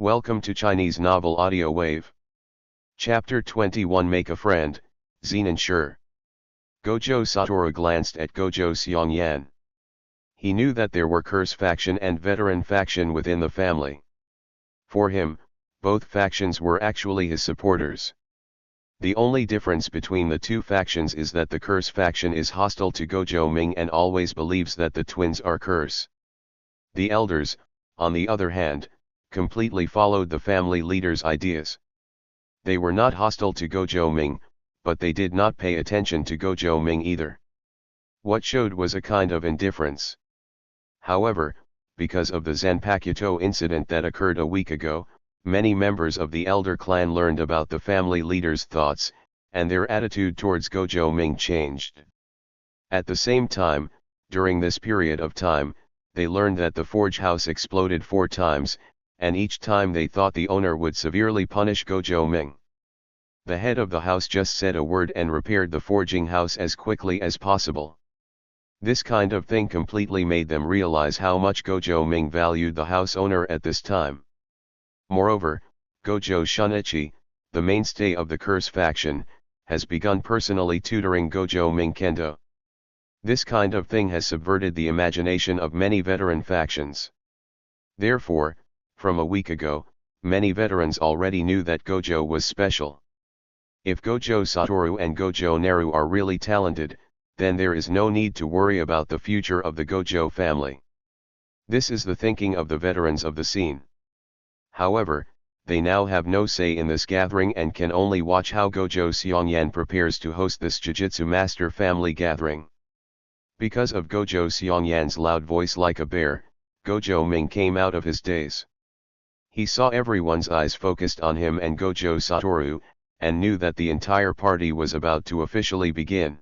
Welcome to Chinese Novel Audio Wave. Chapter 21 Make a Friend, Zenin Sure. Gojo Satoru glanced at Gojo Xiongyan. He knew that there were curse faction and veteran faction within the family. For him, both factions were actually his supporters. The only difference between the two factions is that the curse faction is hostile to Gojo Ming and always believes that the twins are curse. The elders, on the other hand, completely followed the family leader's ideas. They were not hostile to Gojo Ming, but they did not pay attention to Gojo Ming either. What showed was a kind of indifference. However, because of the Zanpakuto incident that occurred a week ago, many members of the elder clan learned about the family leader's thoughts, and their attitude towards Gojo Ming changed. At the same time, during this period of time, they learned that the forge house exploded 4 times, and each time they thought the owner would severely punish Gojo Ming. The head of the house just said a word and repaired the forging house as quickly as possible. This kind of thing completely made them realize how much Gojo Ming valued the house owner at this time. Moreover, Gojo Shunichi, the mainstay of the curse faction, has begun personally tutoring Gojo Ming Kendo. This kind of thing has subverted the imagination of many veteran factions. Therefore, from a week ago, many veterans already knew that Gojo was special. If Gojo Satoru and Gojo Naru are really talented, then there is no need to worry about the future of the Gojo family. This is the thinking of the veterans of the scene. However, they now have no say in this gathering and can only watch how Gojo Xiongyan prepares to host this Jujutsu Master family gathering. Because of Gojo Xiongyan's loud voice like a bear, Gojo Ming came out of his daze. He saw everyone's eyes focused on him and Gojo Satoru, and knew that the entire party was about to officially begin.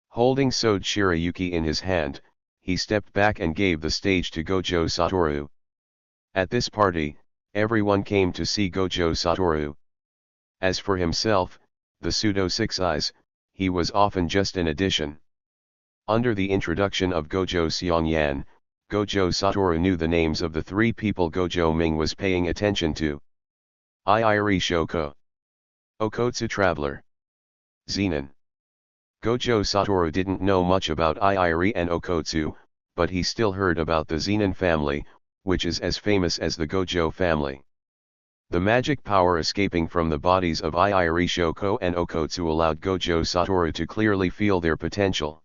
Holding Sode Shirayuki in his hand, he stepped back and gave the stage to Gojo Satoru. At this party, everyone came to see Gojo Satoru. As for himself, the pseudo Six Eyes, he was often just an addition. Under the introduction of Gojo Xiongyan, Gojo Satoru knew the names of the 3 people Gojo Ming was paying attention to. Iiri Shoko. Okotsu Traveler. Zenin. Gojo Satoru didn't know much about Iiri and Okotsu, but he still heard about the Zenin family, which is as famous as the Gojo family. The magic power escaping from the bodies of Iiri Shoko and Okotsu allowed Gojo Satoru to clearly feel their potential.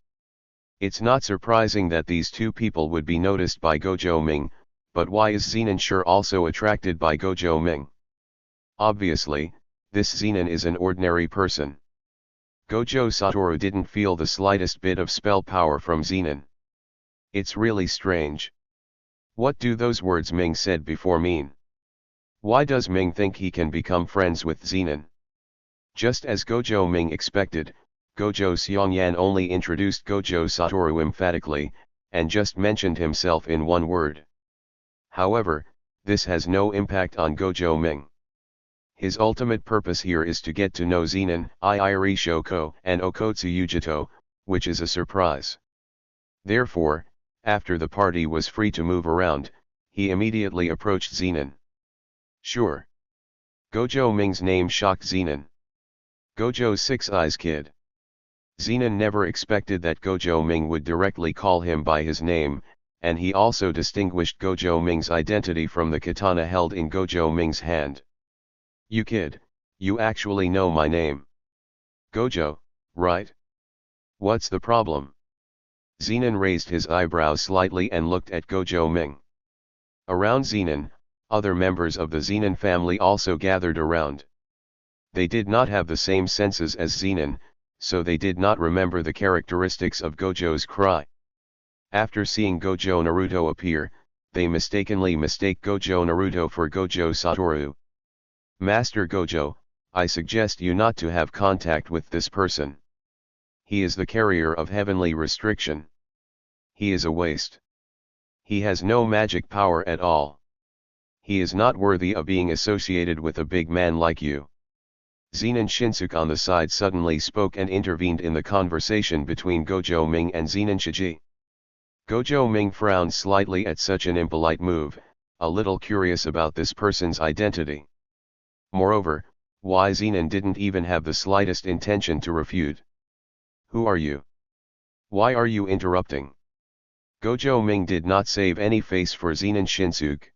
It's not surprising that these 2 people would be noticed by Gojo Ming, but why is Zenin sure also attracted by Gojo Ming? Obviously, this Zenin is an ordinary person. Gojo Satoru didn't feel the slightest bit of spell power from Zenin. It's really strange. What do those words Ming said before mean? Why does Ming think he can become friends with Zenin? Just as Gojo Ming expected, Gojo Xiongyan only introduced Gojo Satoru emphatically, and just mentioned himself in one word. However, this has no impact on Gojo Ming. His ultimate purpose here is to get to know Zenin, Iiri Shoko and Okotsu Yujito, which is a surprise. Therefore, after the party was free to move around, he immediately approached Zenin. Sure. Gojo Ming's name shocked Zenin. Gojo's Six Eyes Kid. Zenin never expected that Gojo Ming would directly call him by his name, and he also distinguished Gojo Ming's identity from the katana held in Gojo Ming's hand. You kid, you actually know my name. Gojo, right? What's the problem? Zenin raised his eyebrows slightly and looked at Gojo Ming. Around Zenin, other members of the Zenin family also gathered around. They did not have the same senses as Zenin, so they did not remember the characteristics of Gojo's cry. After seeing Gojo Naruto appear, they mistakenly mistake Gojo Naruto for Gojo Satoru. Master Gojo, I suggest you not to have contact with this person. He is the carrier of heavenly restriction. He is a waste. He has no magic power at all. He is not worthy of being associated with a big man like you. Zenin Shinsuke on the side suddenly spoke and intervened in the conversation between Gojo Ming and Zenin Shiji. Gojo Ming frowned slightly at such an impolite move, a little curious about this person's identity. Moreover, why Zenon didn't even have the slightest intention to refute. "Who are you? Why are you interrupting?" Gojo Ming did not save any face for Zenon Shinsuke.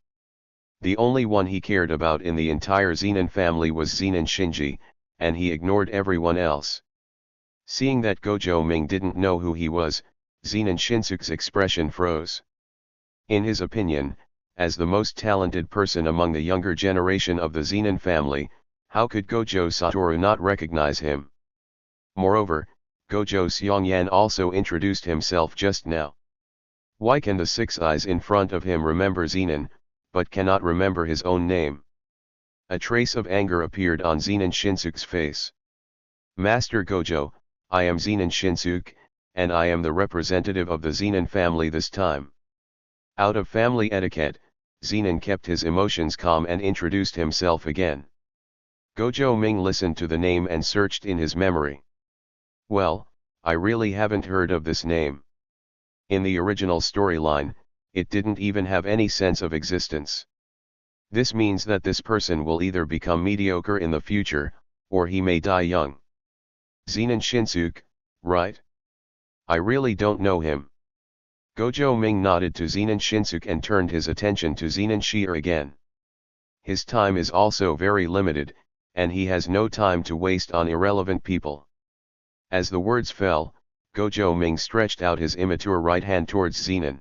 The only one he cared about in the entire Zenon family was Zenon Shinji, and he ignored everyone else. Seeing that Gojo Ming didn't know who he was, Zenon Shinsuke's expression froze. In his opinion, as the most talented person among the younger generation of the Zenon family, how could Gojo Satoru not recognize him? Moreover, Gojo Seongyan also introduced himself just now. Why can the six eyes in front of him remember Zenon, but cannot remember his own name? A trace of anger appeared on Zenon Shinsuke's face. "Master Gojo, I am Zenon Shinsuke, and I am the representative of the Zenon family this time." Out of family etiquette, Zenon kept his emotions calm and introduced himself again. Gojo Ming listened to the name and searched in his memory. "Well, I really haven't heard of this name. In the original storyline, it didn't even have any sense of existence. This means that this person will either become mediocre in the future, or he may die young. Zenon Shinsuke, right? I really don't know him." Gojo Ming nodded to Zenon Shinsuke and turned his attention to Zenon Shi'er again. His time is also very limited, and he has no time to waste on irrelevant people. As the words fell, Gojo Ming stretched out his immature right hand towards Zenon.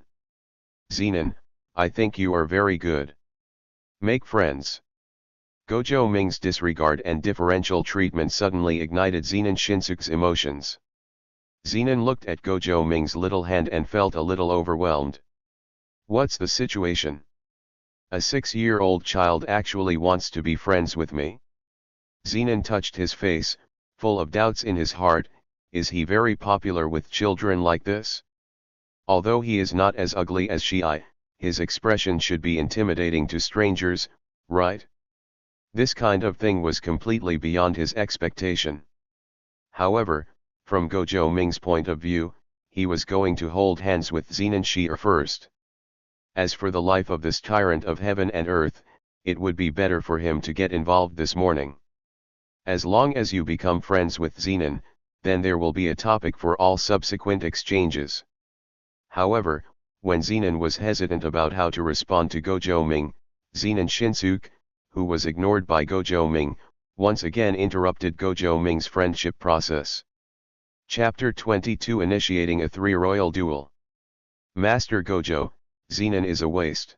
"Zenon, I think you are very good. Make friends." Gojo Ming's disregard and differential treatment suddenly ignited Zenon Shinsuke's emotions. Zenon looked at Gojo Ming's little hand and felt a little overwhelmed. "What's the situation? A 6-year-old child actually wants to be friends with me?" Zenon touched his face, full of doubts in his heart. Is he very popular with children like this? Although he is not as ugly as Shi'ai, his expression should be intimidating to strangers, right? This kind of thing was completely beyond his expectation. However, from Gojo Ming's point of view, he was going to hold hands with Zenon Shi'er first. As for the life of this tyrant of heaven and earth, it would be better for him to get involved this morning. As long as you become friends with Zenon, then there will be a topic for all subsequent exchanges. However, when Zenon was hesitant about how to respond to Gojo Ming, Zenon Shinsuke, who was ignored by Gojo Ming, once again interrupted Gojo Ming's friendship process. Chapter 22 Initiating a 3-royal duel. "Master Gojo, Zenon is a waste.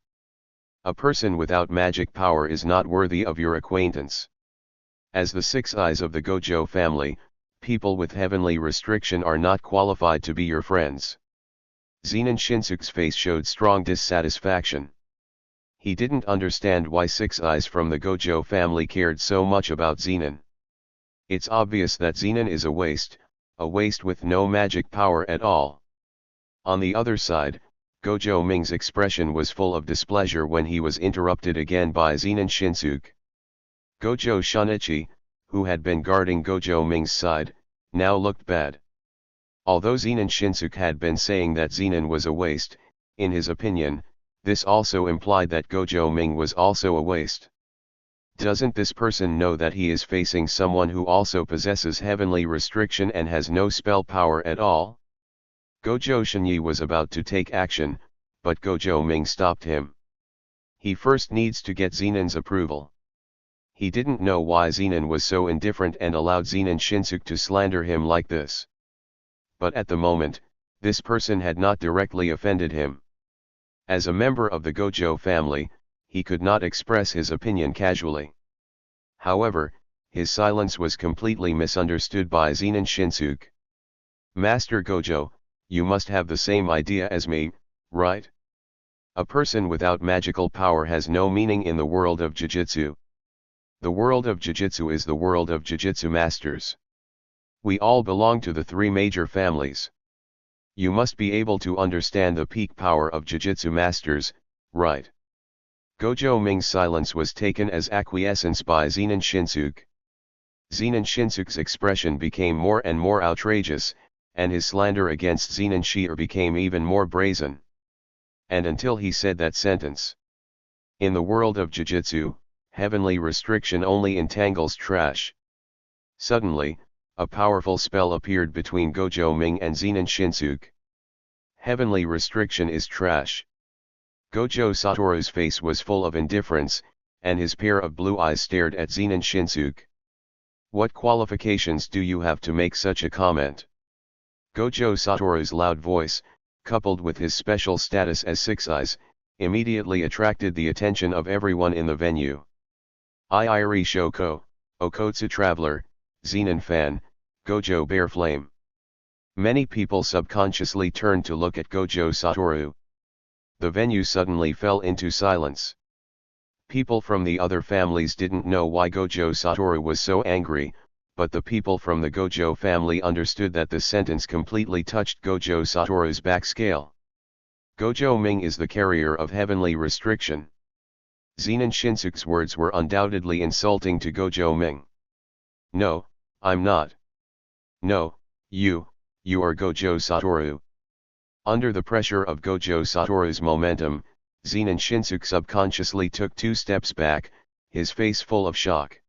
A person without magic power is not worthy of your acquaintance. As the 6 eyes of the Gojo family, people with heavenly restriction are not qualified to be your friends." Zenon Shinsuke's face showed strong dissatisfaction. He didn't understand why 6 eyes from the Gojo family cared so much about Zenon. It's obvious that Zenon is a waste with no magic power at all. On the other side, Gojo Ming's expression was full of displeasure when he was interrupted again by Zenon Shinsuke. Gojo Shunichi, who had been guarding Gojo Ming's side, now looked bad. Although Zenon Shinsuke had been saying that Zenon was a waste, in his opinion, this also implied that Gojo Ming was also a waste. Doesn't this person know that he is facing someone who also possesses heavenly restriction and has no spell power at all? Gojo Shinyi was about to take action, but Gojo Ming stopped him. He first needs to get Zenon's approval. He didn't know why Zenon was so indifferent and allowed Zenon Shinsuke to slander him like this. But at the moment, this person had not directly offended him. As a member of the Gojo family, he could not express his opinion casually. However, his silence was completely misunderstood by Zenon Shinsuke. "Master Gojo, you must have the same idea as me, right? A person without magical power has no meaning in the world of Jujutsu. The world of Jujutsu is the world of Jujutsu masters. We all belong to the 3 major families. You must be able to understand the peak power of Jujutsu masters, right?" Gojo Ming's silence was taken as acquiescence by Zenon Shinsuke. Zenon Shinsuke's expression became more and more outrageous, and his slander against Zenon Shi'er became even more brazen. And until he said that sentence, In the world of Jujutsu, heavenly restriction only entangles trash. Suddenly, a powerful spell appeared between Gojo Ming and Zenin Shinsuke. Heavenly restriction is trash. Gojo Satoru's face was full of indifference, and his pair of blue eyes stared at Zenin Shinsuke. What qualifications do you have to make such a comment? Gojo Satoru's loud voice, coupled with his special status as Six Eyes, immediately attracted the attention of everyone in the venue. Iiri Shoko, Okotsu Traveler, Zenin Fan, Gojo Bear Flame. Many people subconsciously turned to look at Gojo Satoru. The venue suddenly fell into silence. People from the other families didn't know why Gojo Satoru was so angry, but the people from the Gojo family understood that the sentence completely touched Gojo Satoru's back scale. Gojo Ming is the carrier of heavenly restriction. Zenin Shinsuke's words were undoubtedly insulting to Gojo Ming. No, I'm not. No, you are Gojo Satoru. Under the pressure of Gojo Satoru's momentum, Zenin Shinsuke subconsciously took 2 steps back, his face full of shock.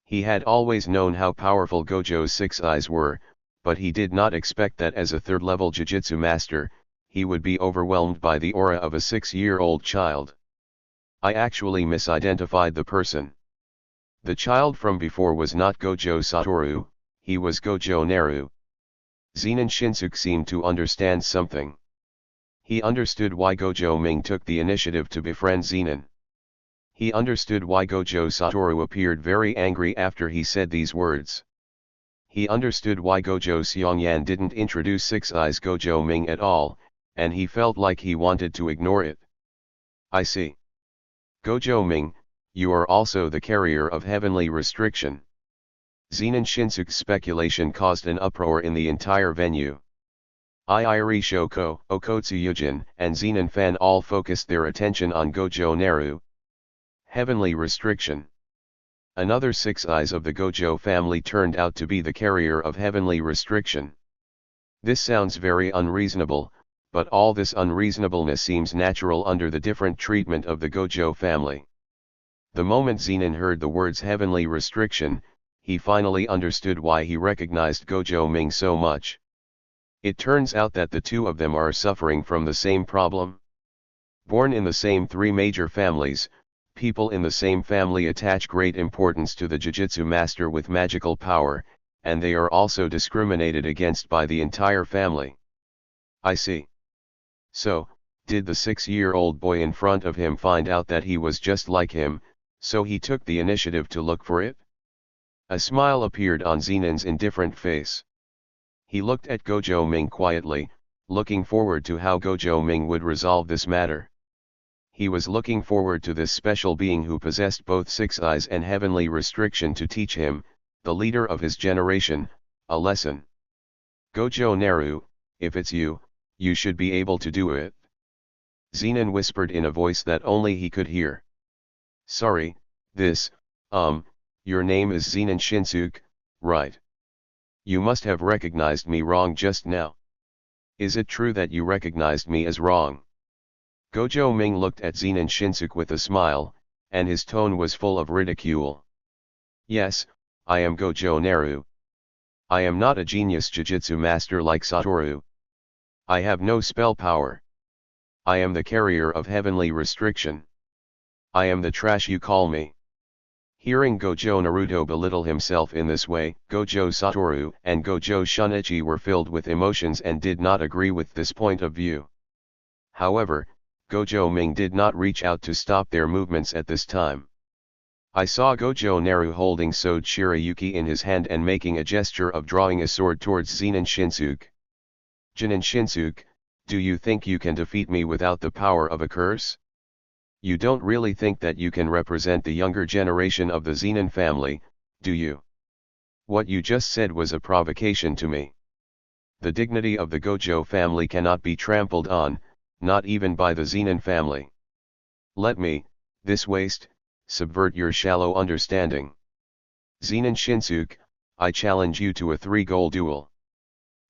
He had always known how powerful Gojo's 6 eyes were, but he did not expect that as a third-level Jujutsu master, he would be overwhelmed by the aura of a 6-year-old child. I actually misidentified the person. The child from before was not Gojo Satoru, he was Gojo Naru. Zenin Shinsuke seemed to understand something. He understood why Gojo Ming took the initiative to befriend Zenin. He understood why Gojo Satoru appeared very angry after he said these words. He understood why Gojo Seongyan didn't introduce Six Eyes Gojo Ming at all, and he felt like he wanted to ignore it. I see. Gojo Ming, you are also the carrier of heavenly restriction. Zenin Shinsuke's speculation caused an uproar in the entire venue. Iiri Shoko, Okotsu Yujin, and Zenin Fan all focused their attention on Gojo Naru. Heavenly restriction. Another 6 eyes of the Gojo family turned out to be the carrier of heavenly restriction. This sounds very unreasonable, but all this unreasonableness seems natural under the different treatment of the Gojo family. The moment Zenin heard the words heavenly restriction, he finally understood why he recognized Gojo Ming so much. It turns out that the two of them are suffering from the same problem. Born in the same 3 major families, people in the same family attach great importance to the Jujutsu master with magical power, and they are also discriminated against by the entire family. I see. So, did the 6-year-old boy in front of him find out that he was just like him, so he took the initiative to look for it? A smile appeared on Zenin's indifferent face. He looked at Gojo Ming quietly, looking forward to how Gojo Ming would resolve this matter. He was looking forward to this special being who possessed both 6 eyes and heavenly restriction to teach him, the leader of his generation, a lesson. Gojo Naru, if it's you, you should be able to do it. Zenin whispered in a voice that only he could hear. Sorry, your name is Zenin Shinsuke, right? You must have recognized me wrong just now. Is it true that you recognized me as wrong? Gojo Ming looked at Zenin Shinsuke with a smile, and his tone was full of ridicule. Yes, I am Gojo Naru. I am not a genius Jujutsu master like Satoru. I have no spell power. I am the carrier of heavenly restriction. I am the trash you call me. Hearing Gojo Naruto belittle himself in this way, Gojo Satoru and Gojo Shunichi were filled with emotions and did not agree with this point of view. However, Gojo Ming did not reach out to stop their movements at this time. I saw Gojo Naru holding Sode Shirayuki in his hand and making a gesture of drawing a sword towards Zenin Shinsuke. Zenin Shinsuke, do you think you can defeat me without the power of a curse? You don't really think that you can represent the younger generation of the Zenin family, do you? What you just said was a provocation to me. The dignity of the Gojo family cannot be trampled on, not even by the Zenin family. Let me, this waste, subvert your shallow understanding. Zenin Shinsuke, I challenge you to a 3-goal duel.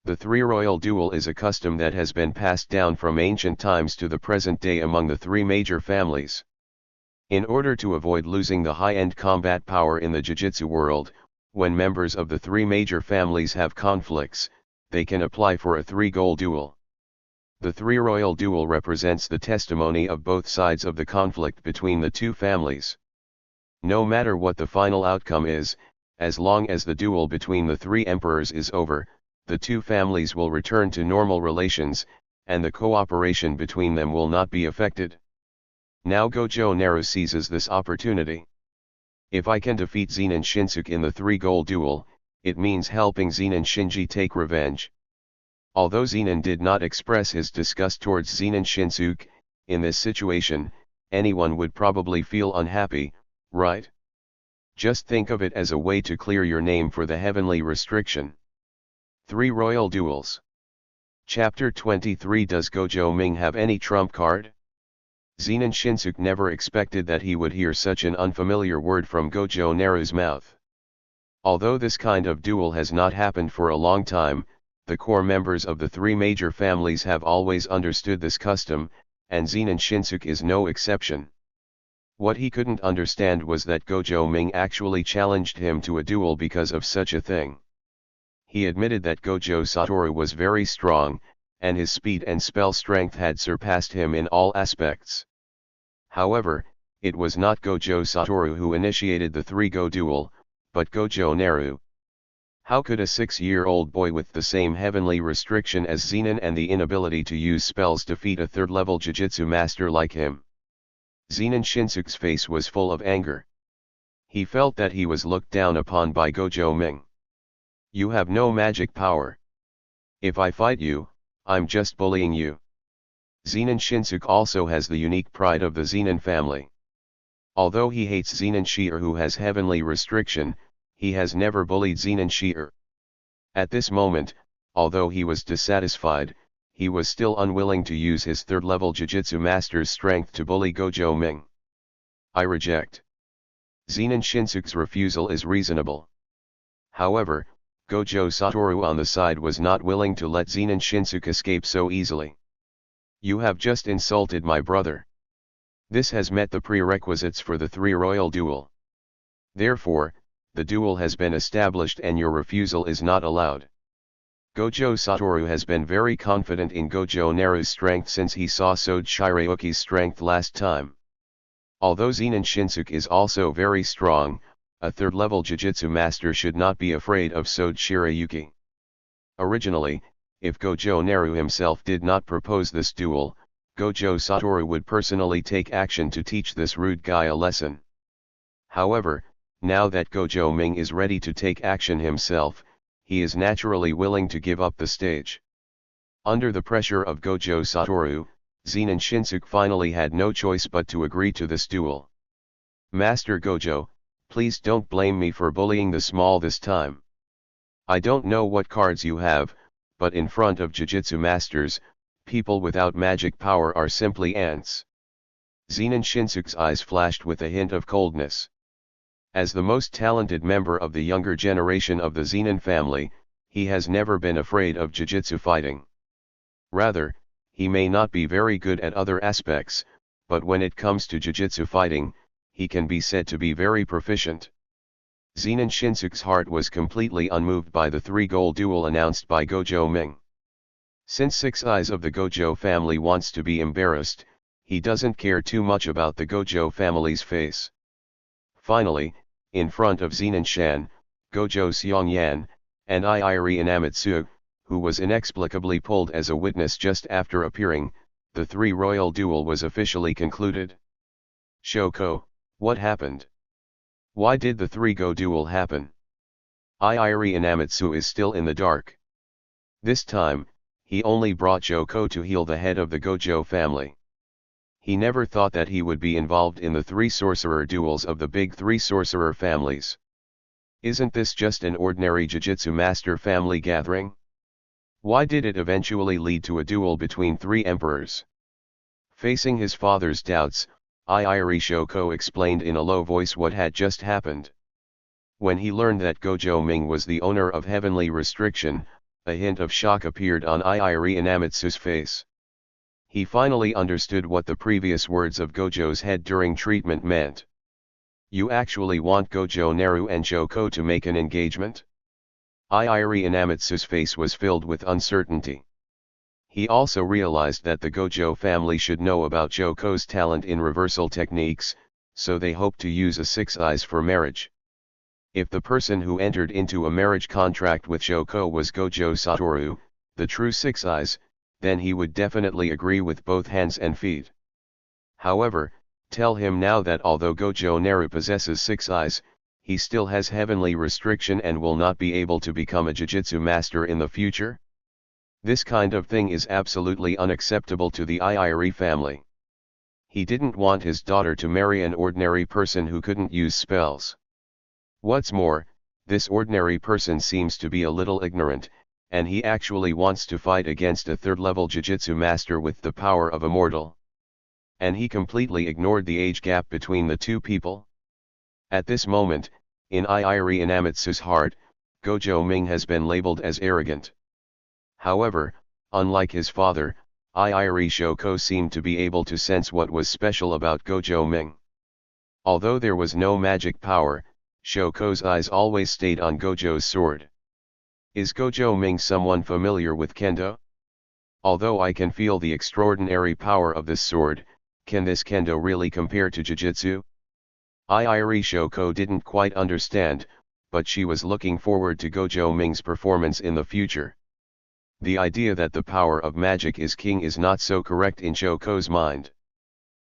The 3-royal duel is a custom that has been passed down from ancient times to the present day among the 3 major families. In order to avoid losing the high-end combat power in the Jujutsu world, when members of the three major families have conflicts, they can apply for a three-goal duel. The three-royal duel represents the testimony of both sides of the conflict between the two families. No matter what the final outcome is, as long as the duel between the three emperors is over, the two families will return to normal relations, and the cooperation between them will not be affected. Now Gojo Naru seizes this opportunity. If I can defeat Zenin Shinsuke in the three-goal duel, it means helping Zenin Shinji take revenge. Although Zenin did not express his disgust towards Zenin Shinsuke, in this situation, anyone would probably feel unhappy, right? Just think of it as a way to clear your name for the heavenly restriction. 3 Royal Duels. Chapter 23. Does Gojo Ming have any trump card? Zenin Shinsuke never expected that he would hear such an unfamiliar word from Gojo Naru's mouth. Although this kind of duel has not happened for a long time, the core members of the three major families have always understood this custom, and Zenin Shinsuke is no exception. What he couldn't understand was that Gojo Ming actually challenged him to a duel because of such a thing. He admitted that Gojo Satoru was very strong, and his speed and spell strength had surpassed him in all aspects. However, it was not Gojo Satoru who initiated the three-go duel, but Gojo Naru. How could a 6-year-old boy with the same heavenly restriction as Zenin and the inability to use spells defeat a third-level Jujutsu master like him? Zenin Shinsuke's face was full of anger. He felt that he was looked down upon by Gojo Ming. You have no magic power. If I fight you, I'm just bullying you. Zenin Shinsuke also has the unique pride of the Zenin family. Although he hates Zenin Shi'er who has heavenly restriction, he has never bullied Zenin Shi'er. At this moment, although he was dissatisfied, he was still unwilling to use his third-level Jujutsu master's strength to bully Gojo Ming. I reject. Zenin Shinsuke's refusal is reasonable. However, Gojo Satoru on the side was not willing to let Zenin Shinsuke escape so easily. You have just insulted my brother. This has met the prerequisites for the three-royal duel. Therefore, the duel has been established and your refusal is not allowed. Gojo Satoru has been very confident in Gojo Naru's strength since he saw Sode Shirayuki's strength last time. Although Zenin Shinsuke is also very strong, a third-level Jujutsu master should not be afraid of Sode Shirayuki. Originally, if Gojo Naru himself did not propose this duel, Gojo Satoru would personally take action to teach this rude guy a lesson. However, now that Gojo Ming is ready to take action himself, he is naturally willing to give up the stage. Under the pressure of Gojo Satoru, Zenin Shinsuke finally had no choice but to agree to this duel. Master Gojo, please don't blame me for bullying the small this time. I don't know what cards you have, but in front of Jujutsu masters, people without magic power are simply ants. Zenin Shinsuke's eyes flashed with a hint of coldness. As the most talented member of the younger generation of the Zenin family, he has never been afraid of Jujutsu fighting. Rather, he may not be very good at other aspects, but when it comes to Jujutsu fighting, he can be said to be very proficient. Zenin Shinsuke's heart was completely unmoved by the three-goal duel announced by Gojo Ming. Since Six Eyes of the Gojo family wants to be embarrassed, he doesn't care too much about the Gojo family's face. Finally, in front of Zenin Shan, Gojo Seongyan, and Iiri Inamitsu, who was inexplicably pulled as a witness just after appearing, the three-royal duel was officially concluded. Shoko, what happened? Why did the three-go duel happen? Iiri Inamitsu is still in the dark. This time, he only brought Shoko to heal the head of the Gojo family. He never thought that he would be involved in the 3 sorcerer duels of the big 3 sorcerer families. Isn't this just an ordinary Jujutsu master family gathering? Why did it eventually lead to a duel between 3 emperors? Facing his father's doubts, Iiri Shoko explained in a low voice what had just happened. When he learned that Gojo Ming was the owner of Heavenly Restriction, a hint of shock appeared on Iiri Inamitsu's face. He finally understood what the previous words of Gojo's head during treatment meant. You actually want Gojo Naru and Joko to make an engagement? Iiri Inamitsu's face was filled with uncertainty. He also realized that the Gojo family should know about Joko's talent in reversal techniques, so they hoped to use a Six Eyes for marriage. If the person who entered into a marriage contract with Joko was Gojo Satoru, the true Six Eyes, then he would definitely agree with both hands and feet. However, tell him now that although Gojo Naru possesses Six Eyes, he still has heavenly restriction and will not be able to become a Jujutsu master in the future. This kind of thing is absolutely unacceptable to the Iiri family. He didn't want his daughter to marry an ordinary person who couldn't use spells. What's more, this ordinary person seems to be a little ignorant, and he actually wants to fight against a third-level Jujutsu master with the power of a mortal. And he completely ignored the age gap between the two people. At this moment, in Iiri Inamitsu's heart, Gojo Ming has been labeled as arrogant. However, unlike his father, Iiri Shoko seemed to be able to sense what was special about Gojo Ming. Although there was no magic power, Shoko's eyes always stayed on Gojo's sword. Is Gojo Ming someone familiar with Kendo? Although I can feel the extraordinary power of this sword, can this Kendo really compare to Jujutsu? Iiri Shoko didn't quite understand, but she was looking forward to Gojo Ming's performance in the future. The idea that the power of magic is king is not so correct in Shoko's mind.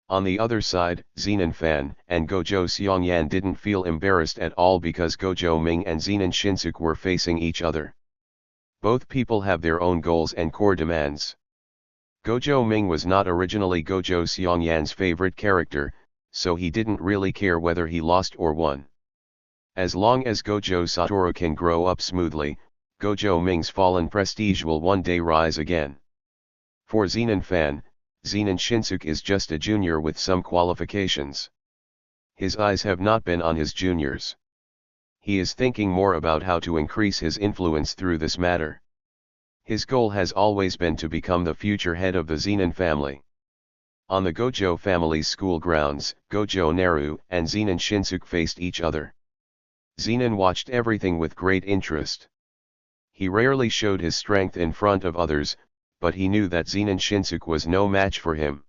On the other side, Zenin Fan and Gojo Seongyan didn't feel embarrassed at all because Gojo Ming and Zenin Shinsuke were facing each other. Both people have their own goals and core demands. Gojo Ming was not originally Gojo Seongyan's favorite character, so he didn't really care whether he lost or won. As long as Gojo Satoru can grow up smoothly, Gojo Ming's fallen prestige will one day rise again. For Zenin Fan, Zenin Shinsuke is just a junior with some qualifications. His eyes have not been on his juniors. He is thinking more about how to increase his influence through this matter. His goal has always been to become the future head of the Zenin family. On the Gojo family's school grounds, Gojo Naru and Zenin Shinsuke faced each other. Zenin watched everything with great interest. He rarely showed his strength in front of others, but he knew that Zenin Shinsuke was no match for him.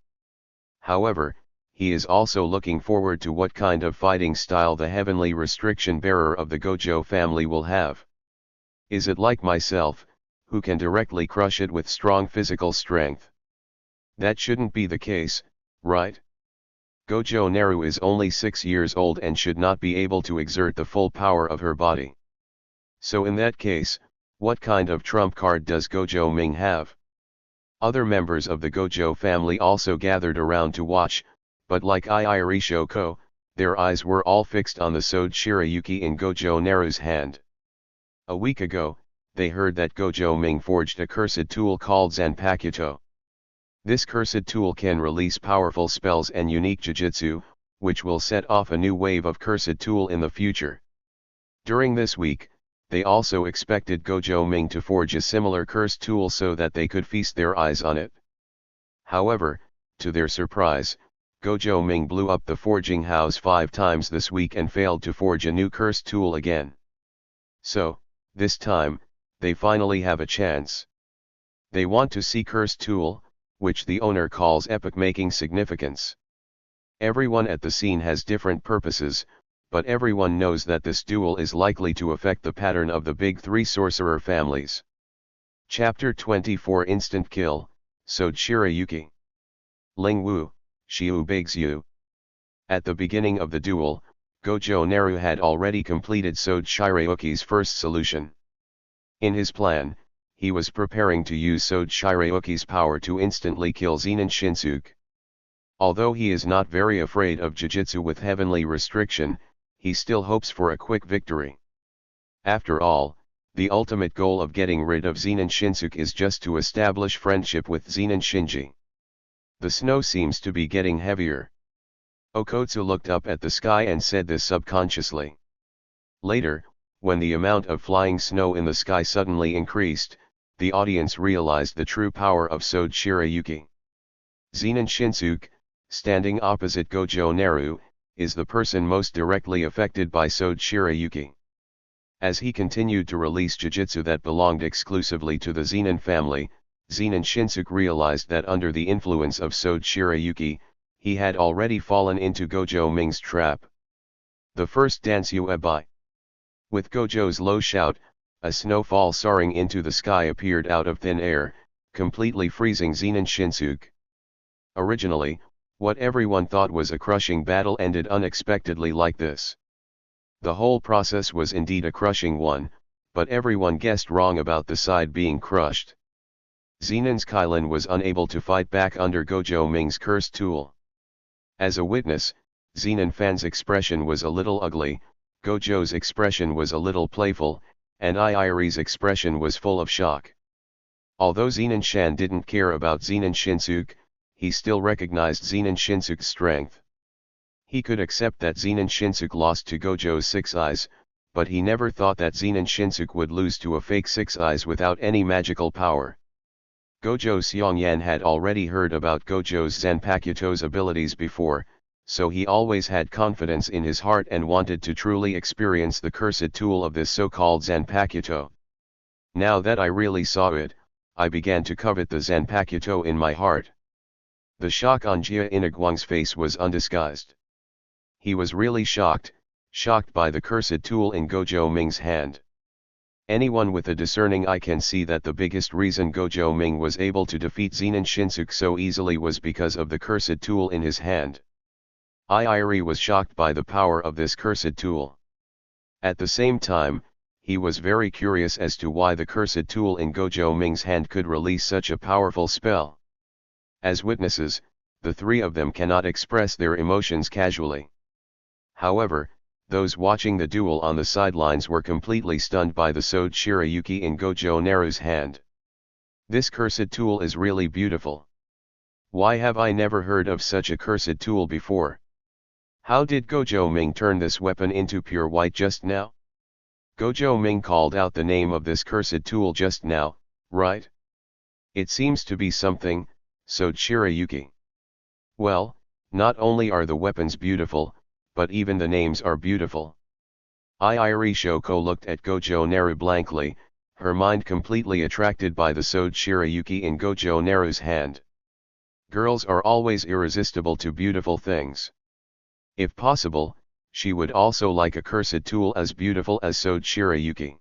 However, he is also looking forward to what kind of fighting style the heavenly restriction bearer of the Gojo family will have. Is it like myself, who can directly crush it with strong physical strength? That shouldn't be the case, right? Gojo Naru is only 6 years old and should not be able to exert the full power of her body. So in that case, what kind of trump card does Gojo Ming have? Other members of the Gojo family also gathered around to watch, but like Iiri Shoko, their eyes were all fixed on the Sword Shirayuki in Gojo Naru's hand. A week ago, they heard that Gojo Ming forged a cursed tool called Zanpakuto. This cursed tool can release powerful spells and unique jujutsu, which will set off a new wave of cursed tool in the future. During this week, they also expected Gojo Ming to forge a similar cursed tool so that they could feast their eyes on it. However, to their surprise, Gojo Ming blew up the forging house 5 times this week and failed to forge a new cursed tool again. So, this time, they finally have a chance. They want to see cursed tool, which the owner calls epoch-making significance. Everyone at the scene has different purposes, but everyone knows that this duel is likely to affect the pattern of the big 3 sorcerer families. Chapter 24 Instant Kill, Sword Shirayuki. Ling Wu, Xiu Bigzhu. At the beginning of the duel, Gojo Naru had already completed Sword Shirayuki's first solution. In his plan, he was preparing to use Sword Shirayuki's power to instantly kill Zenin Shinsuke. Although he is not very afraid of Jujutsu with heavenly restriction, he still hopes for a quick victory. After all, the ultimate goal of getting rid of Zenin Shinsuke is just to establish friendship with Zenin Shinji. The snow seems to be getting heavier. Okotsu looked up at the sky and said this subconsciously. Later, when the amount of flying snow in the sky suddenly increased, the audience realized the true power of Sword Shirayuki. Zenin Shinsuke, standing opposite Gojo Naru, is the person most directly affected by Sode Shirayuki. As he continued to release jujutsu that belonged exclusively to the Zenin family, Zenin Shinsuke realized that under the influence of Sode Shirayuki, he had already fallen into Gojo Ming's trap. The first dance Uebai. With Gojo's low shout, a snowfall soaring into the sky appeared out of thin air, completely freezing Zenin Shinsuke. Originally, what everyone thought was a crushing battle ended unexpectedly like this. The whole process was indeed a crushing one, but everyone guessed wrong about the side being crushed. Zenin's Kylin was unable to fight back under Gojo Ming's cursed tool. As a witness, Zenin Fan's expression was a little ugly, Gojo's expression was a little playful, and Iiri's expression was full of shock. Although Zenin Shan didn't care about Zenin Shinsuke, he still recognized Zenin Shinsuke's strength. He could accept that Zenin Shinsuke lost to Gojo's 6 eyes, but he never thought that Zenin Shinsuke would lose to a fake 6 eyes without any magical power. Gojo Seongyan had already heard about Gojo's Zanpakuto's abilities before, so he always had confidence in his heart and wanted to truly experience the cursed tool of this so-called Zanpakuto. Now that I really saw it, I began to covet the Zanpakuto in my heart. The shock on Jia Iniguang's face was undisguised. He was really shocked by the cursed tool in Gojo Ming's hand. Anyone with a discerning eye can see that the biggest reason Gojo Ming was able to defeat Zenin Shinsuke so easily was because of the cursed tool in his hand. Iiri was shocked by the power of this cursed tool. At the same time, he was very curious as to why the cursed tool in Gojo Ming's hand could release such a powerful spell. As witnesses, the three of them cannot express their emotions casually. However, those watching the duel on the sidelines were completely stunned by the Sode Shirayuki in Gojo Naru's hand. This cursed tool is really beautiful. Why have I never heard of such a cursed tool before? How did Gojo Ming turn this weapon into pure white just now? Gojo Ming called out the name of this cursed tool just now, right? It seems to be something, Sode Shirayuki. Well, not only are the weapons beautiful, but even the names are beautiful. Iiri Shoko looked at Gojo Naru blankly, her mind completely attracted by the Sode Shirayuki in Gojo Naru's hand. Girls are always irresistible to beautiful things. If possible, she would also like a cursed tool as beautiful as Sode Shirayuki.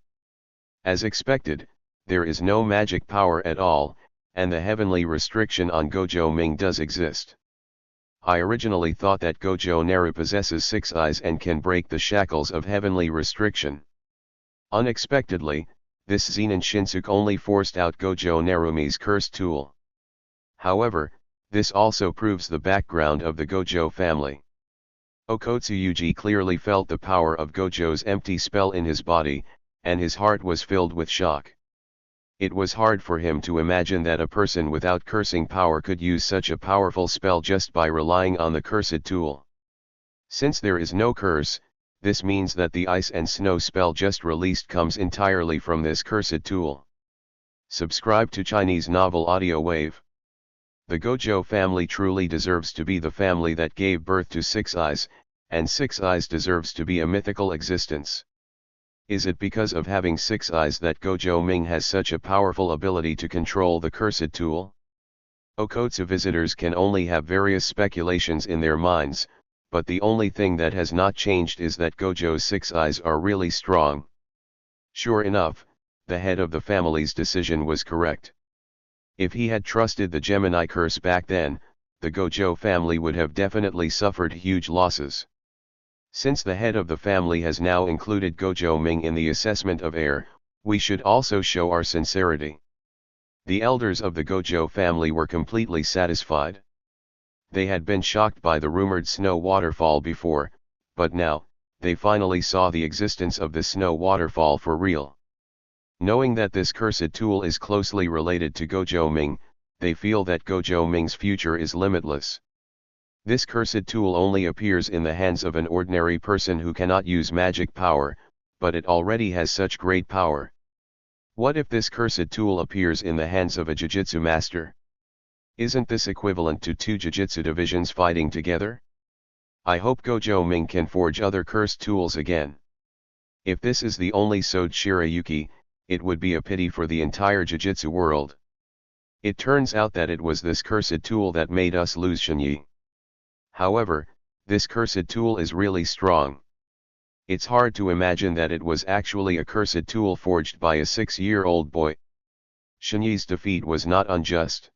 As expected, there is no magic power at all, and the heavenly restriction on Gojo Ming does exist. I originally thought that Gojo Naru possesses 6 eyes and can break the shackles of heavenly restriction. Unexpectedly, this Zenin Shinsuke only forced out Gojo Narumi's cursed tool. However, this also proves the background of the Gojo family. Okotsuyuji clearly felt the power of Gojo's empty spell in his body, and his heart was filled with shock. It was hard for him to imagine that a person without cursing power could use such a powerful spell just by relying on the cursed tool. Since there is no curse, this means that the ice and snow spell just released comes entirely from this cursed tool. Subscribe to Chinese Novel Audio Wave. The Gojo family truly deserves to be the family that gave birth to 6 eyes, and 6 eyes deserves to be a mythical existence. Is it because of having 6 eyes that Gojo Ming has such a powerful ability to control the cursed tool? Okotsu visitors can only have various speculations in their minds, but the only thing that has not changed is that Gojo's 6 eyes are really strong. Sure enough, the head of the family's decision was correct. If he had trusted the Gemini curse back then, the Gojo family would have definitely suffered huge losses. Since the head of the family has now included Gojo Ming in the assessment of heir, we should also show our sincerity. The elders of the Gojo family were completely satisfied. They had been shocked by the rumored snow waterfall before, but now, they finally saw the existence of the snow waterfall for real. Knowing that this cursed tool is closely related to Gojo Ming, they feel that Gojo Ming's future is limitless. This cursed tool only appears in the hands of an ordinary person who cannot use magic power, but it already has such great power. What if this cursed tool appears in the hands of a Jujutsu master? Isn't this equivalent to two Jujutsu divisions fighting together? I hope Gojo Ming can forge other cursed tools again. If this is the only Sode Shirayuki, it would be a pity for the entire Jujutsu world. It turns out that it was this cursed tool that made us lose Shinyi. However, this cursed tool is really strong. It's hard to imagine that it was actually a cursed tool forged by a 6-year-old boy. Shinyi's defeat was not unjust.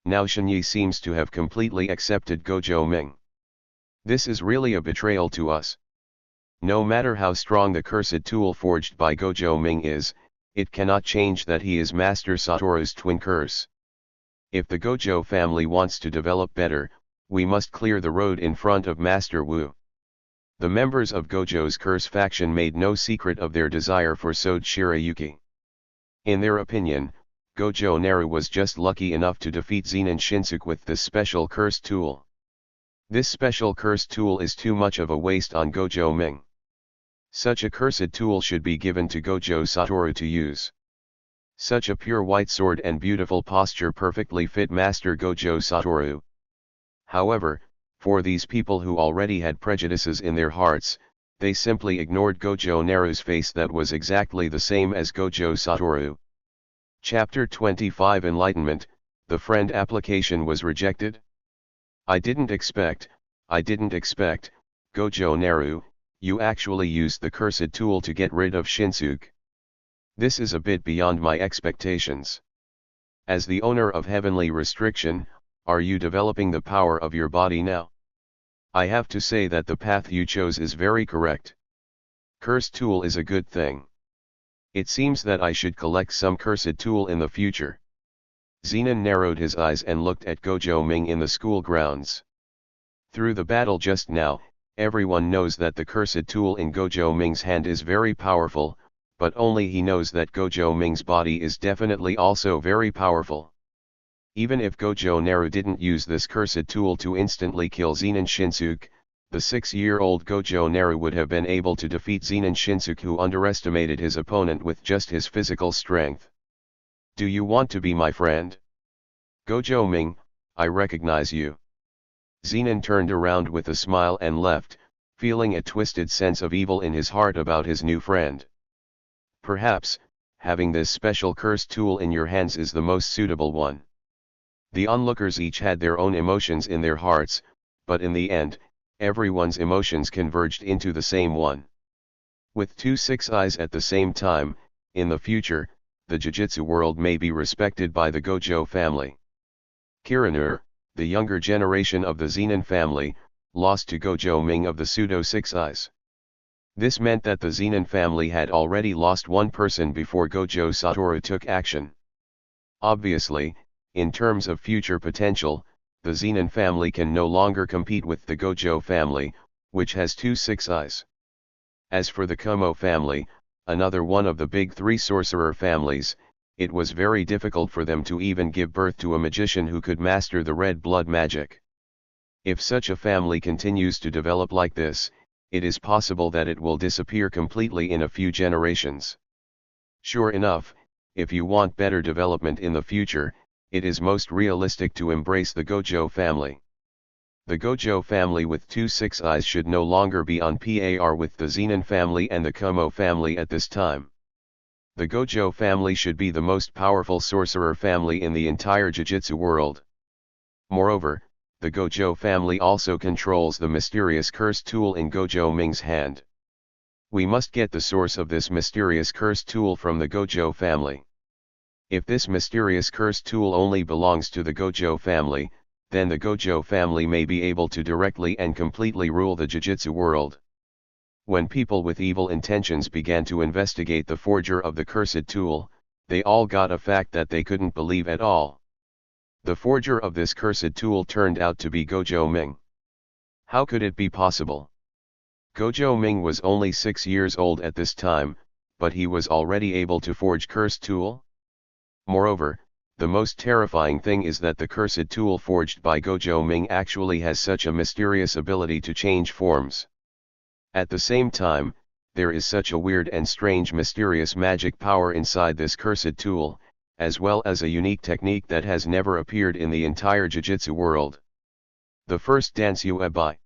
Now Shinyi seems to have completely accepted Gojo Ming. This is really a betrayal to us. No matter how strong the cursed tool forged by Gojo Ming is, it cannot change that he is Master Satoru's twin curse. If the Gojo family wants to develop better, we must clear the road in front of Master Wu. The members of Gojo's curse faction made no secret of their desire for Sode Shirayuki. In their opinion, Gojo Naru was just lucky enough to defeat Zenin Shinsuke with this special curse tool. This special curse tool is too much of a waste on Gojo Ming. Such a cursed tool should be given to Gojo Satoru to use. Such a pure white sword and beautiful posture perfectly fit Master Gojo Satoru. However, for these people who already had prejudices in their hearts, they simply ignored Gojo Naru's face that was exactly the same as Gojo Satoru. Chapter 25 Enlightenment, the friend application was rejected? I didn't expect, Gojo Naru, you actually used the cursed tool to get rid of Shinsuke. This is a bit beyond my expectations. As the owner of Heavenly Restriction, are you developing the power of your body now? I have to say that the path you chose is very correct. Cursed tool is a good thing. It seems that I should collect some cursed tool in the future. Zenin narrowed his eyes and looked at Gojo Ming in the school grounds. Through the battle just now, everyone knows that the cursed tool in Gojo Ming's hand is very powerful, but only he knows that Gojo Ming's body is definitely also very powerful. Even if Gojo Naru didn't use this cursed tool to instantly kill Zenin Shinsuke, the 6-year-old Gojo Naru would have been able to defeat Zenin Shinsuke, who underestimated his opponent with just his physical strength. Do you want to be my friend? Gojo Ming, I recognize you. Zenin turned around with a smile and left, feeling a twisted sense of evil in his heart about his new friend. Perhaps, having this special cursed tool in your hands is the most suitable one. The onlookers each had their own emotions in their hearts, but in the end, everyone's emotions converged into the same one. With 2 six eyes at the same time, in the future, the Jujutsu world may be respected by the Gojo family. Kiranur, the younger generation of the Zenin family, lost to Gojo Ming of the pseudo 6 eyes. This meant that the Zenin family had already lost one person before Gojo Satoru took action. Obviously, in terms of future potential, the Zenin family can no longer compete with the Gojo family, which has 2 six eyes. As for the Kumo family, another one of the big 3 sorcerer families, it was very difficult for them to even give birth to a magician who could master the red blood magic. If such a family continues to develop like this, it is possible that it will disappear completely in a few generations. Sure enough, if you want better development in the future, it is most realistic to embrace the Gojo family. The Gojo family with 2 six eyes should no longer be on par with the Zenin family and the Kumo family at this time. The Gojo family should be the most powerful sorcerer family in the entire Jujutsu world. Moreover, the Gojo family also controls the mysterious curse tool in Gojo Ming's hand. We must get the source of this mysterious curse tool from the Gojo family. If this mysterious curse tool only belongs to the Gojo family, then the Gojo family may be able to directly and completely rule the Jujutsu world. When people with evil intentions began to investigate the forger of the cursed tool, they all got a fact that they couldn't believe at all. The forger of this cursed tool turned out to be Gojo Ming. How could it be possible? Gojo Ming was only 6 years old at this time, but he was already able to forge cursed tool? Moreover, the most terrifying thing is that the cursed tool forged by Gojo Ming actually has such a mysterious ability to change forms. At the same time, there is such a weird and strange mysterious magic power inside this cursed tool, as well as a unique technique that has never appeared in the entire Jujutsu world. The first dance Uebai.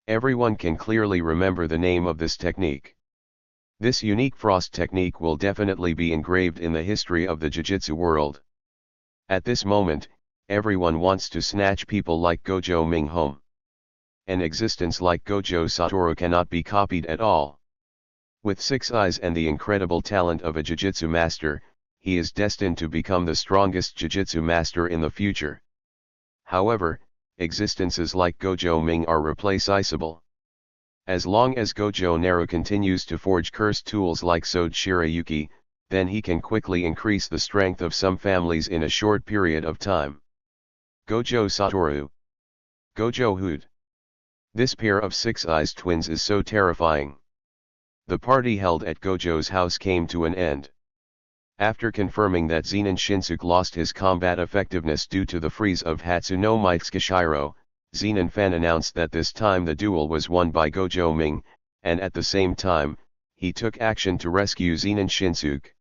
Everyone can clearly remember the name of this technique. This unique frost technique will definitely be engraved in the history of the Jujutsu world. At this moment, everyone wants to snatch people like Gojo Ming home. An existence like Gojo Satoru cannot be copied at all. With 6 eyes and the incredible talent of a Jujutsu master, he is destined to become the strongest Jujutsu master in the future. However, existences like Gojo Ming are replaceable. As long as Gojo Naru continues to forge cursed tools like Sword Shirayuki, then he can quickly increase the strength of some families in a short period of time. Gojo Satoru. Gojo Hood. This pair of 6 eyes twins is so terrifying. The party held at Gojo's house came to an end. After confirming that Zenin Shinsuke lost his combat effectiveness due to the freeze of Hatsuno Mitsukushiro, Zenin Fan announced that this time the duel was won by Gojo Ming, and at the same time, he took action to rescue Zenin Shinsuke.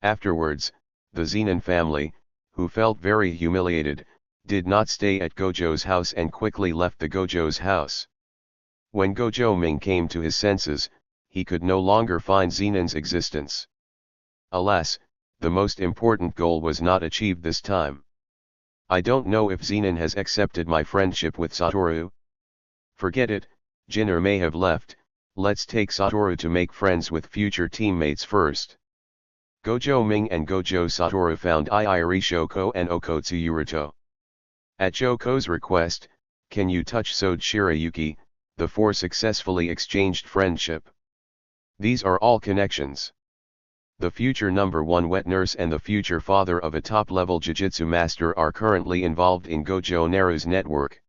Afterwards, the Zenin family, who felt very humiliated, did not stay at Gojo's house and quickly left the Gojo's house. When Gojo Ming came to his senses, he could no longer find Zenin's existence. Alas, the most important goal was not achieved this time. I don't know if Zenin has accepted my friendship with Satoru. Forget it, Jinner may have left, let's take Satoru to make friends with future teammates first. Gojo Ming and Gojo Satoru found Iiri Shoko and Okotsu Yuruto. At Shoko's request, "Can you touch Sword Shirayuki?" the 4 successfully exchanged friendship. These are all connections. The future number 1 wet nurse and the future father of a top-level Jujutsu master are currently involved in Gojo Naru's network.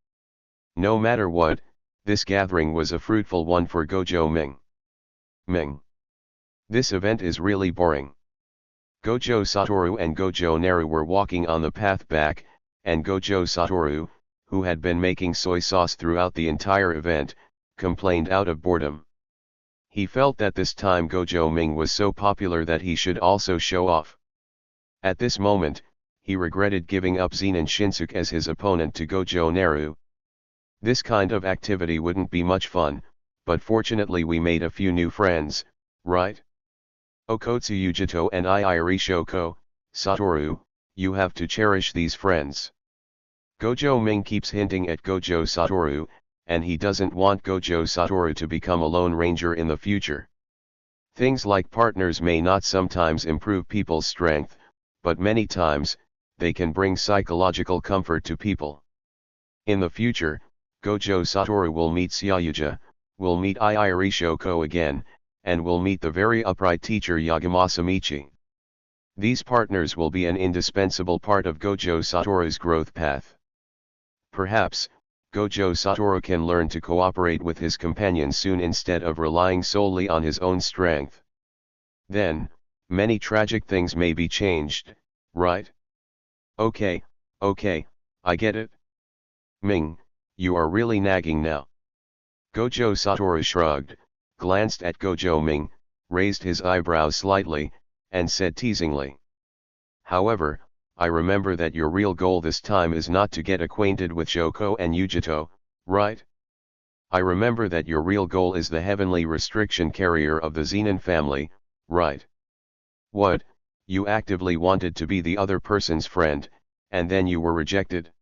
No matter what, this gathering was a fruitful one for Gojo Ming. This event is really boring. Gojo Satoru and Gojo Naru were walking on the path back, and Gojo Satoru, who had been making soy sauce throughout the entire event, complained out of boredom. He felt that this time Gojo Ming was so popular that he should also show off. At this moment, he regretted giving up Zenin Shinsuke as his opponent to Gojo Naru. This kind of activity wouldn't be much fun, but fortunately we made a few new friends, right? Okotsu Yujito and Iiri Shoko, Satoru, you have to cherish these friends. Gojo Ming keeps hinting at Gojo Satoru, and he doesn't want Gojo Satoru to become a Lone Ranger in the future. Things like partners may not sometimes improve people's strength, but many times, they can bring psychological comfort to people. In the future, Gojo Satoru will meet Sayuja, will meet Iiri Shoko again, and will meet the very upright teacher Yagamasa Michi. These partners will be an indispensable part of Gojo Satoru's growth path. Perhaps, Gojo Satoru can learn to cooperate with his companions soon instead of relying solely on his own strength. Then, many tragic things may be changed, right? Okay, I get it. Ming, you are really nagging now. Gojo Satoru shrugged, glanced at Gojo Ming, raised his eyebrows slightly, and said teasingly. However, I remember that your real goal this time is not to get acquainted with Shoko and Yujito, right? I remember that your real goal is the heavenly restriction carrier of the Zenin family, right? What, you actively wanted to be the other person's friend, and then you were rejected?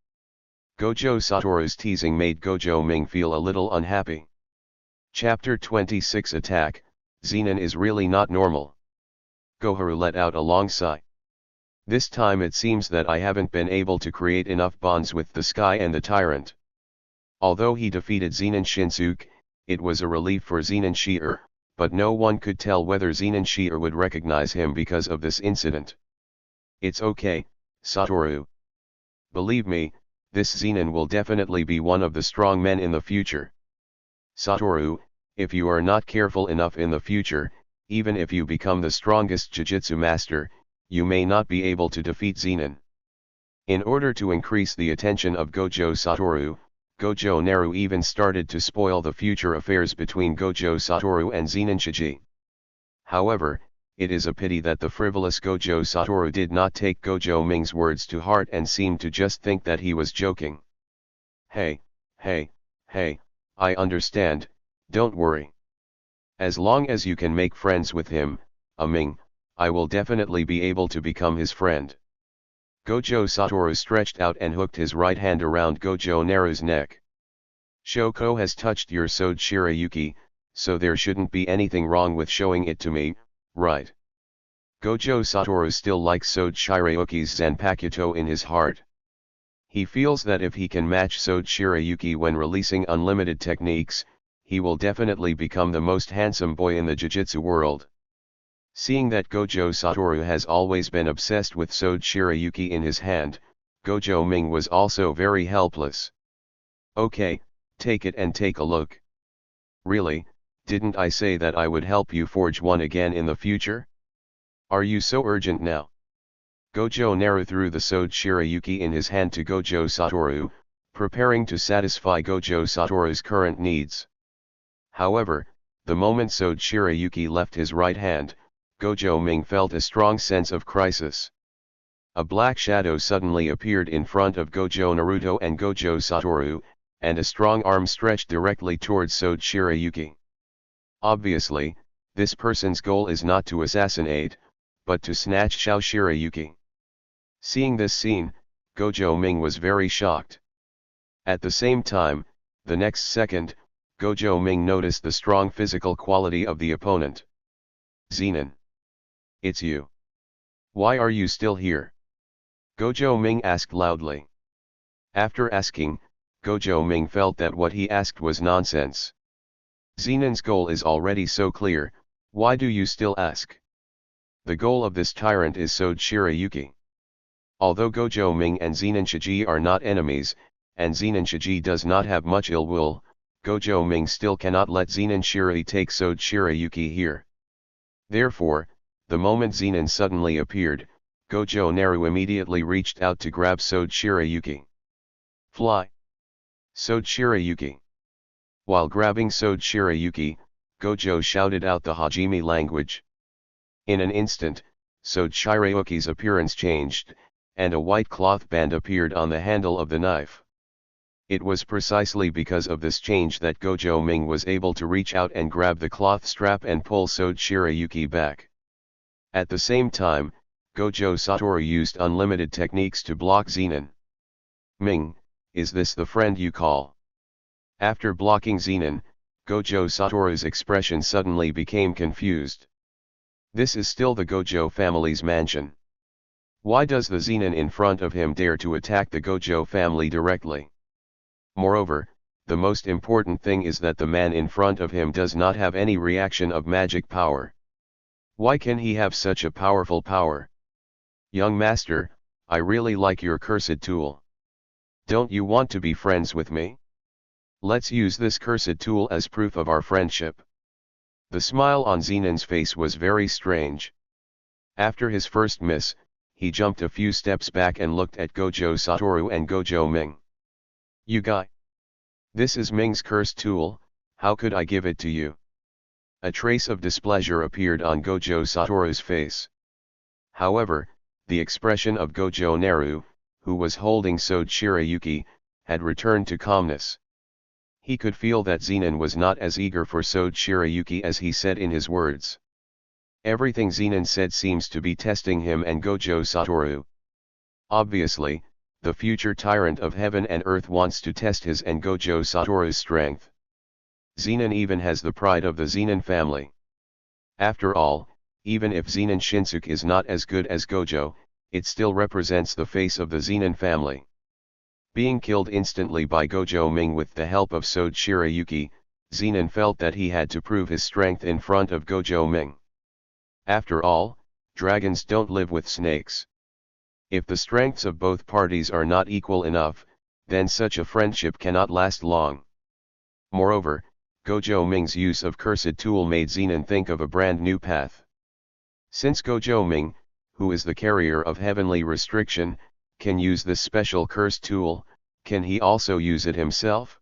Gojo Satoru's teasing made Gojo Ming feel a little unhappy. Chapter 26 Attack, Zenin is really not normal. Goharu let out a long sigh. This time it seems that I haven't been able to create enough bonds with the sky and the tyrant. Although he defeated Zenin Shinsuke, it was a relief for Zenin Shi'er, but no one could tell whether Zenin Shi'er would recognize him because of this incident. It's okay, Satoru. Believe me, this Zenin will definitely be one of the strong men in the future. Satoru, if you are not careful enough in the future, even if you become the strongest Jujutsu master, you may not be able to defeat Zenin. In order to increase the attention of Gojo Satoru, Gojo Naru even started to spoil the future affairs between Gojo Satoru and Zenin Shiji. However, it is a pity that the frivolous Gojo Satoru did not take Gojo Ming's words to heart and seemed to just think that he was joking. Hey, hey, hey, I understand, don't worry. As long as you can make friends with him, Ming, I will definitely be able to become his friend. Gojo Satoru stretched out and hooked his right hand around Gojo Naru's neck. Shoko has touched your Sode Shirayuki, so there shouldn't be anything wrong with showing it to me, right? Gojo Satoru still likes Sode Shirayuki's Zanpakuto in his heart. He feels that if he can match Sode Shirayuki when releasing unlimited techniques, he will definitely become the most handsome boy in the Jujutsu world. Seeing that Gojo Satoru has always been obsessed with Sode Shirayuki in his hand, Gojo Ming was also very helpless. Okay, take it and take a look. Really, didn't I say that I would help you forge one again in the future? Are you so urgent now? Gojo Naru threw the Sode Shirayuki in his hand to Gojo Satoru, preparing to satisfy Gojo Satoru's current needs. However, the moment Sode Shirayuki left his right hand, Gojo Ming felt a strong sense of crisis. A black shadow suddenly appeared in front of Gojo Naruto and Gojo Satoru, and a strong arm stretched directly towards Sode Shirayuki. Obviously, this person's goal is not to assassinate, but to snatch Shao Shirayuki. Seeing this scene, Gojo Ming was very shocked. At the same time, the next second, Gojo Ming noticed the strong physical quality of the opponent. Zenin. It's you. Why are you still here? Gojo Ming asked loudly. After asking, Gojo Ming felt that what he asked was nonsense. Zenin's goal is already so clear, why do you still ask? The goal of this tyrant is Sode Shirayuki. Although Gojo Ming and Zenin Shiji are not enemies, and Zenin Shiji does not have much ill will, Gojo Ming still cannot let Zenin Shiri take Sode Shirayuki here. Therefore, the moment Zenin suddenly appeared, Gojo Naru immediately reached out to grab Sode Shirayuki. Fly! Sode Shirayuki! While grabbing Sode Shirayuki, Gojo shouted out the Hajime language. In an instant, Sode Shirayuki's appearance changed, and a white cloth band appeared on the handle of the knife. It was precisely because of this change that Gojo Ming was able to reach out and grab the cloth strap and pull Sode Shirayuki back. At the same time, Gojo Satoru used unlimited techniques to block Zenin. Ming, is this the friend you call? After blocking Zenin, Gojo Satoru's expression suddenly became confused. This is still the Gojo family's mansion. Why does the Zenin in front of him dare to attack the Gojo family directly? Moreover, the most important thing is that the man in front of him does not have any reaction of magic power. Why can he have such a powerful power? Young master, I really like your cursed tool. Don't you want to be friends with me? Let's use this cursed tool as proof of our friendship. The smile on Zenin's face was very strange. After his first miss, he jumped a few steps back and looked at Gojo Satoru and Gojo Ming. You guy. This is Ming's cursed tool, how could I give it to you? A trace of displeasure appeared on Gojo Satoru's face. However, the expression of Gojo Naru, who was holding Sode Shirayuki, had returned to calmness. He could feel that Zenin was not as eager for Sode Shirayuki as he said in his words. Everything Zenin said seems to be testing him and Gojo Satoru. Obviously, the future tyrant of heaven and earth wants to test his and Gojo Satoru's strength. Zenin even has the pride of the Zenin family. After all, even if Zenin Shinsuke is not as good as Gojo, it still represents the face of the Zenin family. Being killed instantly by Gojo Ming with the help of Sode Shirayuki, Zenin felt that he had to prove his strength in front of Gojo Ming. After all, dragons don't live with snakes. If the strengths of both parties are not equal enough, then such a friendship cannot last long. Moreover, Gojo Ming's use of cursed tool made Zenin think of a brand new path. Since Gojo Ming, who is the carrier of heavenly restriction, can use this special cursed tool, can he also use it himself?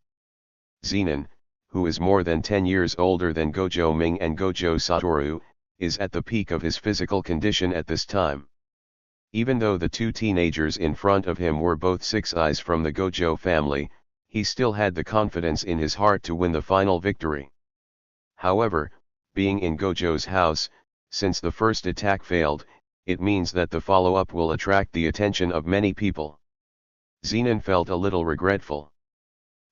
Zenin, who is more than 10 years older than Gojo Ming and Gojo Satoru, is at the peak of his physical condition at this time. Even though the two teenagers in front of him were both six eyes from the Gojo family, he still had the confidence in his heart to win the final victory. However, being in Gojo's house, since the first attack failed, it means that the follow-up will attract the attention of many people. Zenon felt a little regretful.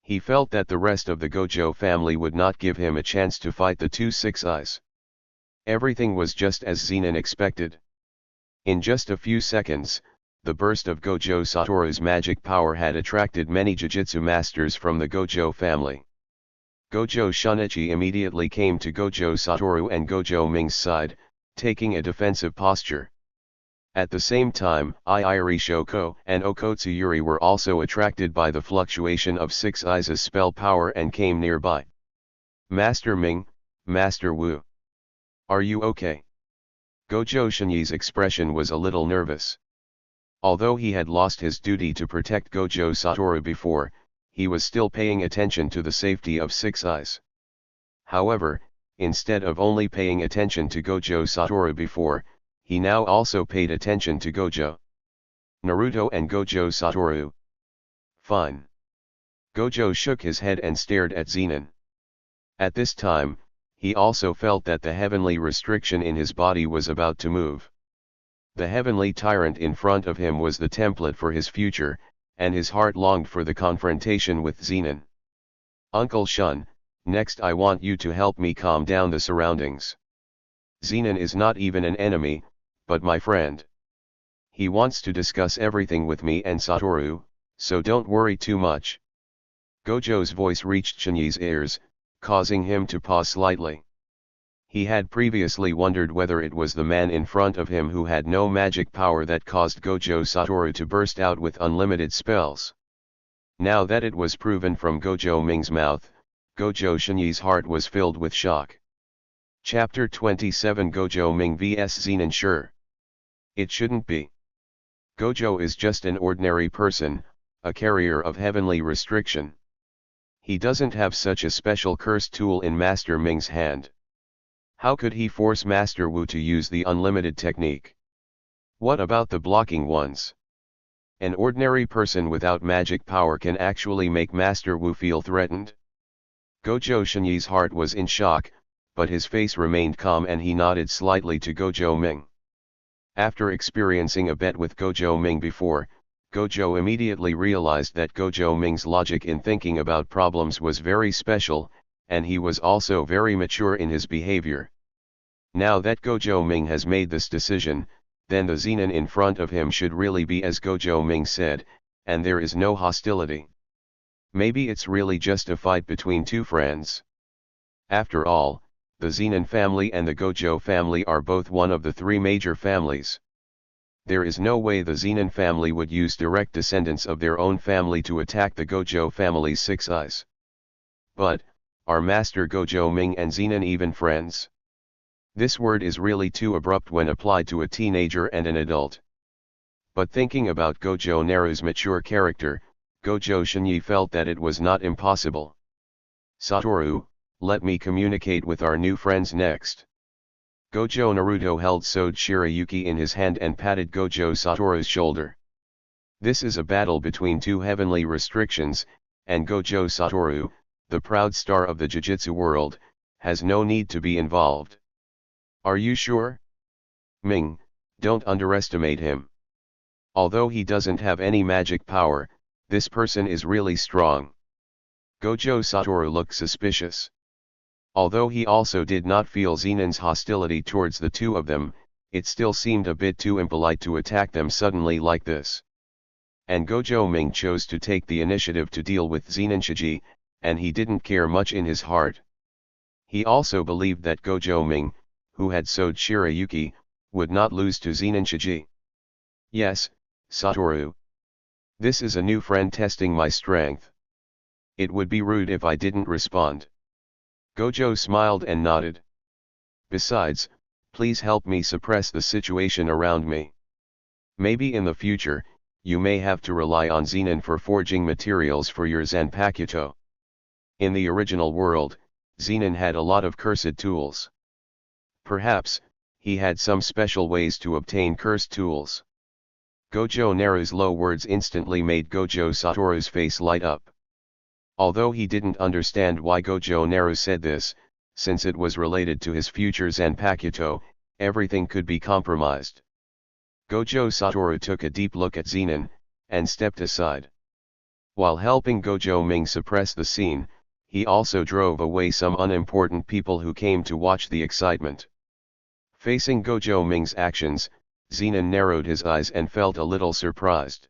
He felt that the rest of the Gojo family would not give him a chance to fight the two six eyes. Everything was just as Zenon expected. In just a few seconds, the burst of Gojo Satoru's magic power had attracted many Jujutsu masters from the Gojo family. Gojo Shunichi immediately came to Gojo Satoru and Gojo Ming's side, taking a defensive posture. At the same time, Iiri Shoko and Okotsuyuri were also attracted by the fluctuation of Six Eyes' spell power and came nearby. Master Ming, Master Wu. Are you okay? Gojo Shinyi's expression was a little nervous. Although he had lost his duty to protect Gojo Satoru before, he was still paying attention to the safety of Six Eyes. However, instead of only paying attention to Gojo Satoru before, he now also paid attention to Gojo Naruto and Gojo Satoru. Fine. Gojo shook his head and stared at Zenon. At this time, he also felt that the heavenly restriction in his body was about to move. The heavenly tyrant in front of him was the template for his future, and his heart longed for the confrontation with Zenon. Uncle Shun, next I want you to help me calm down the surroundings. Zenon is not even an enemy, but my friend. He wants to discuss everything with me and Satoru, so don't worry too much. Gojo's voice reached Shinyi's ears, causing him to pause slightly. He had previously wondered whether it was the man in front of him who had no magic power that caused Gojo Satoru to burst out with unlimited spells. Now that it was proven from Gojo Ming's mouth, Gojo Shinyi's heart was filled with shock. Chapter 27 Gojo Ming vs Zenon. Sure. It shouldn't be. Gojo is just an ordinary person, a carrier of heavenly restriction. He doesn't have such a special cursed tool in Master Ming's hand. How could he force Master Wu to use the unlimited technique? What about the blocking ones? An ordinary person without magic power can actually make Master Wu feel threatened? Gojo Shinyi's heart was in shock, but his face remained calm and he nodded slightly to Gojo Ming. After experiencing a bet with Gojo Ming before, Gojo immediately realized that Gojo Ming's logic in thinking about problems was very special, and he was also very mature in his behavior. Now that Gojo Ming has made this decision, then the Zenon in front of him should really be as Gojo Ming said, and there is no hostility. Maybe it's really just a fight between two friends. After all, the Zenon family and the Gojo family are both one of the three major families. There is no way the Zenon family would use direct descendants of their own family to attack the Gojo family's Six Eyes. But, are Master Gojo Ming and Zenon even friends? This word is really too abrupt when applied to a teenager and an adult. But thinking about Gojo Naru's mature character, Gojo Shinyi felt that it was not impossible. Satoru, let me communicate with our new friends next. Gojo Naruto held Sword Shirayuki in his hand and patted Gojo Satoru's shoulder. This is a battle between two heavenly restrictions, and Gojo Satoru, the proud star of the Jujutsu world, has no need to be involved. Are you sure? Ming, don't underestimate him. Although he doesn't have any magic power, this person is really strong. Gojo Satoru looked suspicious. Although he also did not feel Zenon's hostility towards the two of them, it still seemed a bit too impolite to attack them suddenly like this. And Gojo Ming chose to take the initiative to deal with Zenon Shiji, and he didn't care much in his heart. He also believed that Gojo Ming, who had Sword Shirayuki, would not lose to Zenon Shiji. Yes, Satoru. This is a new friend testing my strength. It would be rude if I didn't respond. Gojo smiled and nodded. Besides, please help me suppress the situation around me. Maybe in the future, you may have to rely on Zenon for forging materials for your Zanpakuto. In the original world, Zenon had a lot of cursed tools. Perhaps, he had some special ways to obtain cursed tools. Gojo Naru's low words instantly made Gojo Satoru's face light up. Although he didn't understand why Gojo Naru said this, since it was related to his future Zanpakuto, everything could be compromised. Gojo Satoru took a deep look at Zenin, and stepped aside. While helping Gojo Ming suppress the scene, he also drove away some unimportant people who came to watch the excitement. Facing Gojo Ming's actions, Zenin narrowed his eyes and felt a little surprised.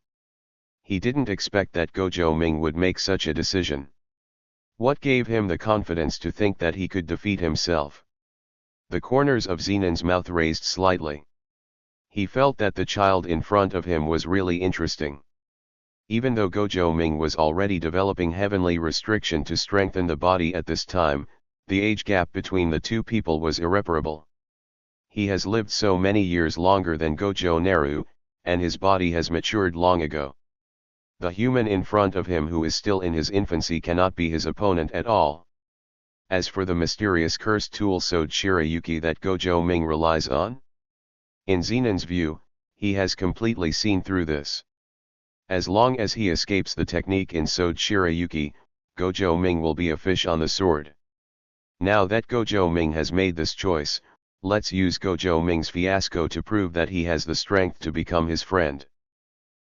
He didn't expect that Gojo Ming would make such a decision. What gave him the confidence to think that he could defeat himself? The corners of Zenin's mouth raised slightly. He felt that the child in front of him was really interesting. Even though Gojo Ming was already developing heavenly restriction to strengthen the body at this time, the age gap between the two people was irreparable. He has lived so many years longer than Gojo Naru, and his body has matured long ago. The human in front of him who is still in his infancy cannot be his opponent at all. As for the mysterious cursed tool Sode Shirayuki that Gojo Ming relies on, in Zenin's view, he has completely seen through this. As long as he escapes the technique in Sode Shirayuki, Gojo Ming will be a fish on the sword. Now that Gojo Ming has made this choice, let's use Gojo Ming's fiasco to prove that he has the strength to become his friend.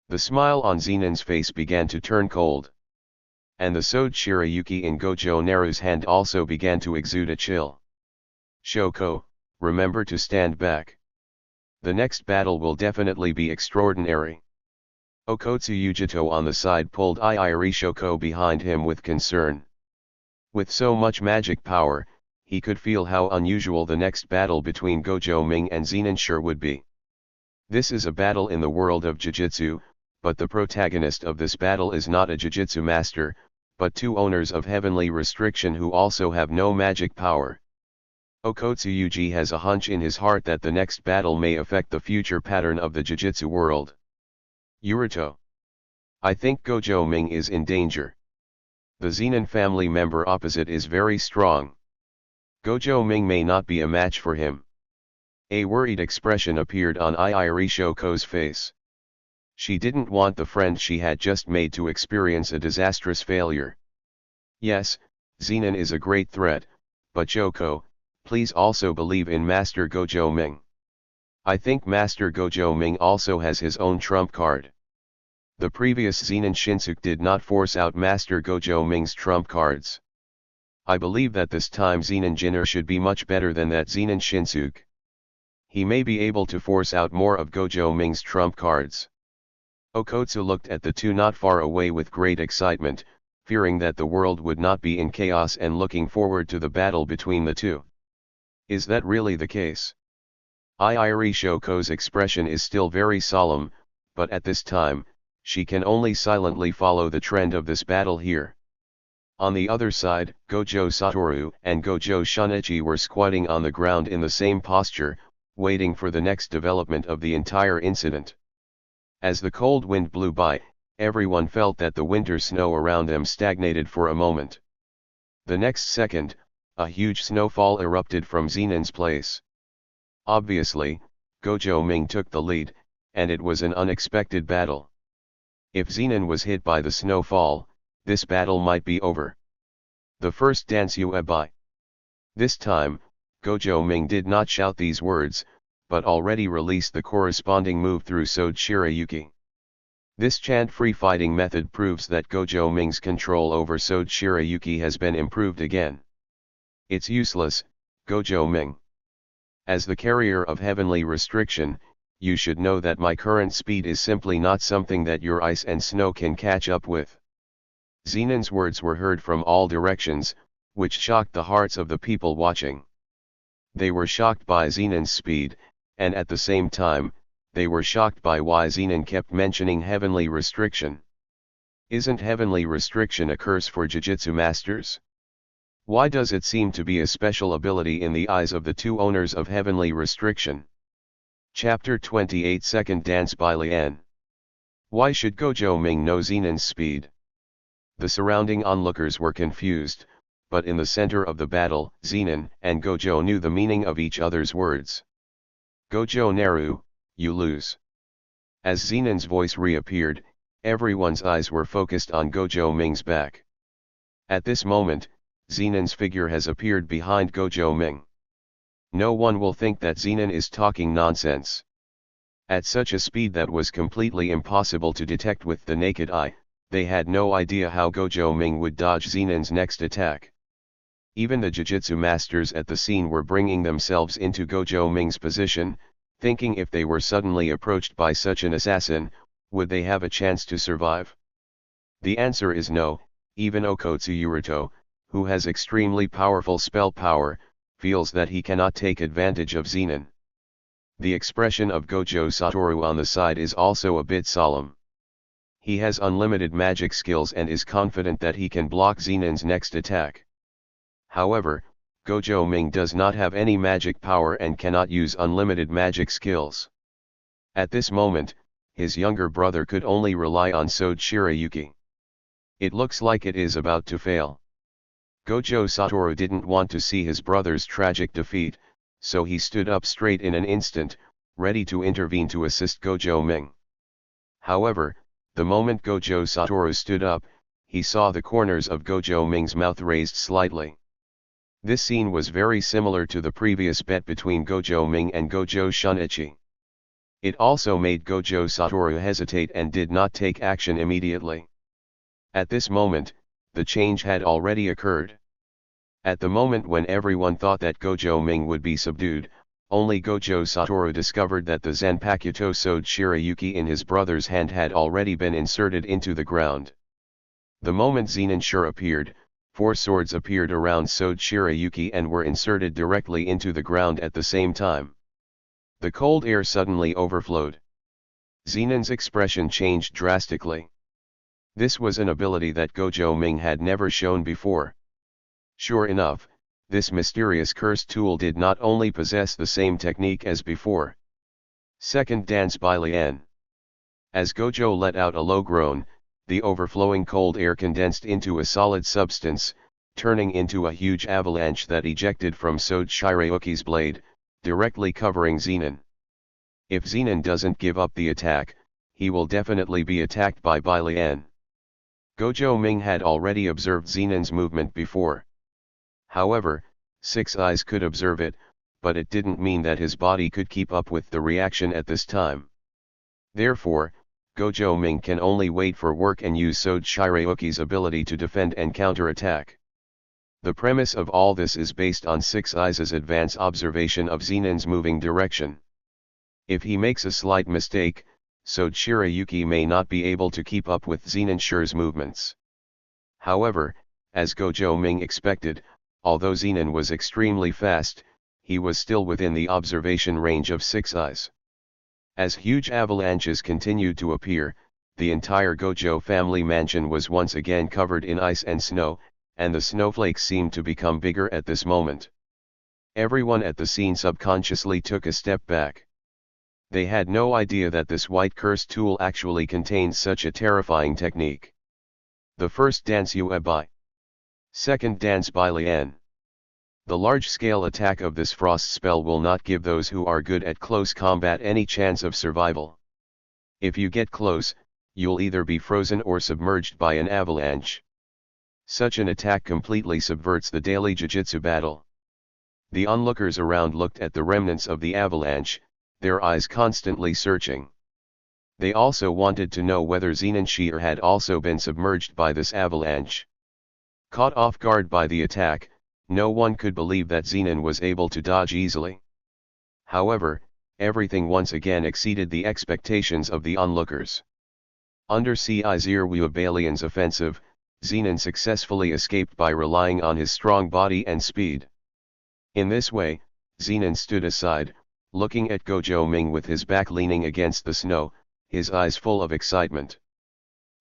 The smile on Zenin's face began to turn cold. And the Sode Shirayuki in Gojo Naru's hand also began to exude a chill. Shoko, remember to stand back. The next battle will definitely be extraordinary. Okotsu Yujito on the side pulled Iiri Shoko behind him with concern. With so much magic power, he could feel how unusual the next battle between Gojo Ming and Zenin sure would be. This is a battle in the world of Jujutsu, but the protagonist of this battle is not a Jujutsu master, but two owners of heavenly restriction who also have no magic power. Okotsu Yuji has a hunch in his heart that the next battle may affect the future pattern of the Jujutsu world. Yurito. I think Gojo Ming is in danger. The Zenin family member opposite is very strong. Gojo Ming may not be a match for him. A worried expression appeared on Iiri Shoko's face. She didn't want the friend she had just made to experience a disastrous failure. Yes, Zenin is a great threat, but Shoko, please also believe in Master Gojo Ming. I think Master Gojo Ming also has his own trump card. The previous Zenin Shinsuke did not force out Master Gojo Ming's trump cards. I believe that this time Zenin Jinner should be much better than that Zenin Shinsuke. He may be able to force out more of Gojo Ming's trump cards. Okotsu looked at the two not far away with great excitement, fearing that the world would not be in chaos and looking forward to the battle between the two. Is that really the case? Iiri Shoko's expression is still very solemn, but at this time, she can only silently follow the trend of this battle here. On the other side, Gojo Satoru and Gojo Shunichi were squatting on the ground in the same posture, waiting for the next development of the entire incident. As the cold wind blew by, everyone felt that the winter snow around them stagnated for a moment. The next second, a huge snowfall erupted from Zenin's place. Obviously, Gojo Ming took the lead, and it was an unexpected battle. If Zenin was hit by the snowfall, this battle might be over. The first dance Uebai. This time, Gojo Ming did not shout these words, but already released the corresponding move through Sode Shirayuki. This chant-free fighting method proves that Gojo Ming's control over Sode Shirayuki has been improved again. It's useless, Gojo Ming. As the carrier of heavenly restriction, you should know that my current speed is simply not something that your ice and snow can catch up with. Zenin's words were heard from all directions, which shocked the hearts of the people watching. They were shocked by Zenin's speed, and at the same time, they were shocked by why Zenin kept mentioning heavenly restriction. Isn't heavenly restriction a curse for Jujutsu masters? Why does it seem to be a special ability in the eyes of the two owners of heavenly restriction? Chapter 28 Second Dance by Lien. Why should Gojo Ming know Zenin's speed? The surrounding onlookers were confused, but in the center of the battle, Zenin and Gojo knew the meaning of each other's words. Gojo Naru, you lose. As Zenon's voice reappeared, everyone's eyes were focused on Gojo Ming's back. At this moment, Zenon's figure has appeared behind Gojo Ming. No one will think that Zenon is talking nonsense. At such a speed that was completely impossible to detect with the naked eye, they had no idea how Gojo Ming would dodge Zenon's next attack. Even the Jujutsu masters at the scene were bringing themselves into Gojo Ming's position, thinking if they were suddenly approached by such an assassin, would they have a chance to survive? The answer is no. Even Okotsu Yuruto, who has extremely powerful spell power, feels that he cannot take advantage of Zenon. The expression of Gojo Satoru on the side is also a bit solemn. He has unlimited magic skills and is confident that he can block Zenon's next attack. However, Gojo Ming does not have any magic power and cannot use unlimited magic skills. At this moment, his younger brother could only rely on Sode Shirayuki. It looks like it is about to fail. Gojo Satoru didn't want to see his brother's tragic defeat, so he stood up straight in an instant, ready to intervene to assist Gojo Ming. However, the moment Gojo Satoru stood up, he saw the corners of Gojo Ming's mouth raised slightly. This scene was very similar to the previous bet between Gojo Ming and Gojo Shunichi. It also made Gojo Satoru hesitate and did not take action immediately. At this moment, the change had already occurred. At the moment when everyone thought that Gojo Ming would be subdued, only Gojo Satoru discovered that the Zanpakuto Sode Shirayuki in his brother's hand had already been inserted into the ground. The moment Zenon Shur appeared, 4 swords appeared around Sode Shirayuki and were inserted directly into the ground at the same time. The cold air suddenly overflowed. Zenon's expression changed drastically. This was an ability that Gojo Ming had never shown before. Sure enough, this mysterious cursed tool did not only possess the same technique as before. Second dance by Lien. As Gojo let out a low groan, the overflowing cold air condensed into a solid substance, turning into a huge avalanche that ejected from Sode Shirayuki's blade, directly covering Zenon. If Zenon doesn't give up the attack, he will definitely be attacked by Lien. Gojo Ming had already observed Zenon's movement before. However, 6 eyes could observe it, but it didn't mean that his body could keep up with the reaction at this time. Therefore, Gojo Ming can only wait for work and use Sode Shirayuki's ability to defend and counterattack. The premise of all this is based on 6 eyes' advance observation of Zenon's moving direction. If he makes a slight mistake, Sode Shirayuki may not be able to keep up with Zenon Shur's movements. However, as Gojo Ming expected, although Zenon was extremely fast, he was still within the observation range of 6 eyes. As huge avalanches continued to appear, the entire Gojo family mansion was once again covered in ice and snow, and the snowflakes seemed to become bigger at this moment. Everyone at the scene subconsciously took a step back. They had no idea that this white curse tool actually contains such a terrifying technique. The first dance Yue Bai. Second dance by Lien. The large-scale attack of this frost spell will not give those who are good at close combat any chance of survival. If you get close, you'll either be frozen or submerged by an avalanche. Such an attack completely subverts the daily Jujutsu battle. The onlookers around looked at the remnants of the avalanche, their eyes constantly searching. They also wanted to know whether Zenon Shur had also been submerged by this avalanche. Caught off guard by the attack, no one could believe that Zenon was able to dodge easily. However, everything once again exceeded the expectations of the onlookers. Under Cizirwu Balian's offensive, Zenon successfully escaped by relying on his strong body and speed. In this way, Zenon stood aside, looking at Gojo Ming with his back leaning against the snow, his eyes full of excitement.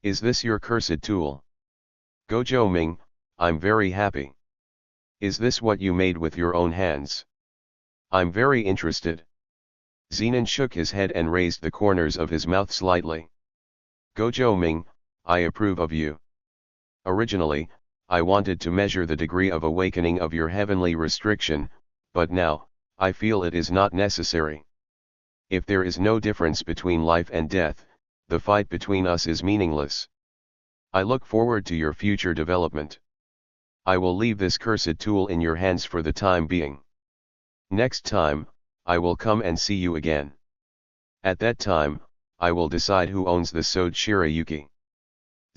"Is this your cursed tool? Gojo Ming, I'm very happy. Is this what you made with your own hands? I'm very interested." Zenon shook his head and raised the corners of his mouth slightly. "Gojo Ming, I approve of you. Originally, I wanted to measure the degree of awakening of your heavenly restriction, but now, I feel it is not necessary. If there is no difference between life and death, the fight between us is meaningless. I look forward to your future development. I will leave this cursed tool in your hands for the time being. Next time, I will come and see you again. At that time, I will decide who owns the Sword Shirayuki.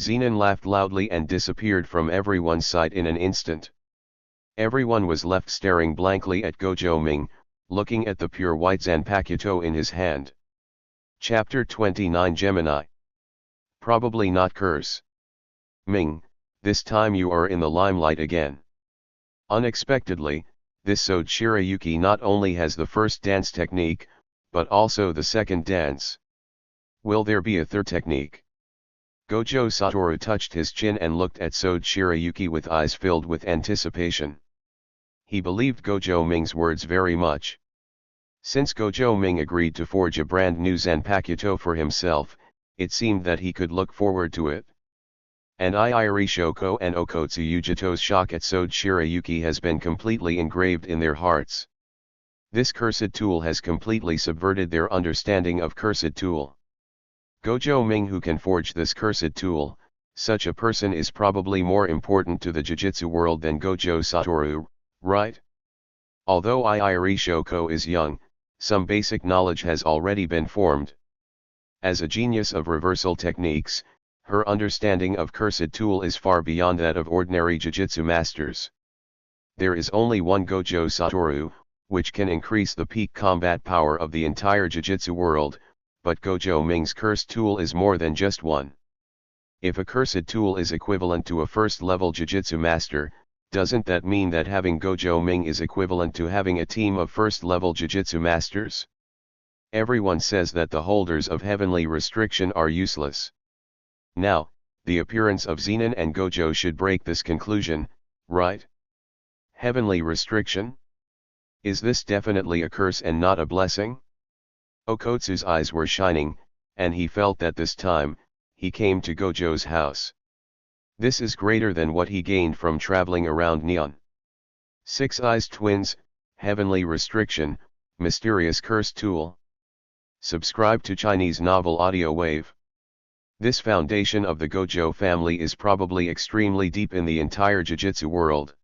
Zenon laughed loudly and disappeared from everyone's sight in an instant. Everyone was left staring blankly at Gojo Ming, looking at the pure white Zanpakuto in his hand. Chapter 29 Gemini. Probably not curse. Ming, this time you are in the limelight again. Unexpectedly, this Sword Shirayuki not only has the first dance technique, but also the second dance. Will there be a third technique? Gojo Satoru touched his chin and looked at Sword Shirayuki with eyes filled with anticipation. He believed Gojo Ming's words very much. Since Gojo Ming agreed to forge a brand new Zanpakuto for himself, it seemed that he could look forward to it. And Iiri Shoko and Okotsu Yujito's shock at Sword Shirayuki has been completely engraved in their hearts. This cursed tool has completely subverted their understanding of cursed tool. Gojo Ming who can forge this cursed tool, such a person is probably more important to the Jujutsu world than Gojo Satoru, right? Although Iiri Shoko is young, some basic knowledge has already been formed. As a genius of reversal techniques, her understanding of cursed tool is far beyond that of ordinary Jujutsu masters. There is only one Gojo Satoru, which can increase the peak combat power of the entire Jujutsu world, but Gojo Ming's cursed tool is more than just one. If a cursed tool is equivalent to a first-level Jujutsu master, doesn't that mean that having Gojo Ming is equivalent to having a team of first-level Jujutsu masters? Everyone says that the holders of heavenly restriction are useless. Now, the appearance of Zenon and Gojo should break this conclusion, right? Heavenly restriction? Is this definitely a curse and not a blessing? Okotsu's eyes were shining, and he felt that this time, he came to Gojo's house. This is greater than what he gained from traveling around Neon. Six-Eyes Twins, Heavenly Restriction, Mysterious Curse Tool. Subscribe to Chinese Novel Audio Wave. This foundation of the Gojo family is probably extremely deep in the entire Jujutsu world.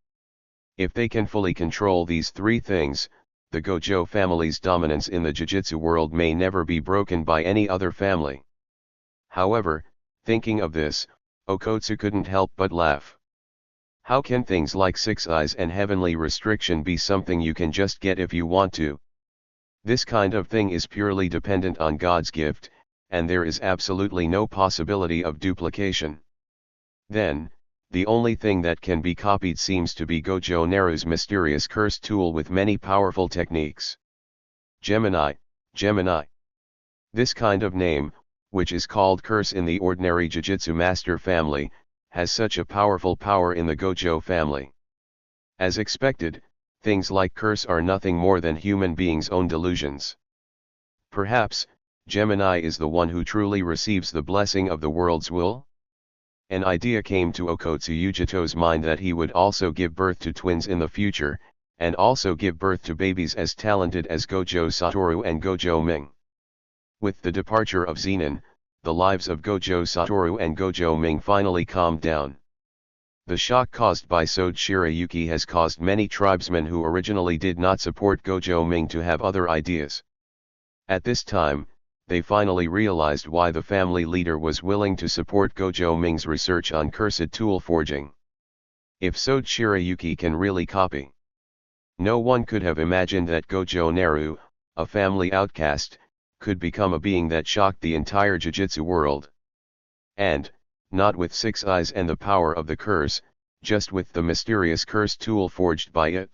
If they can fully control these three things, the Gojo family's dominance in the Jujutsu world may never be broken by any other family. However, thinking of this, Okotsu couldn't help but laugh. How can things like Six Eyes and Heavenly Restriction be something you can just get if you want to? This kind of thing is purely dependent on God's gift, and there is absolutely no possibility of duplication. Then, the only thing that can be copied seems to be Gojo Naru's mysterious curse tool with many powerful techniques. Gemini, Gemini. This kind of name, which is called curse in the ordinary Jujutsu master family, has such a powerful power in the Gojo family. As expected, things like curse are nothing more than human beings' own delusions. Perhaps, Gemini is the one who truly receives the blessing of the world's will? An idea came to Okotsu Yujito's mind that he would also give birth to twins in the future, and also give birth to babies as talented as Gojo Satoru and Gojo Ming. With the departure of Zenon, the lives of Gojo Satoru and Gojo Ming finally calmed down. The shock caused by Sword Shirayuki has caused many tribesmen who originally did not support Gojo Ming to have other ideas. At this time, they finally realized why the family leader was willing to support Gojo Ming's research on cursed tool forging. If Sword Shirayuki can really copy. No one could have imagined that Gojo Naru, a family outcast, could become a being that shocked the entire Jujutsu world. And, not with Six Eyes and the power of the curse, just with the mysterious curse tool forged by it.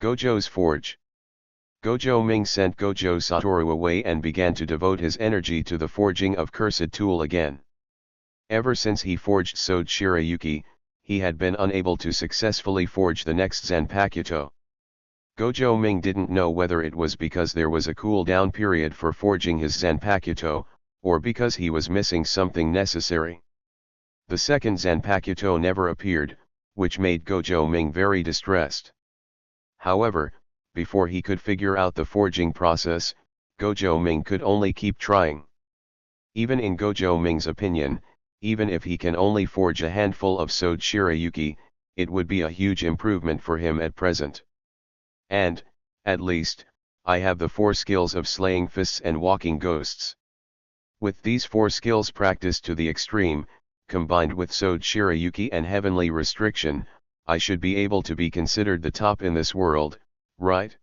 Gojo's Forge. Gojo Ming sent Gojo Satoru away and began to devote his energy to the forging of cursed tool again. Ever since he forged Sword Shirayuki, he had been unable to successfully forge the next Zanpakuto. Gojo Ming didn't know whether it was because there was a cool-down period for forging his Zanpakuto, or because he was missing something necessary. The second Zanpakuto never appeared, which made Gojo Ming very distressed. However, before he could figure out the forging process, Gojo Ming could only keep trying. Even in Gojo Ming's opinion, even if he can only forge a handful of Sode Shirayuki, it would be a huge improvement for him at present. And, at least, I have the 4 skills of slaying fists and walking ghosts. With these 4 skills practiced to the extreme, combined with Sode Shirayuki and Heavenly Restriction, I should be able to be considered the top in this world, right?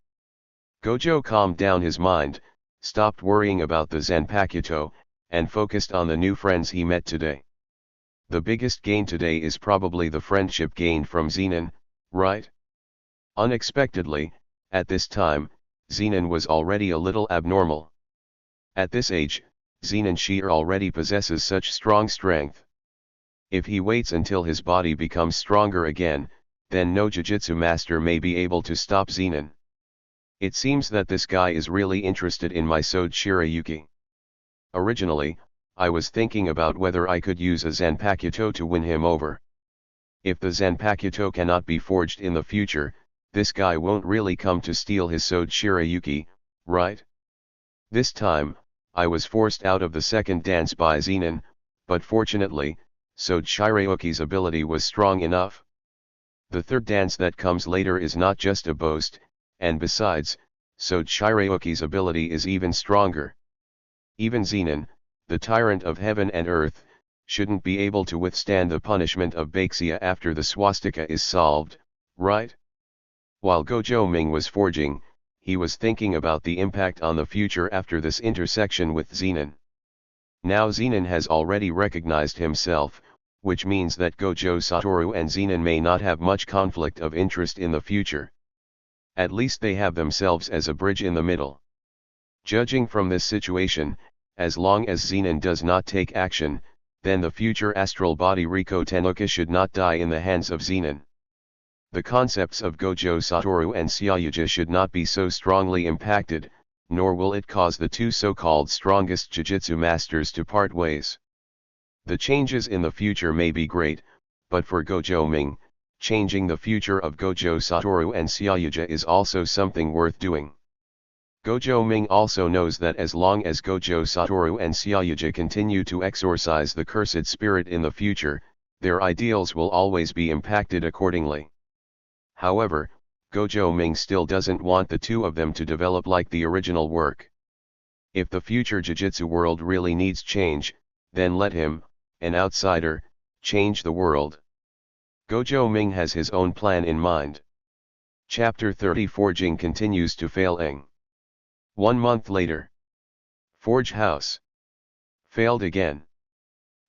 Gojo calmed down his mind, stopped worrying about the Zanpakuto, and focused on the new friends he met today. The biggest gain today is probably the friendship gained from Zenin, right? Unexpectedly, at this time, Zenin was already a little abnormal. At this age, Zenin Sheer already possesses such strong strength. If he waits until his body becomes stronger again, then no Jujutsu master may be able to stop Zenin. It seems that this guy is really interested in my Sode Shirayuki. Originally, I was thinking about whether I could use a Zanpakuto to win him over. If the Zanpakuto cannot be forged in the future, this guy won't really come to steal his Sode Shirayuki, right? This time, I was forced out of the second dance by Zenin, but fortunately, Sode Shirayuki's ability was strong enough. The third dance that comes later is not just a boast, and besides, Sode Shirayuki's ability is even stronger. Even Zenin, the tyrant of heaven and earth, shouldn't be able to withstand the punishment of Baixia after the swastika is solved, right? While Gojo Ming was forging, he was thinking about the impact on the future after this intersection with Zenin. Now Zenin has already recognized himself, which means that Gojo Satoru and Zenin may not have much conflict of interest in the future. At least they have themselves as a bridge in the middle. Judging from this situation, as long as Zenin does not take action, then the future astral body Riko Tenuka should not die in the hands of Zenin. The concepts of Gojo Satoru and Sayuja should not be so strongly impacted, nor will it cause the 2 so-called strongest Jujutsu masters to part ways. The changes in the future may be great, but for Gojo Ming, changing the future of Gojo Satoru and Sayuja is also something worth doing. Gojo Ming also knows that as long as Gojo Satoru and Sayuja continue to exorcise the cursed spirit in the future, their ideals will always be impacted accordingly. However, Gojo Ming still doesn't want the 2 of them to develop like the original work. If the future Jujutsu world really needs change, then let him, an outsider, change the world. Gojo Ming has his own plan in mind. Chapter 30 Forging continues to failing. 1 month later. Forge house. Failed again.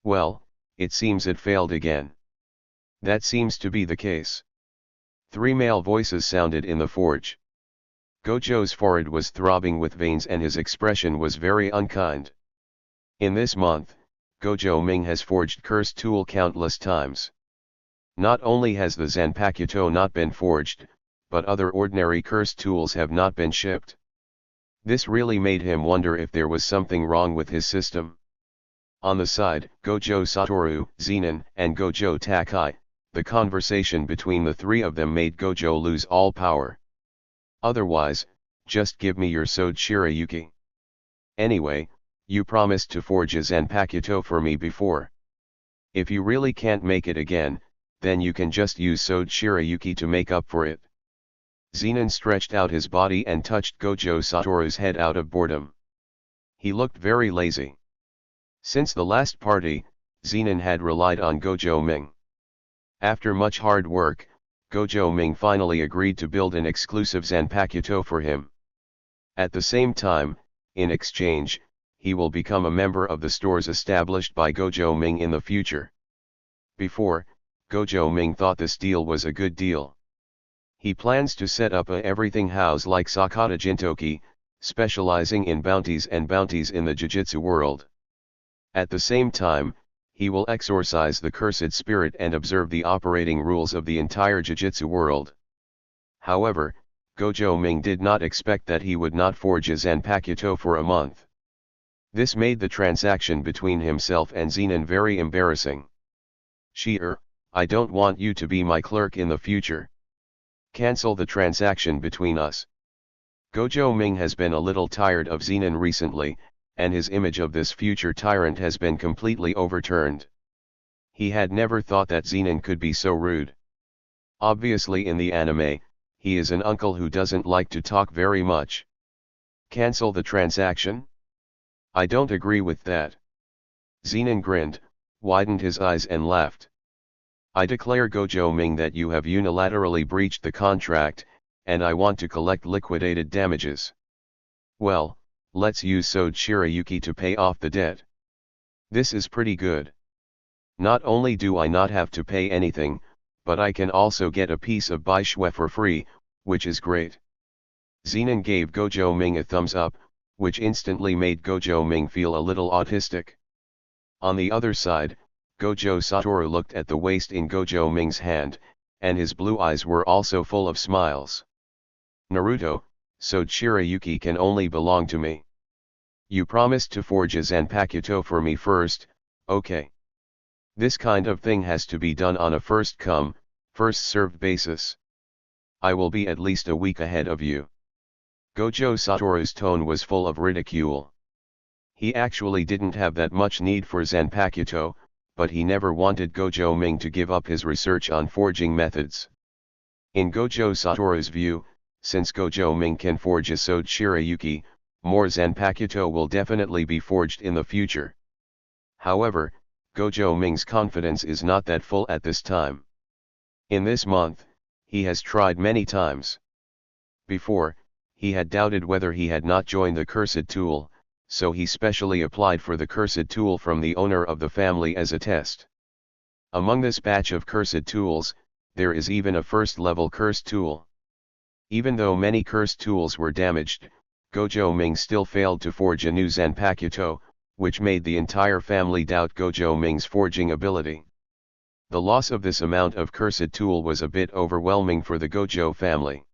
Well, it seems it failed again. That seems to be the case. 3 male voices sounded in the forge. Gojo's forehead was throbbing with veins and his expression was very unkind. In this month, Gojo Ming has forged cursed tool countless times. Not only has the Zanpakuto not been forged, but other ordinary cursed tools have not been shipped. This really made him wonder if there was something wrong with his system. On the side, Gojo Satoru, Zenin, and Gojo Takai, the conversation between the 3 of them made Gojo lose all power. Otherwise, just give me your Sode Shirayuki. Anyway, you promised to forge a Zanpakuto for me before. If you really can't make it again, then you can just use Sode Shirayuki to make up for it. Zenin stretched out his body and touched Gojo Satoru's head out of boredom. He looked very lazy. Since the last party, Zenin had relied on Gojo Ming. After much hard work, Gojo Ming finally agreed to build an exclusive Zanpakuto for him. At the same time, in exchange, he will become a member of the stores established by Gojo Ming in the future. Before, Gojo Ming thought this deal was a good deal. He plans to set up a everything house like Sakata Jintoki, specializing in bounties in the Jujutsu world. At the same time, he will exorcise the cursed spirit and observe the operating rules of the entire Jujutsu world. However, Gojo Ming did not expect that he would not forge a Zanpakuto for a month. This made the transaction between himself and Zenin very embarrassing. I don't want you to be my clerk in the future. Cancel the transaction between us. Gojo Ming has been a little tired of Zenin recently, and his image of this future tyrant has been completely overturned. He had never thought that Zenin could be so rude. Obviously in the anime, he is an uncle who doesn't like to talk very much. Cancel the transaction? I don't agree with that. Zenin grinned, widened his eyes and laughed. I declare Gojo Ming that you have unilaterally breached the contract, and I want to collect liquidated damages. Well, let's use Sode Shirayuki to pay off the debt. This is pretty good. Not only do I not have to pay anything, but I can also get a piece of Baishue for free, which is great. Zenin gave Gojo Ming a thumbs up, which instantly made Gojo Ming feel a little autistic. On the other side, Gojo Satoru looked at the waist in Gojo Ming's hand, and his blue eyes were also full of smiles. Naruto, Sode Shirayuki can only belong to me. You promised to forge a Zanpakuto for me first, okay. This kind of thing has to be done on a first come, first served basis. I will be at least a week ahead of you. Gojo Satoru's tone was full of ridicule. He actually didn't have that much need for Zanpakuto, but he never wanted Gojo Ming to give up his research on forging methods. In Gojo Satoru's view, since Gojo Ming can forge a Sode Shirayuki, more Zanpakuto will definitely be forged in the future. However, Gojo Ming's confidence is not that full at this time. In this month, he has tried many times. Before, he had doubted whether he had not joined the cursed tool, so he specially applied for the cursed tool from the owner of the family as a test. Among this batch of cursed tools, there is even a first-level cursed tool. Even though many cursed tools were damaged, Gojo Ming still failed to forge a new Zanpakuto, which made the entire family doubt Gojo Ming's forging ability. The loss of this amount of cursed tool was a bit overwhelming for the Gojo family.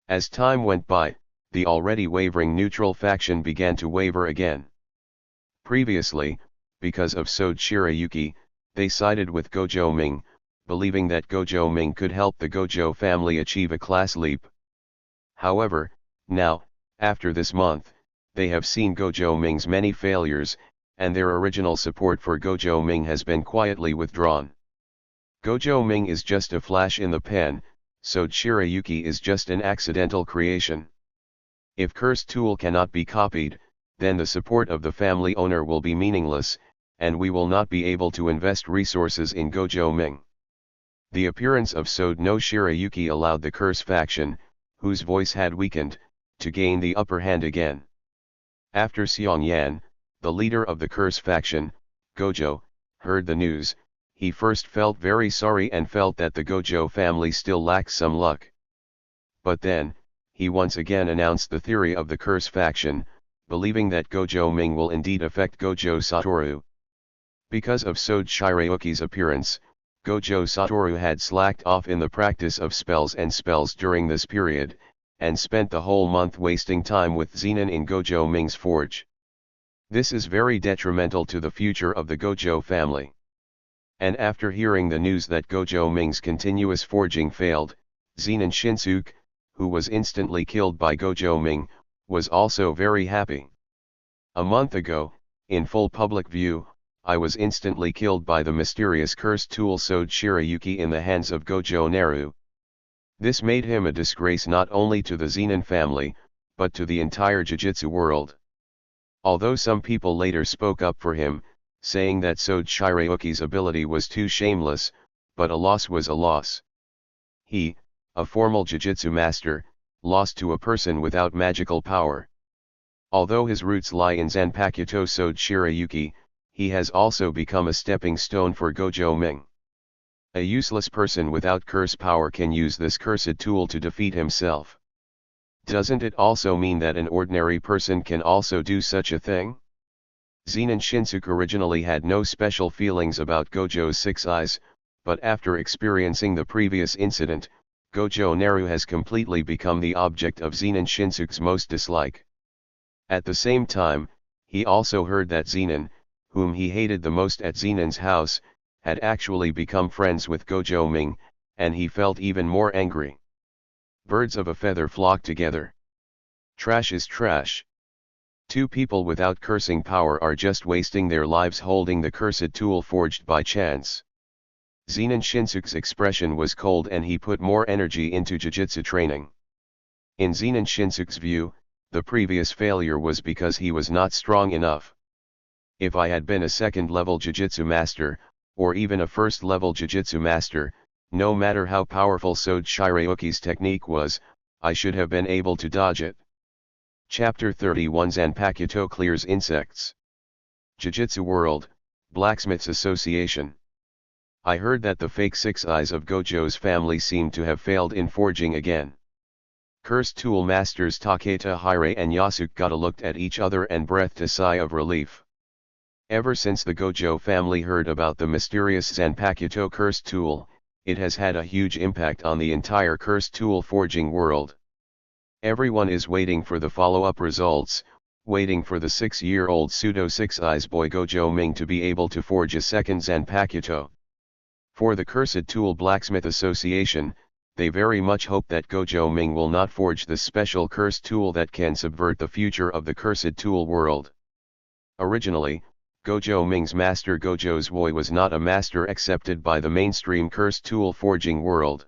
As time went by, the already wavering neutral faction began to waver again. Previously, because of Sode Shirayuki, they sided with Gojo Ming, believing that Gojo Ming could help the Gojo family achieve a class leap. However, now, after this month, they have seen Gojo Ming's many failures, and their original support for Gojo Ming has been quietly withdrawn. Gojo Ming is just a flash in the pan, Sode Shirayuki is just an accidental creation. If cursed tool cannot be copied, then the support of the family owner will be meaningless, and we will not be able to invest resources in Gojo Ming. The appearance of Sode no Shirayuki allowed the curse faction, whose voice had weakened, to gain the upper hand again. After Xiongyan, the leader of the curse faction, Gojo, heard the news, he first felt very sorry and felt that the Gojo family still lacks some luck. But then, he once again announced the theory of the curse faction, believing that Gojo Ming will indeed affect Gojo Satoru. Because of Sode Shirayuki's appearance, Gojo Satoru had slacked off in the practice of spells during this period, and spent the whole month wasting time with Zenin in Gojo Ming's forge. This is very detrimental to the future of the Gojo family. And after hearing the news that Gojo Ming's continuous forging failed, Zenin Shinsuke, who was instantly killed by Gojo Ming, was also very happy. A month ago, in full public view, I was instantly killed by the mysterious cursed tool Sode Shirayuki in the hands of Gojo Naru. This made him a disgrace not only to the Zenin family, but to the entire Jujutsu world. Although some people later spoke up for him, saying that Sode Shirayuki's ability was too shameless, but a loss was a loss. He, a formal Jujutsu master, lost to a person without magical power. Although his roots lie in Zanpakuto Sode Shirayuki, he has also become a stepping stone for Gojo Ming. A useless person without curse power can use this cursed tool to defeat himself. Doesn't it also mean that an ordinary person can also do such a thing? Zenin Shinsuke originally had no special feelings about Gojo's 6 eyes, but after experiencing the previous incident, Gojo Naru has completely become the object of Zenin Shinsuke's most dislike. At the same time, he also heard that Zenin, whom he hated the most at Zenin's house, had actually become friends with Gojo Ming, and he felt even more angry. Birds of a feather flock together. Trash is trash. Two people without cursing power are just wasting their lives holding the cursed tool forged by chance. Zenin Shinsuke's expression was cold and he put more energy into Jujutsu training. In Zenin Shinsuke's view, the previous failure was because he was not strong enough. If I had been a second-level Jujutsu master, or even a first-level Jujutsu master, no matter how powerful Sode Shirayuki's technique was, I should have been able to dodge it. Chapter 31 Zanpakuto clears insects. Jujutsu World, Blacksmiths Association. I heard that the fake six eyes of Gojo's family seemed to have failed in forging again. Cursed tool masters Takeda Hire and Yasukata looked at each other and breathed a sigh of relief. Ever since the Gojo family heard about the mysterious Zanpakuto cursed tool, it has had a huge impact on the entire cursed tool forging world. Everyone is waiting for the follow-up results, waiting for the 6-year-old pseudo Six Eyes boy Gojo Ming to be able to forge a second Zanpakuto. For the Cursed Tool Blacksmith Association, they very much hope that Gojo Ming will not forge the special cursed tool that can subvert the future of the cursed tool world. Originally, Gojo Ming's master Gojo Zui was not a master accepted by the mainstream cursed tool forging world.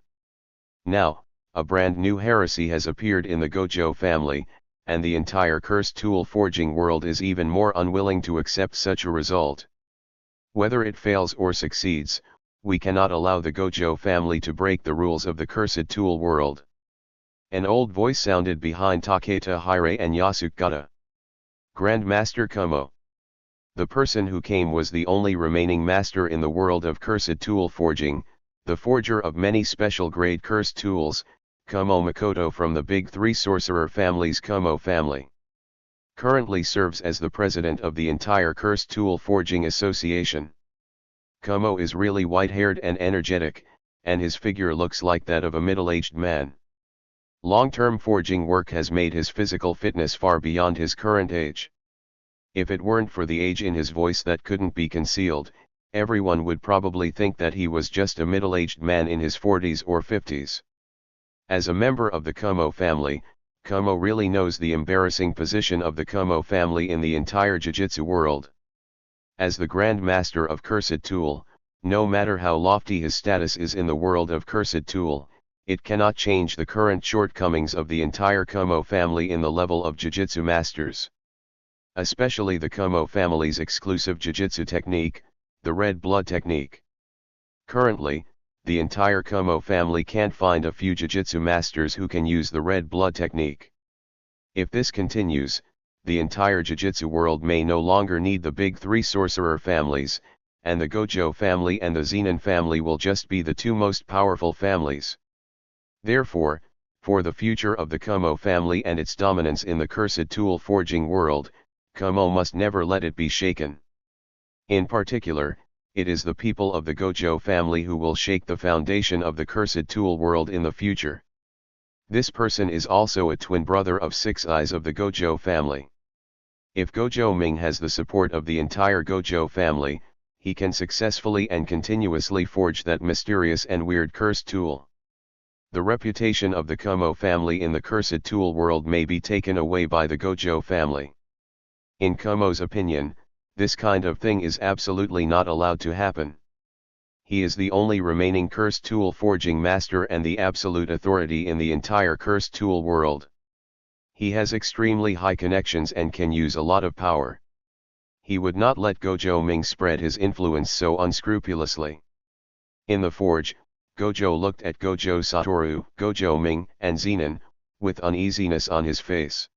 Now, a brand new heresy has appeared in the Gojo family, and the entire cursed tool forging world is even more unwilling to accept such a result. Whether it fails or succeeds, we cannot allow the Gojo family to break the rules of the cursed tool world. An old voice sounded behind Takeda Hire and Yasukata. Grandmaster Kumo. The person who came was the only remaining master in the world of cursed tool forging, the forger of many special grade cursed tools, Kumo Makoto from the big three sorcerer family's Kumo family. Currently serves as the president of the entire Cursed Tool Forging Association. Kumo is really white-haired and energetic, and his figure looks like that of a middle-aged man. Long-term forging work has made his physical fitness far beyond his current age. If it weren't for the age in his voice that couldn't be concealed, everyone would probably think that he was just a middle-aged man in his 40s or 50s. As a member of the Kumo family, Kumo really knows the embarrassing position of the Kumo family in the entire Jujutsu world. As the Grand Master of Cursed Tool, no matter how lofty his status is in the world of Cursed Tool, it cannot change the current shortcomings of the entire Kumo family in the level of Jujutsu masters. Especially the Kumo family's exclusive Jujutsu technique, the Red Blood technique. Currently, the entire Kumo family can't find a few Jujutsu masters who can use the Red Blood technique. If this continues, the entire Jujutsu world may no longer need the big three sorcerer families, and the Gojo family and the Zenin family will just be the two most powerful families. Therefore, for the future of the Kumo family and its dominance in the Cursed Tool Forging world, Kumo must never let it be shaken. In particular, it is the people of the Gojo family who will shake the foundation of the Cursed Tool world in the future. This person is also a twin brother of Six Eyes of the Gojo family. If Gojo Ming has the support of the entire Gojo family, he can successfully and continuously forge that mysterious and weird cursed tool. The reputation of the Kumo family in the Cursed Tool world may be taken away by the Gojo family. In Kumo's opinion, this kind of thing is absolutely not allowed to happen. He is the only remaining cursed tool forging master and the absolute authority in the entire cursed tool world. He has extremely high connections and can use a lot of power. He would not let Gojo Ming spread his influence so unscrupulously. In the forge, Gojo looked at Gojo Satoru, Gojo Ming, and Zenin, with uneasiness on his face.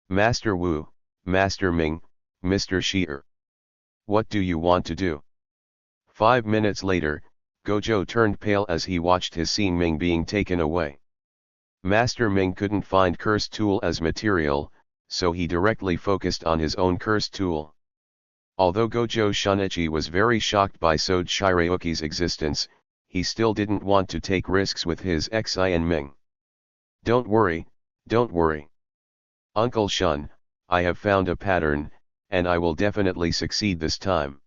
Master Wu, Master Ming, Mr. Shi'er. What do you want to do? 5 minutes later, Gojo turned pale as he watched his Xin Ming being taken away. Master Ming couldn't find cursed tool as material, so he directly focused on his own cursed tool. Although Gojo Shunichi was very shocked by Sode Shirayuki's existence, he still didn't want to take risks with his Xin Ming. Don't worry, don't worry. Uncle Shun, I have found a pattern, and I will definitely succeed this time.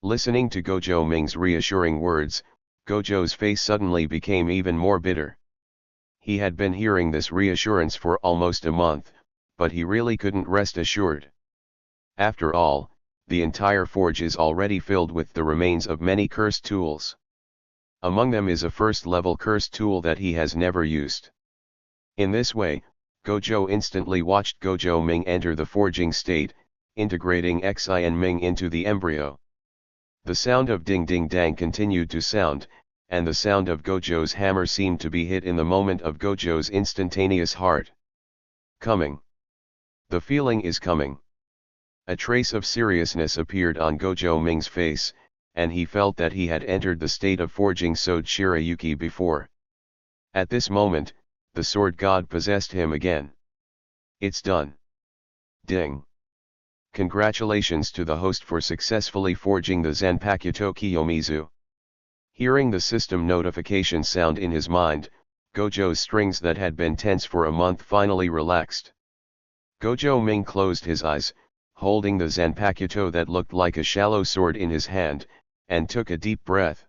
Listening to Gojo Ming's reassuring words, Gojo's face suddenly became even more bitter. He had been hearing this reassurance for almost a month, but he really couldn't rest assured. After all, the entire forge is already filled with the remains of many cursed tools. Among them is a first-level cursed tool that he has never used. In this way, Gojo instantly watched Gojo Ming enter the forging state, integrating Xi and Ming into the embryo. The sound of ding ding dang continued to sound, and the sound of Gojo's hammer seemed to be hit in the moment of Gojo's instantaneous heart. Coming. The feeling is coming. A trace of seriousness appeared on Gojo Ming's face, and he felt that he had entered the state of forging Sword Shirayuki before. At this moment, the sword god possessed him again. It's done. Ding. Congratulations to the host for successfully forging the Zanpakuto Kiyomizu. Hearing the system notification sound in his mind, Gojo's strings that had been tense for a month finally relaxed. Gojo Ming closed his eyes, holding the Zanpakuto that looked like a shallow sword in his hand, and took a deep breath.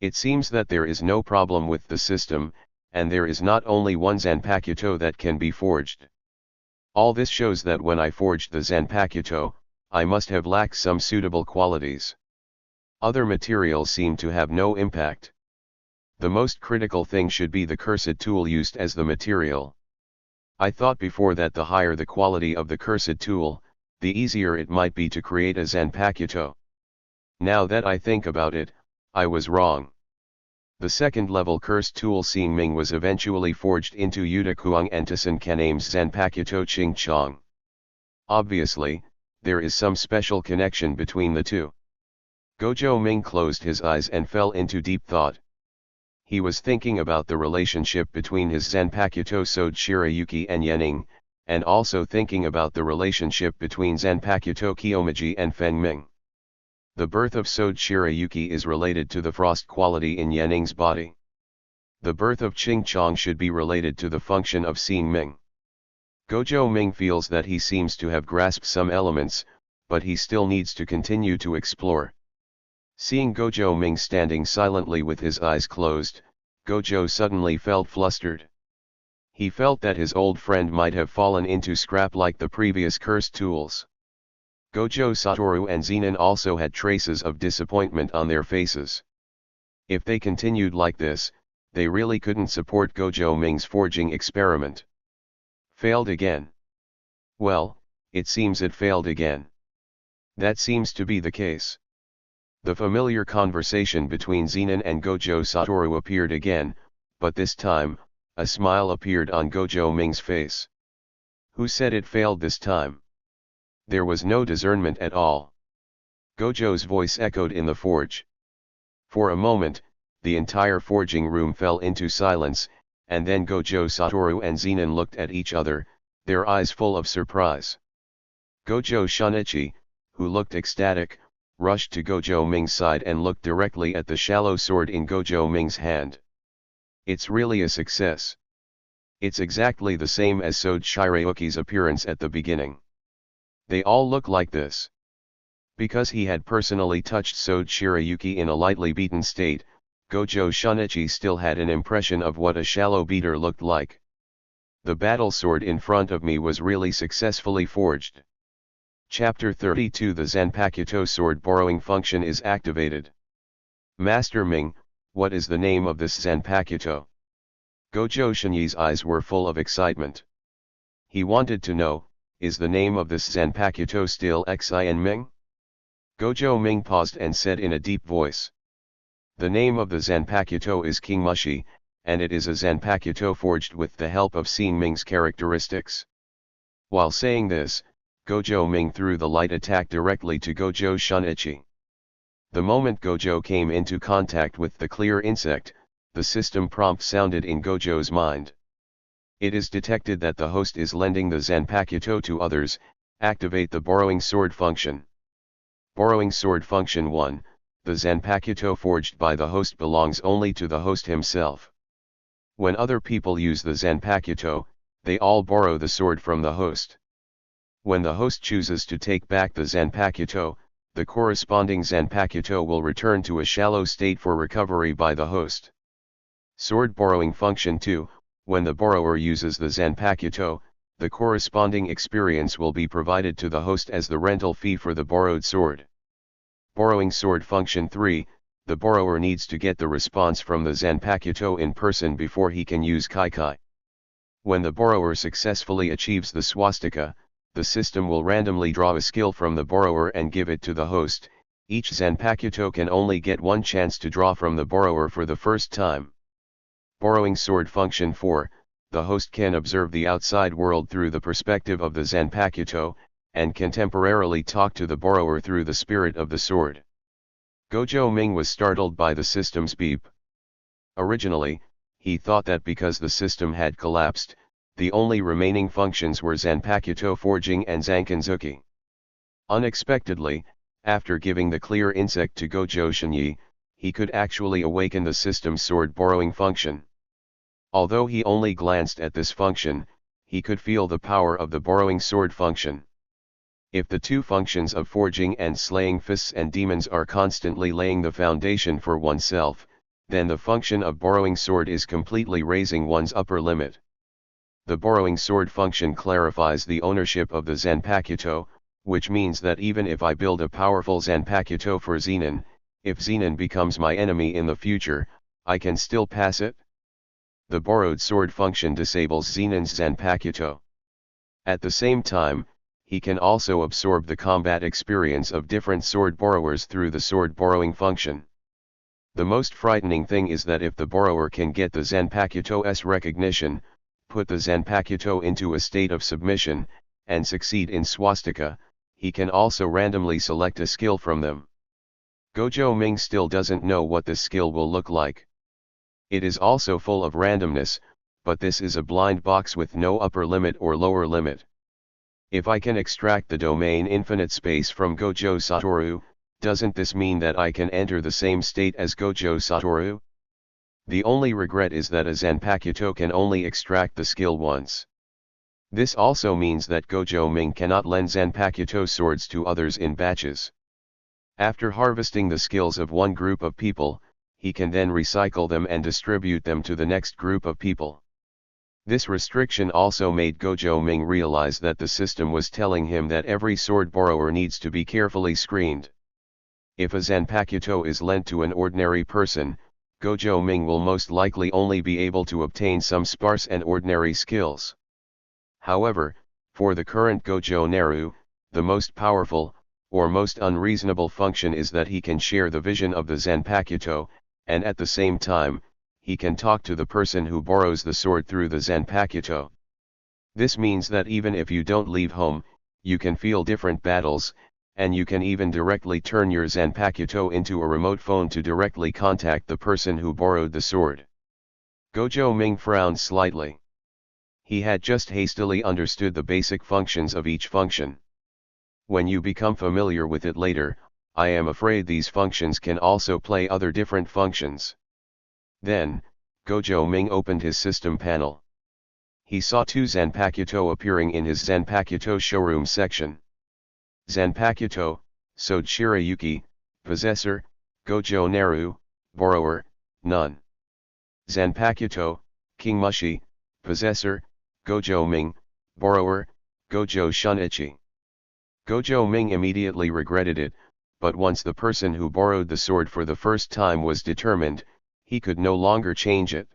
It seems that there is no problem with the system, and there is not only one Zanpakuto that can be forged. All this shows that when I forged the Zanpakuto, I must have lacked some suitable qualities. Other materials seem to have no impact. The most critical thing should be the cursed tool used as the material. I thought before that the higher the quality of the cursed tool, the easier it might be to create a Zanpakuto. Now that I think about it, I was wrong. The second-level cursed tool Xing Ming was eventually forged into Yudakuang Entasan Kaname's Zanpakuto Ching Chong. Obviously, there is some special connection between the two. Gojo Ming closed his eyes and fell into deep thought. He was thinking about the relationship between his Zanpakuto Sword Shirayuki and Yening, and also thinking about the relationship between Zanpakuto Kiyomaji and Feng Ming. The birth of Sword Shirayuki is related to the frost quality in Yening's body. The birth of Ching Chong should be related to the function of Xing Ming. Gojo Ming feels that he seems to have grasped some elements, but he still needs to continue to explore. Seeing Gojo Ming standing silently with his eyes closed, Gojo suddenly felt flustered. He felt that his old friend might have fallen into scrap like the previous cursed tools. Gojo Satoru and Zenin also had traces of disappointment on their faces. If they continued like this, they really couldn't support Gojo Ming's forging experiment. Failed again. Well, it seems it failed again. That seems to be the case. The familiar conversation between Zenin and Gojo Satoru appeared again, but this time, a smile appeared on Gojo Ming's face. Who said it failed this time? There was no discernment at all. Gojo's voice echoed in the forge. For a moment, the entire forging room fell into silence, and then Gojo Satoru and Zenin looked at each other, their eyes full of surprise. Gojo Shunichi, who looked ecstatic, rushed to Gojo Ming's side and looked directly at the shallow sword in Gojo Ming's hand. It's really a success. It's exactly the same as Sword Shirayuki's appearance at the beginning. They all look like this. Because he had personally touched Sword Shirayuki in a lightly beaten state, Gojo Shunichi still had an impression of what a shallow beater looked like. The battle sword in front of me was really successfully forged. Chapter 32 The Zanpakuto sword borrowing function is activated. Master Ming, what is the name of this Zanpakuto? Gojo Shinyi's eyes were full of excitement. He wanted to know, is the name of this Zanpakuto still Xi and Ming? Gojo Ming paused and said in a deep voice. The name of the Zanpakuto is King Mushi, and it is a Zanpakuto forged with the help of Xing Ming's characteristics. While saying this, Gojo Ming threw the light attack directly to Gojo Shunichi. The moment Gojo came into contact with the clear insect, the system prompt sounded in Gojo's mind. It is detected that the host is lending the Zanpakuto to others. Activate the borrowing sword function. Borrowing sword function 1, the Zanpakuto forged by the host belongs only to the host himself. When other people use the Zanpakuto, they all borrow the sword from the host. When the host chooses to take back the Zanpakuto, the corresponding Zanpakuto will return to a shallow state for recovery by the host. Sword borrowing function 2, when the borrower uses the Zanpakuto, the corresponding experience will be provided to the host as the rental fee for the borrowed sword. Borrowing sword function 3, the borrower needs to get the response from the Zanpakuto in person before he can use Kaikai. When the borrower successfully achieves the swastika, the system will randomly draw a skill from the borrower and give it to the host. Each Zanpakuto can only get one chance to draw from the borrower for the first time. Borrowing sword function 4, the host can observe the outside world through the perspective of the Zanpakuto, and can temporarily talk to the borrower through the spirit of the sword. Gojo Ming was startled by the system's beep. Originally, he thought that because the system had collapsed, the only remaining functions were Zanpakuto forging and Zankanzuki. Unexpectedly, after giving the clear insect to Gojo Shinyi, he could actually awaken the system's sword borrowing function. Although he only glanced at this function, he could feel the power of the borrowing sword function. If the two functions of forging and slaying fists and demons are constantly laying the foundation for oneself, then the function of borrowing sword is completely raising one's upper limit. The borrowing sword function clarifies the ownership of the Zanpakuto, which means that even if I build a powerful Zanpakuto for Zenin, if Zenin becomes my enemy in the future, I can still pass it. The borrowed sword function disables Zenin's Zanpakuto. At the same time, he can also absorb the combat experience of different sword borrowers through the sword borrowing function. The most frightening thing is that if the borrower can get the Zanpakuto's recognition, put the Zanpakuto into a state of submission, and succeed in swastika, he can also randomly select a skill from them. Gojo Ming still doesn't know what this skill will look like. It is also full of randomness, but this is a blind box with no upper limit or lower limit. If I can extract the domain infinite space from Gojo Satoru, doesn't this mean that I can enter the same state as Gojo Satoru? The only regret is that a Zanpakuto can only extract the skill once. This also means that Gojo Ming cannot lend Zanpakuto swords to others in batches. After harvesting the skills of one group of people, he can then recycle them and distribute them to the next group of people. This restriction also made Gojo Ming realize that the system was telling him that every sword borrower needs to be carefully screened. If a Zanpakuto is lent to an ordinary person, Gojo Ming will most likely only be able to obtain some sparse and ordinary skills. However, for the current Gojo Naru, the most powerful, or most unreasonable function is that he can share the vision of the Zanpakuto, and at the same time, he can talk to the person who borrows the sword through the Zanpakuto. This means that even if you don't leave home, you can feel different battles, and you can even directly turn your Zanpakuto into a remote phone to directly contact the person who borrowed the sword. Gojo Ming frowned slightly. He had just hastily understood the basic functions of each function. When you become familiar with it later, I am afraid these functions can also play other different functions. Then, Gojo Ming opened his system panel. He saw two Zanpakuto appearing in his Zanpakuto showroom section. Zanpakuto, Sode Shirayuki, Possessor, Gojo Naru, Borrower, none. Zanpakuto, King Mushi, Possessor, Gojo Ming, Borrower, Gojo Shunichi. Gojo Ming immediately regretted it, but once the person who borrowed the sword for the first time was determined, he could no longer change it.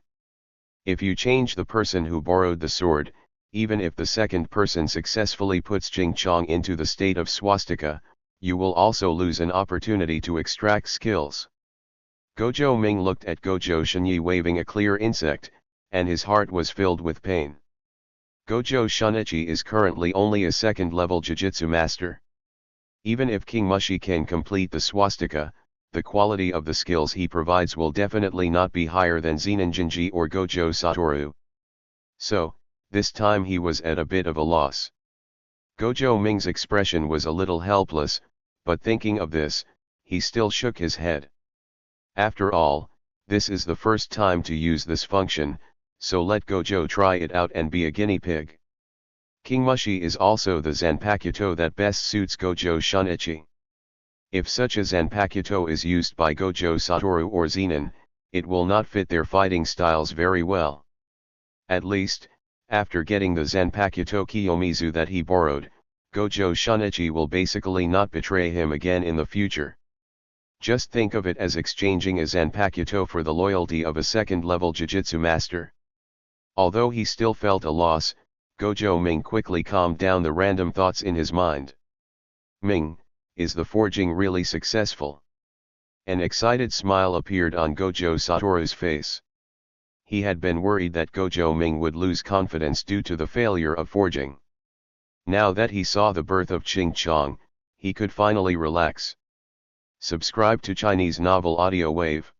If you change the person who borrowed the sword, even if the second person successfully puts Jing Chong into the state of swastika, you will also lose an opportunity to extract skills. Gojo Ming looked at Gojo Shinyi waving a clear insect, and his heart was filled with pain. Gojo Shunichi is currently only a second-level Jujutsu master. Even if King Mushi can complete the swastika, the quality of the skills he provides will definitely not be higher than Zenin Jinji or Gojo Satoru. So, this time he was at a bit of a loss. Gojo Ming's expression was a little helpless, but thinking of this, he still shook his head. After all, this is the first time to use this function, so let Gojo try it out and be a guinea pig. King Mushi is also the Zanpakuto that best suits Gojo Shunichi. If such a Zanpakuto is used by Gojo Satoru or Zenin, it will not fit their fighting styles very well. At least, After getting the Zanpakuto Kiyomizu that he borrowed, Gojo Shunichi will basically not betray him again in the future. Just think of it as exchanging a Zanpakuto for the loyalty of a second-level Jujutsu master. Although he still felt a loss, Gojo Ming quickly calmed down the random thoughts in his mind. Ming, is the forging really successful? An excited smile appeared on Gojo Satoru's face. He had been worried that Gojo Ming would lose confidence due to the failure of forging. Now that he saw the birth of Ching Chong, he could finally relax. Subscribe to Chinese Novel Audio Wave.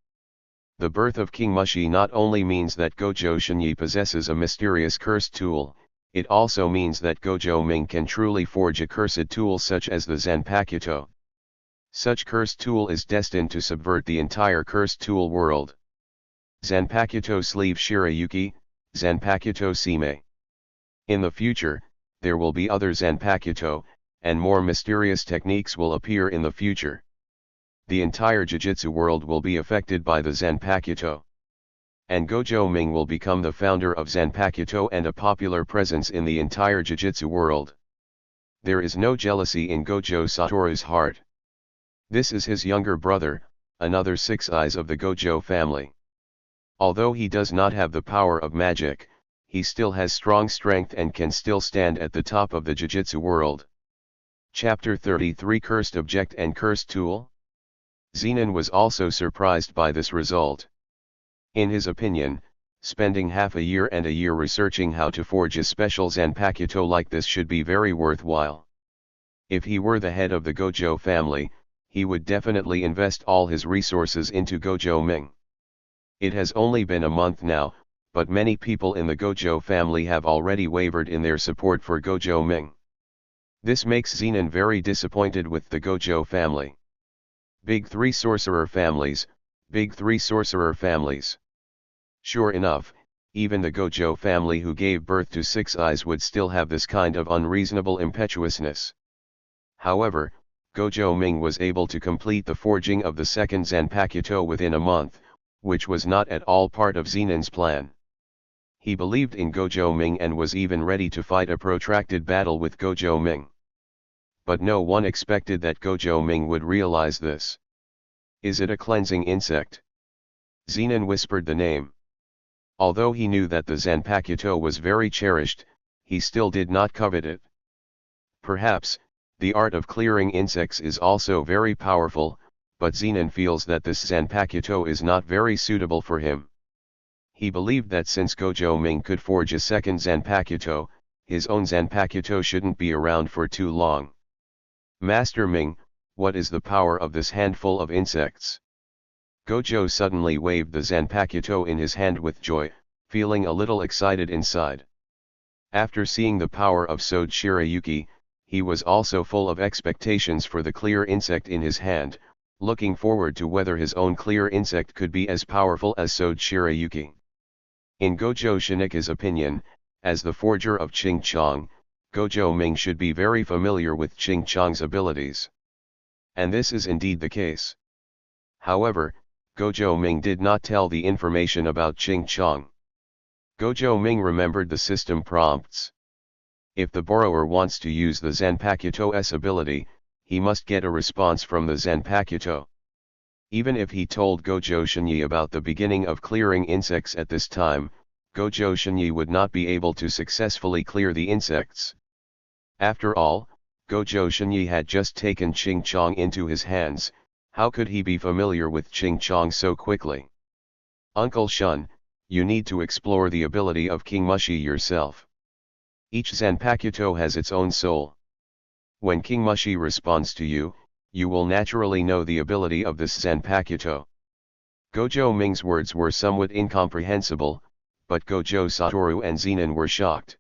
The birth of King Mushi not only means that Gojo Shinyi possesses a mysterious cursed tool, it also means that Gojo Ming can truly forge a cursed tool such as the Zanpakuto. Such cursed tool is destined to subvert the entire cursed tool world. Zanpakuto Sleeve Shirayuki, Zanpakuto Sime. In the future, there will be other Zanpakuto, and more mysterious techniques will appear in the future. The entire Jujutsu world will be affected by the Zanpakuto. And Gojo Ming will become the founder of Zanpakuto and a popular presence in the entire Jujutsu world. There is no jealousy in Gojo Satoru's heart. This is his younger brother, another Six Eyes of the Gojo family. Although he does not have the power of magic, he still has strong strength and can still stand at the top of the Jujutsu world. Chapter 33 Cursed Object and Cursed Tool? Zenin was also surprised by this result. In his opinion, spending half a year and a year researching how to forge a special Zanpakuto like this should be very worthwhile. If he were the head of the Gojo family, he would definitely invest all his resources into Gojo Ming. It has only been a month now, but many people in the Gojo family have already wavered in their support for Gojo Ming. This makes Zenin very disappointed with the Gojo family. Big 3 sorcerer families, Big 3 sorcerer families. Sure enough, even the Gojo family who gave birth to Six Eyes would still have this kind of unreasonable impetuousness. However, Gojo Ming was able to complete the forging of the second Zanpakuto within a month, which was not at all part of Zenin's plan. He believed in Gojo Ming and was even ready to fight a protracted battle with Gojo Ming. But no one expected that Gojo Ming would realize this. Is it a cleansing insect? Zenin whispered the name. Although he knew that the Zanpakuto was very cherished, he still did not covet it. Perhaps, the art of clearing insects is also very powerful, but Zenin feels that this Zanpakuto is not very suitable for him. He believed that since Gojo Ming could forge a second Zanpakuto, his own Zanpakuto shouldn't be around for too long. Master Ming, what is the power of this handful of insects? Gojo suddenly waved the Zanpakuto in his hand with joy, feeling a little excited inside. After seeing the power of Sode Shirayuki, he was also full of expectations for the clear insect in his hand, looking forward to whether his own clear insect could be as powerful as Sode Shirayuki. In Gojo Shinika's opinion, as the forger of Ching Chong, Gojo Ming should be very familiar with Ching Chong's abilities. And this is indeed the case. However, Gojo Ming did not tell the information about Ching Chong. Gojo Ming remembered the system prompts. If the borrower wants to use the Zanpakuto's ability, he must get a response from the Zanpakuto. Even if he told Gojo Shinyi about the beginning of clearing insects at this time, Gojo Shinyi would not be able to successfully clear the insects. After all, Gojo Shinyi had just taken Ching Chong into his hands. How could he be familiar with Ching Chong so quickly? Uncle Shun, you need to explore the ability of King Mushi yourself. Each Zanpakuto has its own soul. When King Mushi responds to you, you will naturally know the ability of this Zanpakuto. Gojo Ming's words were somewhat incomprehensible, but Gojo Satoru and Zenin were shocked.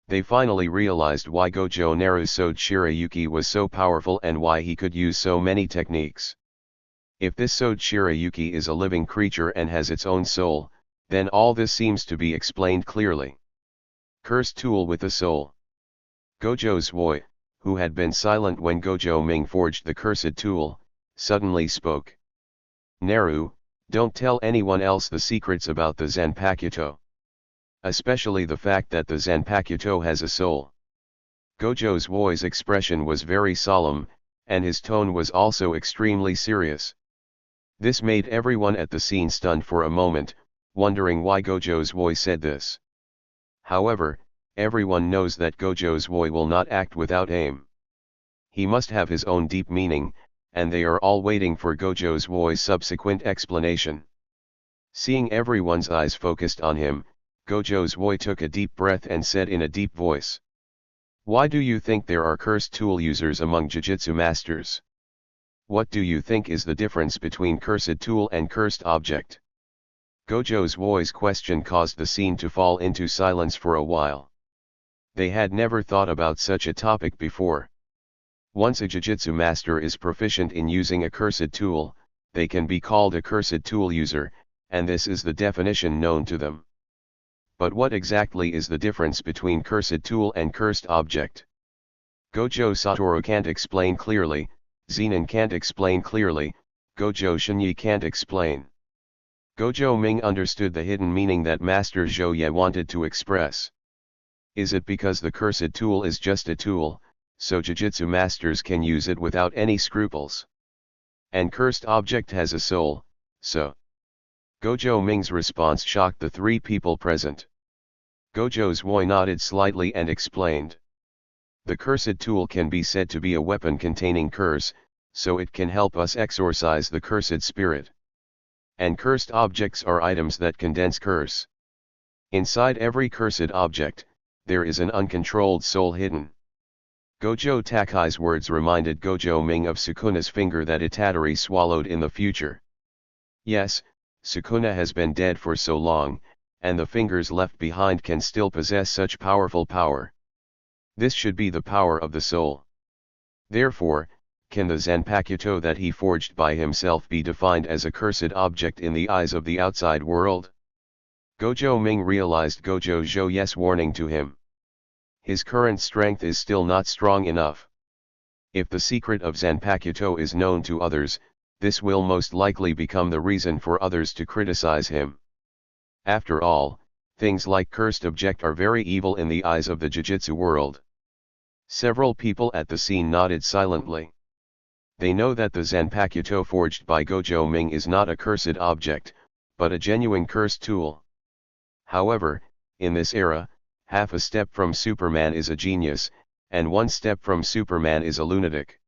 They finally realized why Gojo Naru's Sode Shirayuki was so powerful and why he could use so many techniques. If this Sode Shirayuki is a living creature and has its own soul, then all this seems to be explained clearly. Cursed tool with a soul. Gojo Sui, who had been silent when Gojo Ming forged the cursed tool, suddenly spoke. Naru, don't tell anyone else the secrets about the Zanpakuto. especially the fact that the Zanpakuto has a soul. Gojo's voice expression was very solemn, and his tone was also extremely serious. This made everyone at the scene stunned for a moment, wondering why Gojo's voice said this. However, everyone knows that Gojo's voice will not act without aim. He must have his own deep meaning, and they are all waiting for Gojo's voice subsequent explanation. Seeing everyone's eyes focused on him, Gojo's voice took a deep breath and said in a deep voice, "Why do you think there are cursed tool users among Jujutsu masters? What do you think is the difference between cursed tool and cursed object?" Gojo's voice question caused the scene to fall into silence for a while. They had never thought about such a topic before. Once a Jujutsu master is proficient in using a cursed tool, they can be called a cursed tool user, and this is the definition known to them. But what exactly is the difference between cursed tool and cursed object? Gojo Satoru can't explain clearly, Zenin can't explain clearly, Gojo Shinyi can't explain. Gojo Ming understood the hidden meaning that Master Zhou Ye wanted to express. Is it because the cursed tool is just a tool, so Jujutsu masters can use it without any scruples? And cursed object has a soul, so. Gojo Ming's response shocked the three people present. Gojo's voice nodded slightly and explained. The cursed tool can be said to be a weapon containing curse, so it can help us exorcise the cursed spirit. And cursed objects are items that condense curse. Inside every cursed object, there is an uncontrolled soul hidden. Gojo Takai's words reminded Gojo Ming of Sukuna's finger that Itadori swallowed in the future. Yes, Sukuna has been dead for so long, and the fingers left behind can still possess such powerful power. This should be the power of the soul. Therefore, can the Zanpakuto that he forged by himself be defined as a cursed object in the eyes of the outside world? Gojo Ming realized Gojo Zhou Ye's warning to him. His current strength is still not strong enough. If the secret of Zanpakuto is known to others, this will most likely become the reason for others to criticize him. After all, things like cursed object are very evil in the eyes of the Jujutsu world. Several people at the scene nodded silently. They know that the Zanpakuto forged by Gojo Ming is not a cursed object, but a genuine cursed tool. However, in this era, half a step from Superman is a genius, and one step from Superman is a lunatic.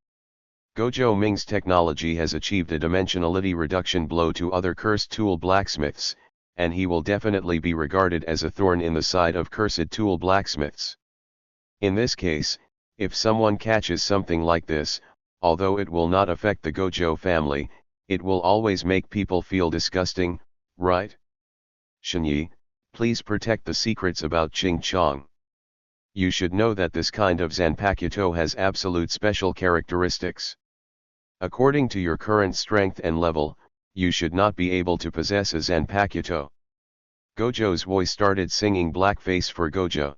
Gojo Ming's technology has achieved a dimensionality reduction blow to other cursed tool blacksmiths, and he will definitely be regarded as a thorn in the side of cursed tool blacksmiths. In this case, if someone catches something like this, although it will not affect the Gojo family, it will always make people feel disgusting, right? Shinyi, please protect the secrets about Ching Chong. You should know that this kind of Zanpakuto has absolute special characteristics. According to your current strength and level, you should not be able to possess a Zanpakuto. Gojo's voice started singing blackface for Gojo.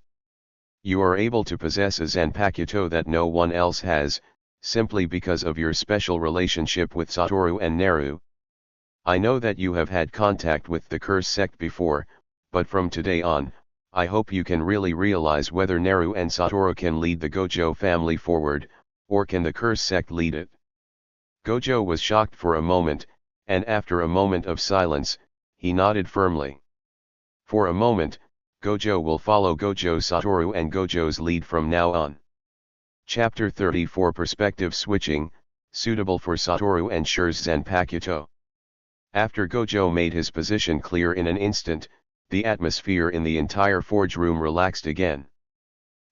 You are able to possess a Zanpakuto that no one else has, simply because of your special relationship with Satoru and Naru. I know that you have had contact with the curse sect before, but from today on, I hope you can really realize whether Naru and Satoru can lead the Gojo family forward, or can the curse sect lead it. Gojo was shocked for a moment, and after a moment of silence, he nodded firmly. For a moment, Gojo will follow Gojo Satoru and Gojo's lead from now on. Chapter 34 Perspective Switching, suitable for Satoru and Shire's Zanpakuto. After Gojo made his position clear in an instant, the atmosphere in the entire forge room relaxed again.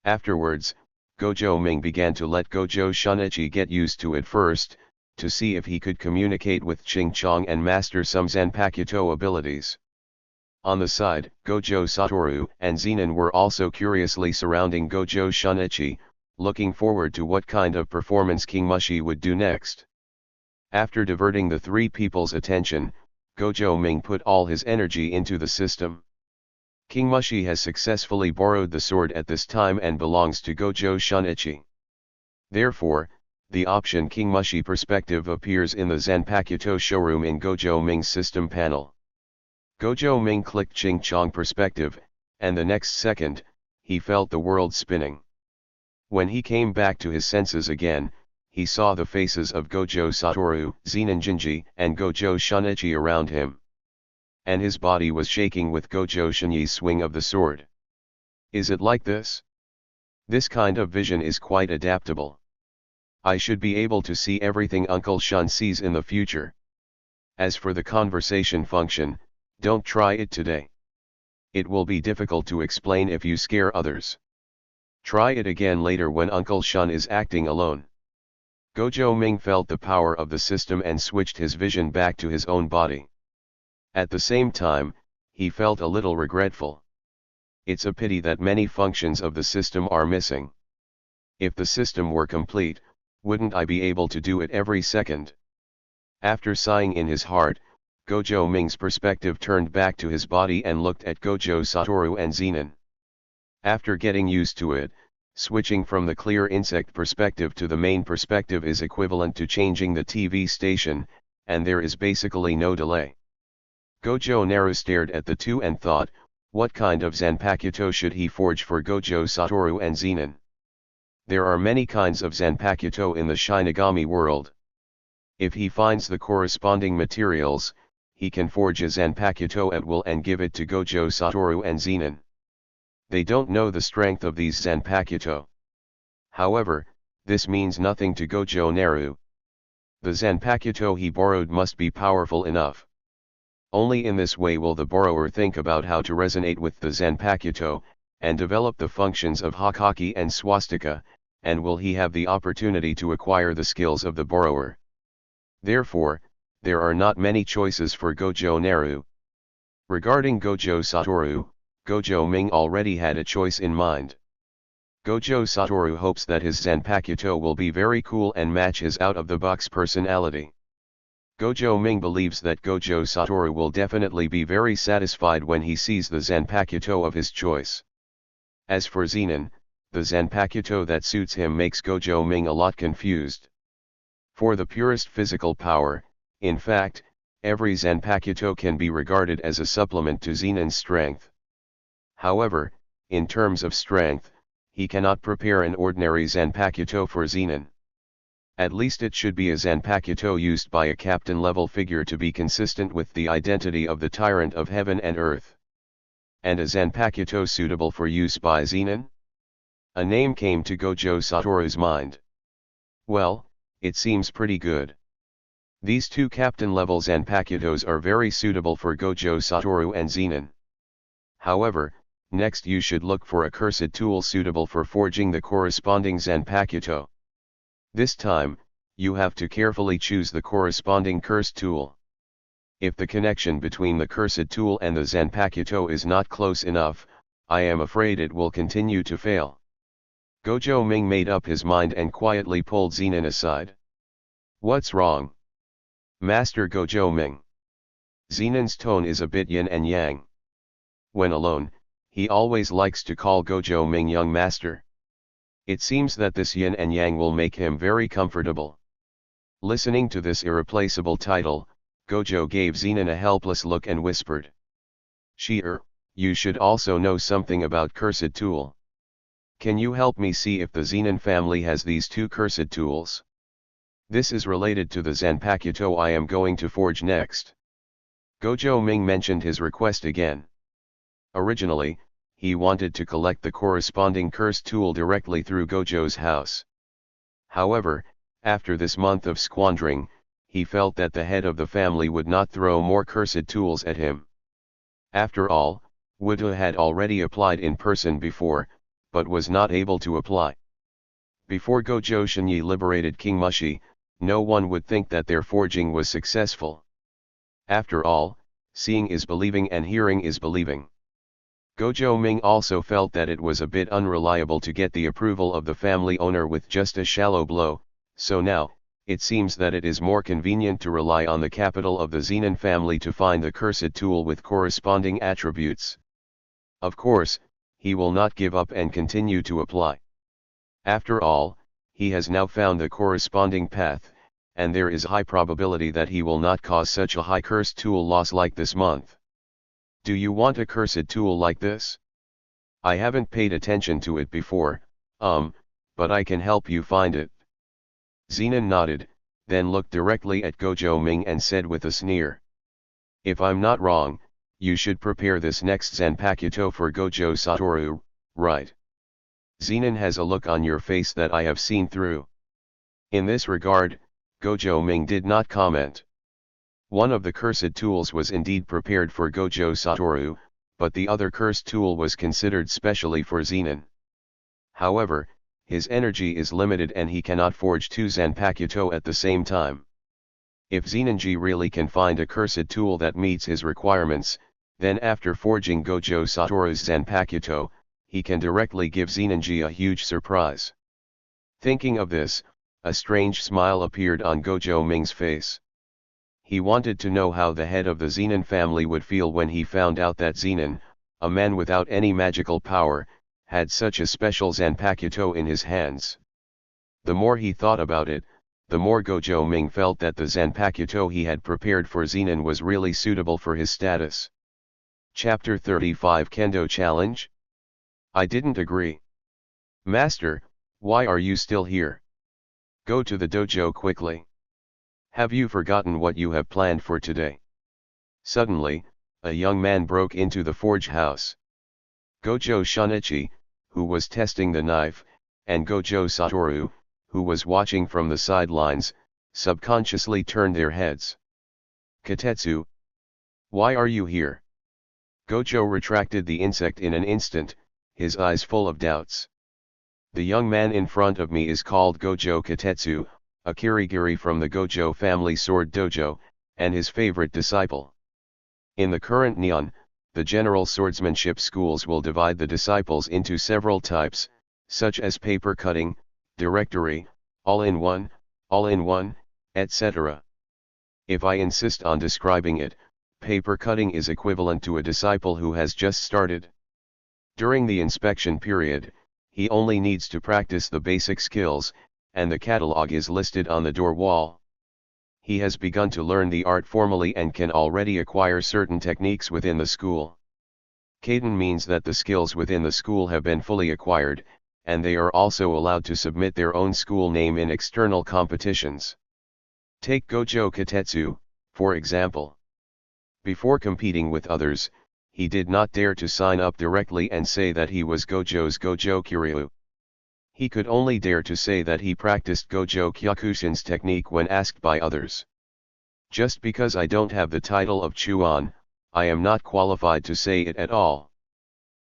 Afterwards, Gojo Ming began to let Gojo Shunichi get used to it first, to see if he could communicate with Ching Chong and master some Zanpakuto abilities. On the side, Gojo Satoru and Zenin were also curiously surrounding Gojo Shunichi, looking forward to what kind of performance King Mushi would do next. After diverting the three people's attention, Gojo Ming put all his energy into the system. King Mushi has successfully borrowed the sword at this time and belongs to Gojo Shunichi. Therefore, the option King Mushi perspective appears in the Zanpakuto showroom in Gojo Ming's system panel. Gojo Ming clicked Ching Chong perspective, and the next second, he felt the world spinning. When he came back to his senses again, he saw the faces of Gojo Satoru, Zenin Jinji, and Gojo Shunichi around him. And his body was shaking with Gojo Shinyi's swing of the sword. Is it like this? This kind of vision is quite adaptable. I should be able to see everything Uncle Shun sees in the future. As for the conversation function, don't try it today. It will be difficult to explain if you scare others. Try it again later when Uncle Shun is acting alone. Gojo Ming felt the power of the system and switched his vision back to his own body. At the same time, he felt a little regretful. It's a pity that many functions of the system are missing. If the system were complete, wouldn't I be able to do it every second? After sighing in his heart, Gojo Ming's perspective turned back to his body and looked at Gojo Satoru and Zenin. After getting used to it, switching from the clear insect perspective to the main perspective is equivalent to changing the TV station, and there is basically no delay. Gojo Naru stared at the two and thought, what kind of Zanpakuto should he forge for Gojo Satoru and Zenin? There are many kinds of Zanpakuto in the Shinigami world. If he finds the corresponding materials, he can forge a Zanpakuto at will and give it to Gojo Satoru and Zenin. They don't know the strength of these Zanpakuto. However, this means nothing to Gojo Naru. The Zanpakuto he borrowed must be powerful enough. Only in this way will the borrower think about how to resonate with the Zanpakuto, and develop the functions of Hakaki and Swastika, and will he have the opportunity to acquire the skills of the borrower. Therefore, there are not many choices for Gojo Naru. Regarding Gojo Satoru, Gojo Ming already had a choice in mind. Gojo Satoru hopes that his Zanpakuto will be very cool and match his out-of-the-box personality. Gojo Ming believes that Gojo Satoru will definitely be very satisfied when he sees the Zanpakuto of his choice. As for Zenin, the Zanpakuto that suits him makes Gojo Ming a lot confused. For the purest physical power, in fact, every Zanpakuto can be regarded as a supplement to Zenin's strength. However, in terms of strength, he cannot prepare an ordinary Zanpakuto for Zenin. At least it should be a Zanpakuto used by a captain-level figure to be consistent with the identity of the tyrant of heaven and earth. And a Zanpakuto suitable for use by Zenin? A name came to Gojo Satoru's mind. Well, it seems pretty good. These two captain-level Zanpakutos are very suitable for Gojo Satoru and Zenin. However, next you should look for a cursed tool suitable for forging the corresponding Zanpakuto. This time, you have to carefully choose the corresponding cursed tool. If the connection between the cursed tool and the Zanpakuto is not close enough, I am afraid it will continue to fail. Gojo Ming made up his mind and quietly pulled Zenin aside. What's wrong? Master Gojo Ming. Zenin's tone is a bit yin and yang. When alone, he always likes to call Gojo Ming young master. It seems that this yin and yang will make him very comfortable. Listening to this irreplaceable title, Gojo gave Zenin a helpless look and whispered. You should also know something about cursed tool. Can you help me see if the Zenin family has these two cursed tools? This is related to the Zanpakuto I am going to forge next. Gojo Ming mentioned his request again. Originally, he wanted to collect the corresponding cursed tool directly through Gojo's house. However, after this month of squandering, he felt that the head of the family would not throw more cursed tools at him. After all, Wuta had already applied in person before, but was not able to apply. Before Gojo Shinyi liberated King Mushi, no one would think that their forging was successful. After all, seeing is believing and hearing is believing. Gojo Ming also felt that it was a bit unreliable to get the approval of the family owner with just a shallow blow, so now, it seems that it is more convenient to rely on the capital of the Zenin family to find the cursed tool with corresponding attributes. Of course, he will not give up and continue to apply. After all, he has now found the corresponding path, and there is high probability that he will not cause such a high cursed tool loss like this month. Do you want a cursed tool like this? I haven't paid attention to it before, but I can help you find it. Zenon nodded, then looked directly at Gojo Ming and said with a sneer. If I'm not wrong, you should prepare this next Zanpakuto for Gojo Satoru, right? Zenon has a look on your face that I have seen through. In this regard, Gojo Ming did not comment. One of the cursed tools was indeed prepared for Gojo Satoru, but the other cursed tool was considered specially for Zenon. However, his energy is limited and he cannot forge two Zanpakuto at the same time. If Zenonji really can find a cursed tool that meets his requirements, then after forging Gojo Satoru's Zanpakuto, he can directly give Zenonji a huge surprise. Thinking of this, a strange smile appeared on Gojo Ming's face. He wanted to know how the head of the Zenon family would feel when he found out that Zenon, a man without any magical power, had such a special Zanpakuto in his hands. The more he thought about it, the more Gojo Ming felt that the Zanpakuto he had prepared for Zenon was really suitable for his status. Chapter 35 Kendo Challenge? I didn't agree. Master, why are you still here? Go to the dojo quickly. Have you forgotten what you have planned for today? Suddenly, a young man broke into the forge house. Gojo Shunichi, who was testing the knife, and Gojo Satoru, who was watching from the sidelines, subconsciously turned their heads. Katetsu. Why are you here? Gojo retracted the insect in an instant, his eyes full of doubts. The young man in front of me is called Gojo Katetsu, a kirigiri from the Gojo family sword dojo, and his favorite disciple. In the current Nihon, the general swordsmanship schools will divide the disciples into several types, such as paper cutting, directory, all-in-one, etc. If I insist on describing it, paper cutting is equivalent to a disciple who has just started. During the inspection period, he only needs to practice the basic skills, and the catalog is listed on the door wall. He has begun to learn the art formally and can already acquire certain techniques within the school. Kaiden means that the skills within the school have been fully acquired, and they are also allowed to submit their own school name in external competitions. Take Gojo Katetsu, for example. Before competing with others, he did not dare to sign up directly and say that he was Gojo's Gojo Kiryu. He could only dare to say that he practiced Gojo Kyokushin's technique when asked by others. Just because I don't have the title of Chuan, I am not qualified to say it at all.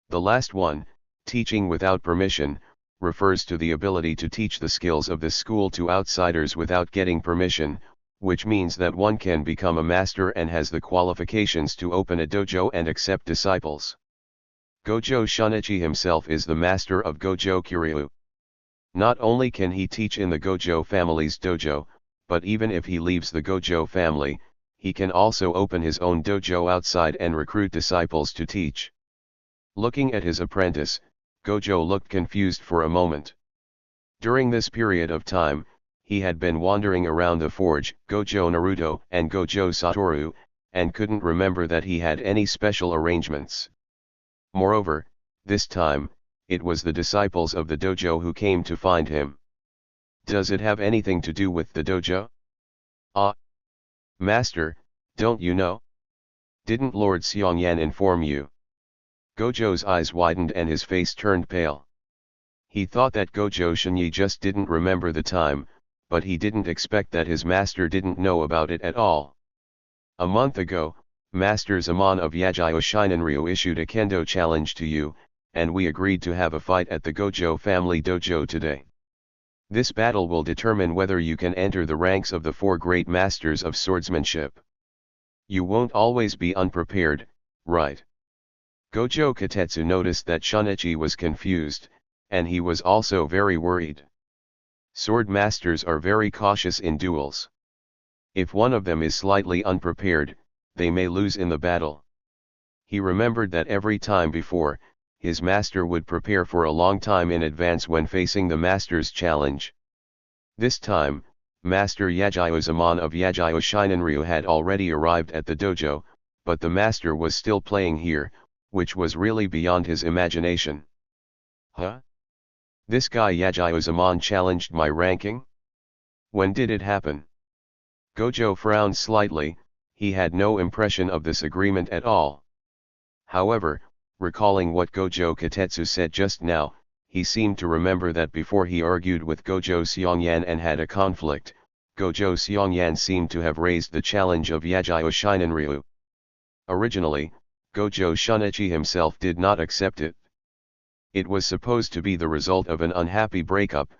The last one, teaching without permission, refers to the ability to teach the skills of the school to outsiders without getting permission, which means that one can become a master and has the qualifications to open a dojo and accept disciples. Gojo Shunichi himself is the master of Gojo Kiryu. Not only can he teach in the Gojo family's dojo, but even if he leaves the Gojo family, he can also open his own dojo outside and recruit disciples to teach. Looking at his apprentice, Gojo looked confused for a moment. During this period of time, he had been wandering around the forge, Gojo Naruto and Gojo Satoru, and couldn't remember that he had any special arrangements. Moreover, this time, it was the disciples of the dojo who came to find him. Does it have anything to do with the dojo? Master, don't you know? Didn't Lord Xiongyan inform you? Gojo's eyes widened and his face turned pale. He thought that Gojo Shinyi just didn't remember the time, but he didn't expect that his master didn't know about it at all. A month ago, Master Zaman of Yagyo Shinenryu issued a kendo challenge to you, and we agreed to have a fight at the Gojo family dojo today. This battle will determine whether you can enter the ranks of the 4 great masters of swordsmanship. You won't always be unprepared, right? Gojo Katetsu noticed that Shunichi was confused, and he was also very worried. Sword masters are very cautious in duels. If one of them is slightly unprepared, they may lose in the battle. He remembered that every time before, his master would prepare for a long time in advance when facing the master's challenge. This time, Master Yagyo Zaman of Yagyo Shinenryu had already arrived at the dojo, but the master was still playing here, which was really beyond his imagination. Huh? This guy Yajiozamon challenged my ranking? When did it happen? Gojo frowned slightly, he had no impression of this agreement at all. However, recalling what Gojo Katetsu said just now, he seemed to remember that before he argued with Gojo Seongyan and had a conflict, Gojo Seongyan seemed to have raised the challenge of Yagyo Shinenryu. Originally, Gojo Shunichi himself did not accept it. It was supposed to be the result of an unhappy breakup,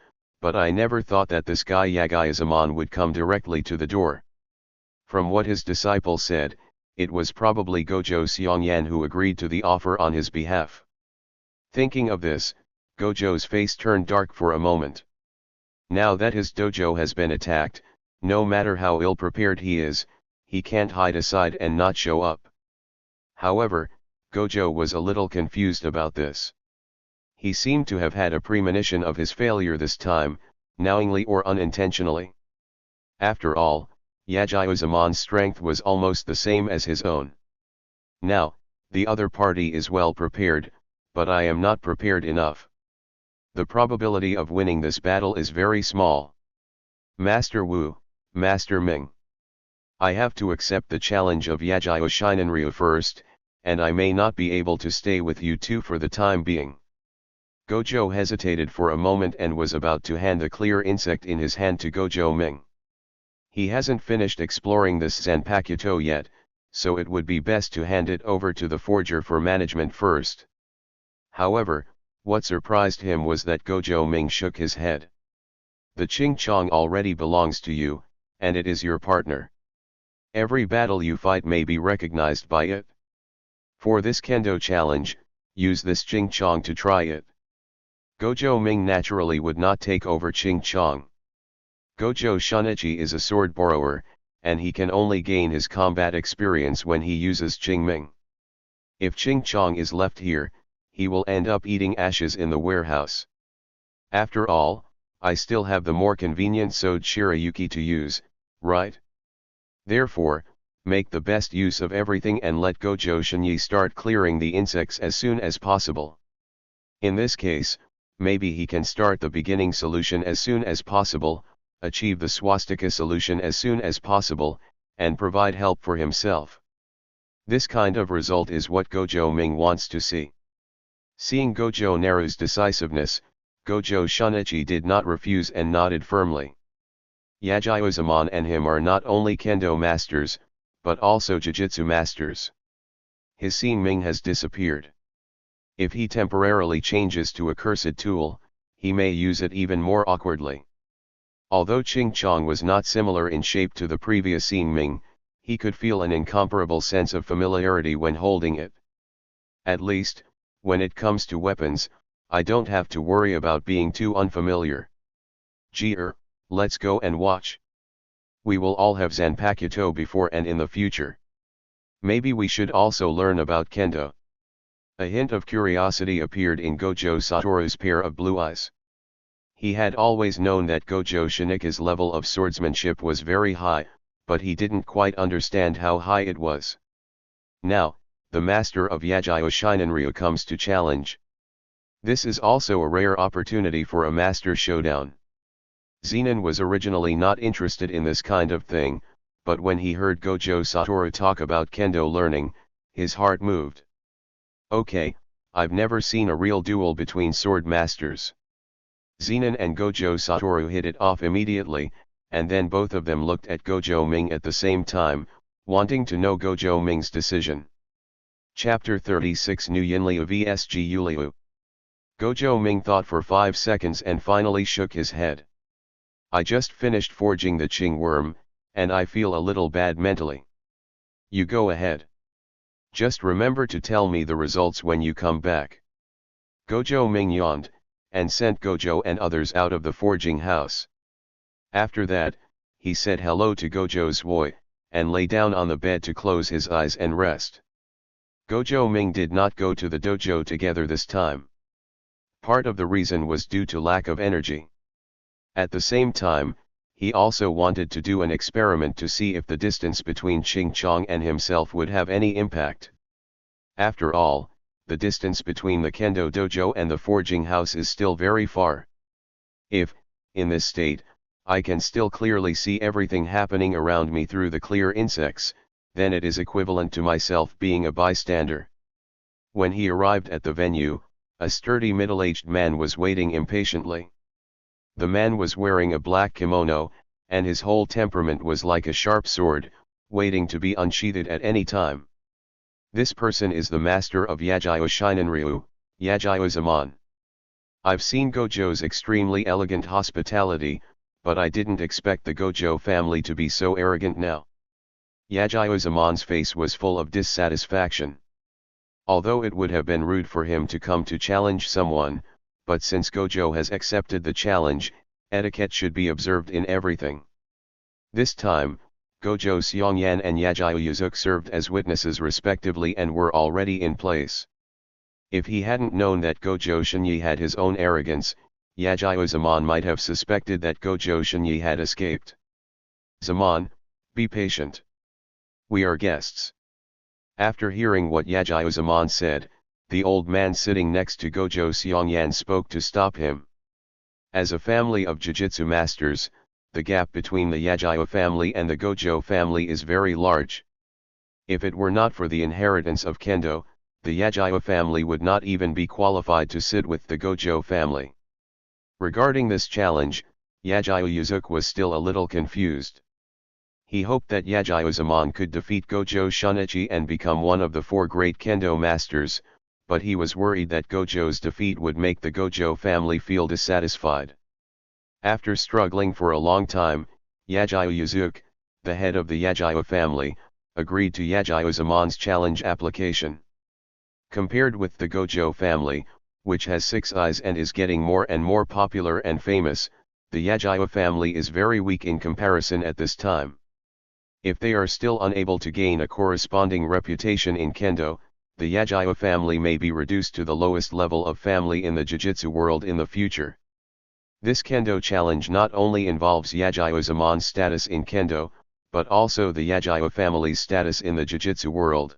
but I never thought that this guy Yagiozamon would come directly to the door. From what his disciple said, it was probably Gojo Seongyan who agreed to the offer on his behalf. Thinking of this, Gojo's face turned dark for a moment. Now that his dojo has been attacked, no matter how ill-prepared he is, he can't hide aside and not show up. However, Gojo was a little confused about this. He seemed to have had a premonition of his failure this time, knowingly or unintentionally. After all, Yagyozamon's strength was almost the same as his own. Now, the other party is well prepared, but I am not prepared enough. The probability of winning this battle is very small. Master Wu, Master Ming. I have to accept the challenge of Yagyo Shinenryu first, and I may not be able to stay with you two for the time being. Gojo hesitated for a moment and was about to hand the clear insect in his hand to Gojo Ming. He hasn't finished exploring this Zanpakuto yet, so it would be best to hand it over to the forger for management first. However, what surprised him was that Gojo Ming shook his head. The Ching Chong already belongs to you, and it is your partner. Every battle you fight may be recognized by it. For this Kendo challenge, use this Ching Chong to try it. Gojo Ming naturally would not take over Ching Chong. Gojo Shunichi is a sword borrower, and he can only gain his combat experience when he uses Ching Ming. If Ching Chong is left here, he will end up eating ashes in the warehouse. After all, I still have the more convenient Sode Shirayuki to use, right? Therefore, make the best use of everything and let Gojo Shinyi start clearing the insects as soon as possible. In this case, maybe he can start the beginning solution as soon as possible, achieve the swastika solution as soon as possible, and provide help for himself. This kind of result is what Gojo Ming wants to see. Seeing Gojo Naru's decisiveness, Gojo Shunichi did not refuse and nodded firmly. Yajiozamon and him are not only Kendo masters, but also Jujutsu masters. His Seeing Ming has disappeared. If he temporarily changes to a cursed tool, he may use it even more awkwardly. Although Ching Chong was not similar in shape to the previous Seeing Ming, he could feel an incomparable sense of familiarity when holding it. At least, when it comes to weapons, I don't have to worry about being too unfamiliar. Let's go and watch. We will all have Zanpakuto before and in the future. Maybe we should also learn about Kendo. A hint of curiosity appeared in Gojo Satoru's pair of blue eyes. He had always known that Gojo Shinika's level of swordsmanship was very high, but he didn't quite understand how high it was. Now, the master of Yagyo Shinenryu comes to challenge. This is also a rare opportunity for a master showdown. Zenon was originally not interested in this kind of thing, but when he heard Gojo Satoru talk about Kendo learning, his heart moved. Okay, I've never seen a real duel between sword masters. Zenon and Gojo Satoru hit it off immediately, and then both of them looked at Gojo Ming at the same time, wanting to know Gojo Ming's decision. Chapter 36 Nu Yinliu vs Gu Liu. Gojo Ming thought for 5 seconds and finally shook his head. I just finished forging the Qing worm, and I feel a little bad mentally. You go ahead. Just remember to tell me the results when you come back. Gojo Ming yawned, and sent Gojo and others out of the forging house. After that, he said hello to Gojo Sui, and lay down on the bed to close his eyes and rest. Gojo Ming did not go to the dojo together this time. Part of the reason was due to lack of energy. At the same time, he also wanted to do an experiment to see if the distance between Ching Chong and himself would have any impact. After all, the distance between the kendo dojo and the forging house is still very far. If, in this state, I can still clearly see everything happening around me through the clear insects, then it is equivalent to myself being a bystander. When he arrived at the venue, a sturdy middle-aged man was waiting impatiently. The man was wearing a black kimono, and his whole temperament was like a sharp sword, waiting to be unsheathed at any time. This person is the master of Yagyo Shinenryu, Yagyo Zaman. I've seen Gojo's extremely elegant hospitality, but I didn't expect the Gojo family to be so arrogant now. Yagyo Zaman's face was full of dissatisfaction. Although it would have been rude for him to come to challenge someone, but since Gojo has accepted the challenge, etiquette should be observed in everything. This time, Gojo Seongyan and Yagyo Yuzuki served as witnesses respectively and were already in place. If he hadn't known that Gojo Shinyi had his own arrogance, Yagyo Zaman might have suspected that Gojo Shinyi had escaped. Zaman, be patient. We are guests. After hearing what Yagyo Zaman said, the old man sitting next to Gojo Seongyan spoke to stop him. As a family of Jujutsu masters, the gap between the Yagyo family and the Gojo family is very large. If it were not for the inheritance of Kendo, the Yagyo family would not even be qualified to sit with the Gojo family. Regarding this challenge, Yagyo Yuzuki was still a little confused. He hoped that Yagyo Zaman could defeat Gojo Shunichi and become one of the 4 great Kendo masters, but he was worried that Gojo's defeat would make the Gojo family feel dissatisfied. After struggling for a long time, Yagyo Yuzuki, the head of the Yagyo family, agreed to Yagyo Zaman's challenge application. Compared with the Gojo family, which has 6 eyes and is getting more and more popular and famous, the Yagyo family is very weak in comparison at this time. If they are still unable to gain a corresponding reputation in Kendo, the Yagyo family may be reduced to the lowest level of family in the Jujutsu world in the future. This Kendo challenge not only involves Yagyo Zaman's status in Kendo, but also the Yagyo family's status in the Jujutsu world.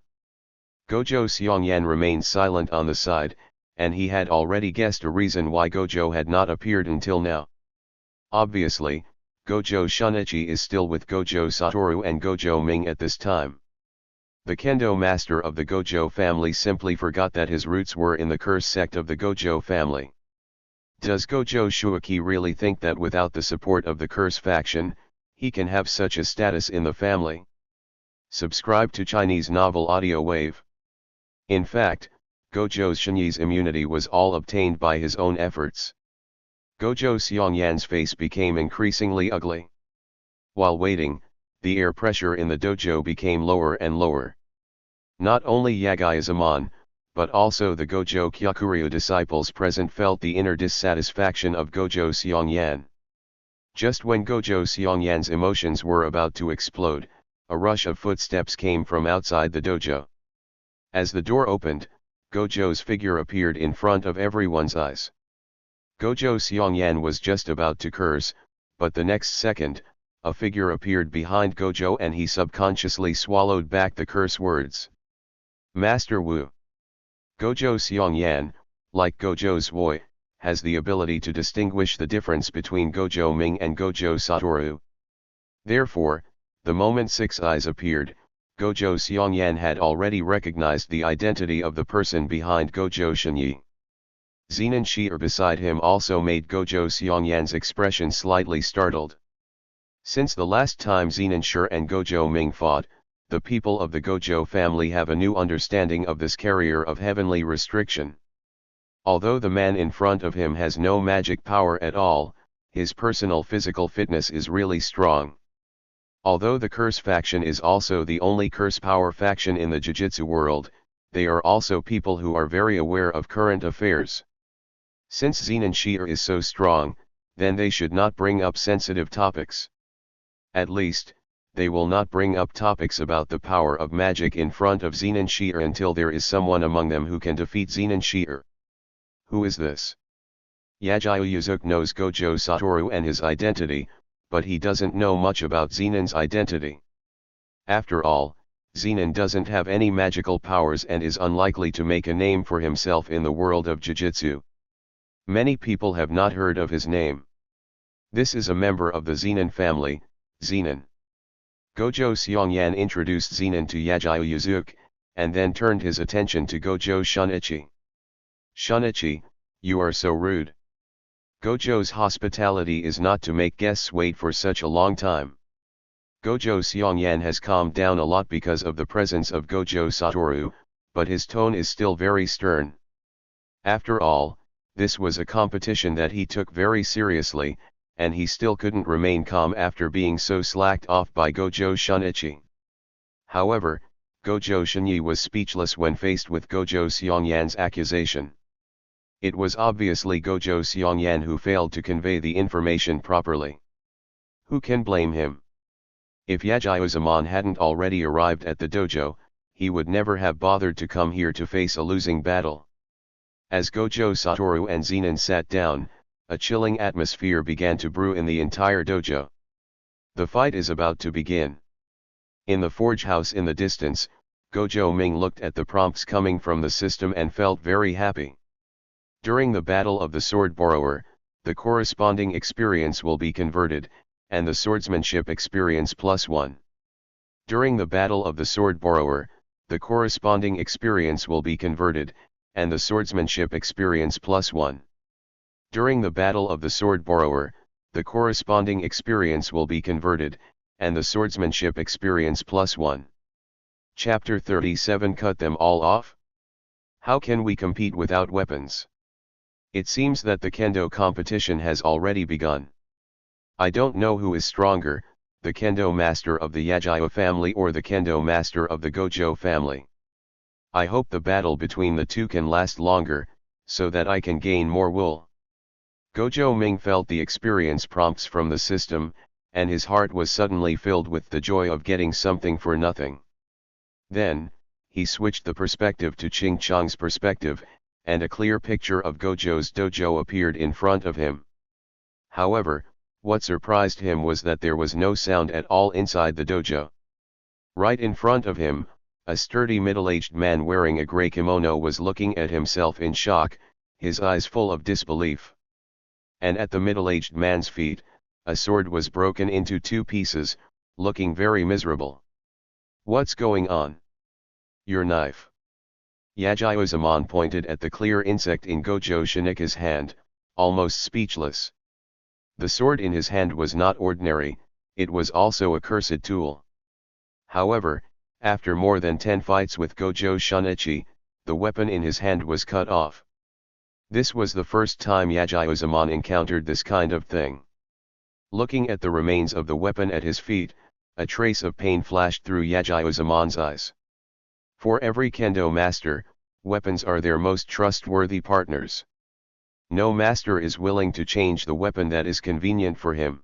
Gojo Seongyan remained silent on the side, and he had already guessed a reason why Gojo had not appeared until now. Obviously, Gojo Shunichi is still with Gojo Satoru and Gojo Ming at this time. The Kendo master of the Gojo family simply forgot that his roots were in the curse sect of the Gojo family. Does Gojo Shuiki really think that without the support of the curse faction, he can have such a status in the family? Subscribe to Chinese Novel Audio Wave. In fact, Gojo Shinyi's immunity was all obtained by his own efforts. Gojo Seongyan's face became increasingly ugly. While waiting, the air pressure in the dojo became lower and lower. Not only Yagyo Zaman, but also the Gojo Kyakuryu disciples present felt the inner dissatisfaction of Gojo Seongyan. Just when Gojo Seongyan's emotions were about to explode, a rush of footsteps came from outside the dojo. As the door opened, Gojo's figure appeared in front of everyone's eyes. Gojo Seongyan was just about to curse, but the next second, a figure appeared behind Gojo and he subconsciously swallowed back the curse words. Master Wu. Gojo Seongyan, like Gojo Zwoi, has the ability to distinguish the difference between Gojo Ming and Gojo Satoru. Therefore, the moment 6 eyes appeared, Gojo Seongyan had already recognized the identity of the person behind Gojo Shinyi. Zenin Shi'er beside him also made Gojo Seongyan's expression slightly startled. Since the last time Zenin Shi'er and Gojo Ming fought, the people of the Gojo family have a new understanding of this carrier of heavenly restriction. Although the man in front of him has no magic power at all, his personal physical fitness is really strong. Although the curse faction is also the only curse power faction in the Jujutsu world, they are also people who are very aware of current affairs. Since Zenin Shi'er is so strong, then they should not bring up sensitive topics. At least, they will not bring up topics about the power of magic in front of Zenin Shi'er until there is someone among them who can defeat Zenin Shi'er. Who is this? Yagyo Yuzuki knows Gojo Satoru and his identity, but he doesn't know much about Zenin's identity. After all, Zenin doesn't have any magical powers and is unlikely to make a name for himself in the world of Jujutsu. Many people have not heard of his name. This is a member of the Zenin family, Zenin. Gojo Seongyan introduced Zenin to Yajiyo Yuzuki, and then turned his attention to Gojo Shunichi. Shunichi, you are so rude. Gojo's hospitality is not to make guests wait for such a long time. Gojo Seongyan has calmed down a lot because of the presence of Gojo Satoru, but his tone is still very stern. After all, this was a competition that he took very seriously, and he still couldn't remain calm after being so slacked off by Gojo Shunichi. However, Gojo Shunichi was speechless when faced with Gojo Seongyan's accusation. It was obviously Gojo Seongyan who failed to convey the information properly. Who can blame him? If Yajiyo hadn't already arrived at the dojo, he would never have bothered to come here to face a losing battle. As Gojo Satoru and Zenin sat down, a chilling atmosphere began to brew in the entire dojo. The fight is about to begin. In the forge house in the distance, Gojo Ming looked at the prompts coming from the system and felt very happy. During the Battle of the Sword Borrower, the corresponding experience will be converted, and the swordsmanship experience +1. During the Battle of the Sword Borrower, the corresponding experience will be converted, and the swordsmanship experience +1. During the Battle of the Sword Borrower, the corresponding experience will be converted, and the swordsmanship experience +1. Chapter 37 Cut them all off? How can we compete without weapons? It seems that the kendo competition has already begun. I don't know who is stronger, the kendo master of the Yajiyo family or the kendo master of the Gojo family. I hope the battle between the two can last longer, so that I can gain more wool. Gojo Ming felt the experience prompts from the system, and his heart was suddenly filled with the joy of getting something for nothing. Then, he switched the perspective to Ching Chong's perspective, and a clear picture of Gojo's dojo appeared in front of him. However, what surprised him was that there was no sound at all inside the dojo. Right in front of him, a sturdy middle-aged man wearing a gray kimono was looking at himself in shock, his eyes full of disbelief. And at the middle-aged man's feet, a sword was broken into 2 pieces, looking very miserable. What's going on? Your knife. Yajiyo pointed at the clear insect in Gojo Shunichi's hand, almost speechless. The sword in his hand was not ordinary, it was also a cursed tool. However, after more than 10 fights with Gojo Shunichi, the weapon in his hand was cut off. This was the first time Yajiyo encountered this kind of thing. Looking at the remains of the weapon at his feet, a trace of pain flashed through Yajiyo-zamon's eyes. For every kendo master, weapons are their most trustworthy partners. No master is willing to change the weapon that is convenient for him.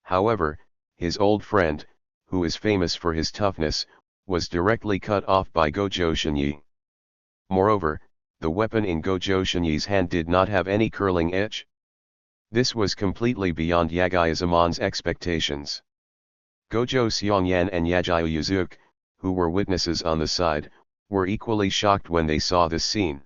However, his old friend, who is famous for his toughness, was directly cut off by Gojo Shunichi. Moreover, the weapon in Gojo Shunichi's hand did not have any curling edge. This was completely beyond Yajiyo-zamon's expectations. Gojo Seongyan and Yajiyo Yuzuki, who were witnesses on the side, were equally shocked when they saw this scene.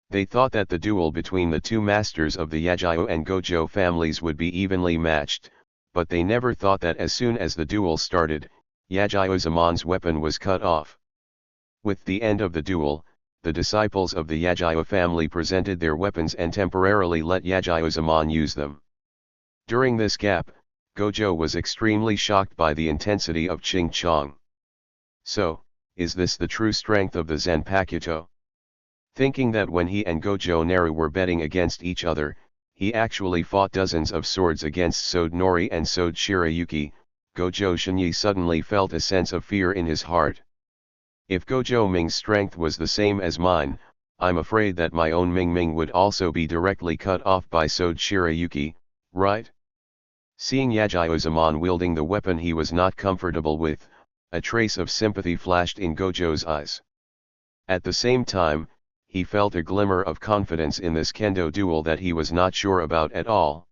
They thought that the duel between the two masters of the Yajiyo and Gojo families would be evenly matched, but they never thought that as soon as the duel started, Yajiyo-zamon's weapon was cut off. With the end of the duel, the disciples of the Yajiyo family presented their weapons and temporarily let Yajiyo-zamon use them. During this gap, Gojo was extremely shocked by the intensity of Ching Chong. So, is this the true strength of the Zanpakuto? Thinking that when he and Gojo Naru were betting against each other, he actually fought dozens of swords against Sode Nori and Sode Shirayuki, Gojo Shunichi suddenly felt a sense of fear in his heart. If Gojo Ming's strength was the same as mine, I'm afraid that my own Ming would also be directly cut off by Sode Shirayuki, right? Seeing Yajiyo-zamon wielding the weapon he was not comfortable with, a trace of sympathy flashed in Gojo's eyes. At the same time, he felt a glimmer of confidence in this kendo duel that he was not sure about at all.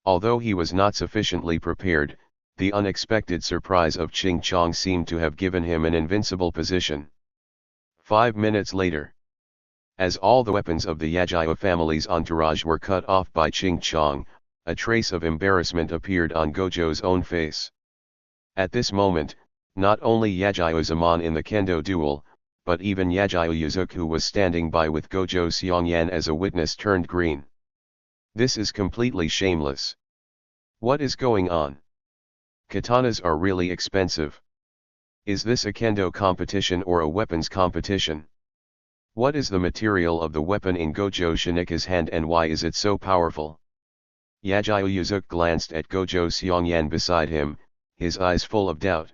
Although he was not sufficiently prepared, The unexpected surprise of Ching Chong seemed to have given him an invincible position. 5 minutes later, as all the weapons of the Yagyu family's entourage were cut off by Ching Chong, a trace of embarrassment appeared on Gojo's own face. At this moment, not only Yagyu Zaman in the kendo duel, but even Yagyu Yuzuki, who was standing by with Gojo Seongyan as a witness, turned green. This is completely shameless. What is going on? Katanas are really expensive. Is this a kendo competition or a weapons competition? What is the material of the weapon in Gojo Shinika's hand and why is it so powerful? Yagyu Yuzuki glanced at Gojo Seongyan beside him, his eyes full of doubt.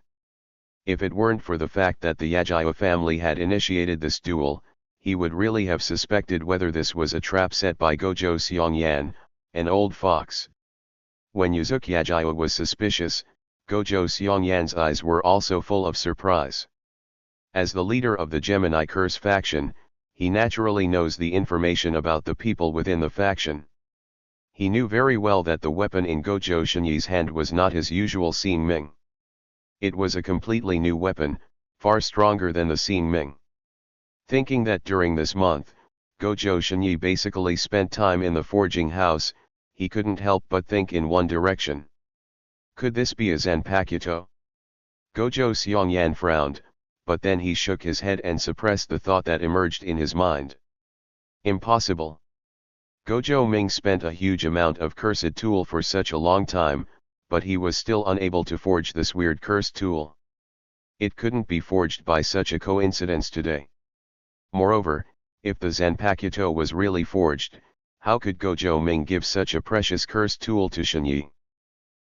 If it weren't for the fact that the Yagyu family had initiated this duel, he would really have suspected whether this was a trap set by Gojo Seongyan, an old fox. When Yuzuki Yagyu was suspicious, Gojo Seongyan's eyes were also full of surprise. As the leader of the Gemini Curse faction, he naturally knows the information about the people within the faction. He knew very well that the weapon in Gojo Shinyi's hand was not his usual Xing Ming. It was a completely new weapon, far stronger than the Xing Ming. Thinking that during this month, Gojo Shinyi basically spent time in the forging house, he couldn't help but think in one direction. Could this be a Zanpakuto? Gojo Seongyan frowned, but then he shook his head and suppressed the thought that emerged in his mind. Impossible. Gojo Ming spent a huge amount of cursed tool for such a long time, but he was still unable to forge this weird cursed tool. It couldn't be forged by such a coincidence today. Moreover, if the Zanpakuto was really forged, how could Gojo Ming give such a precious cursed tool to Shinyi?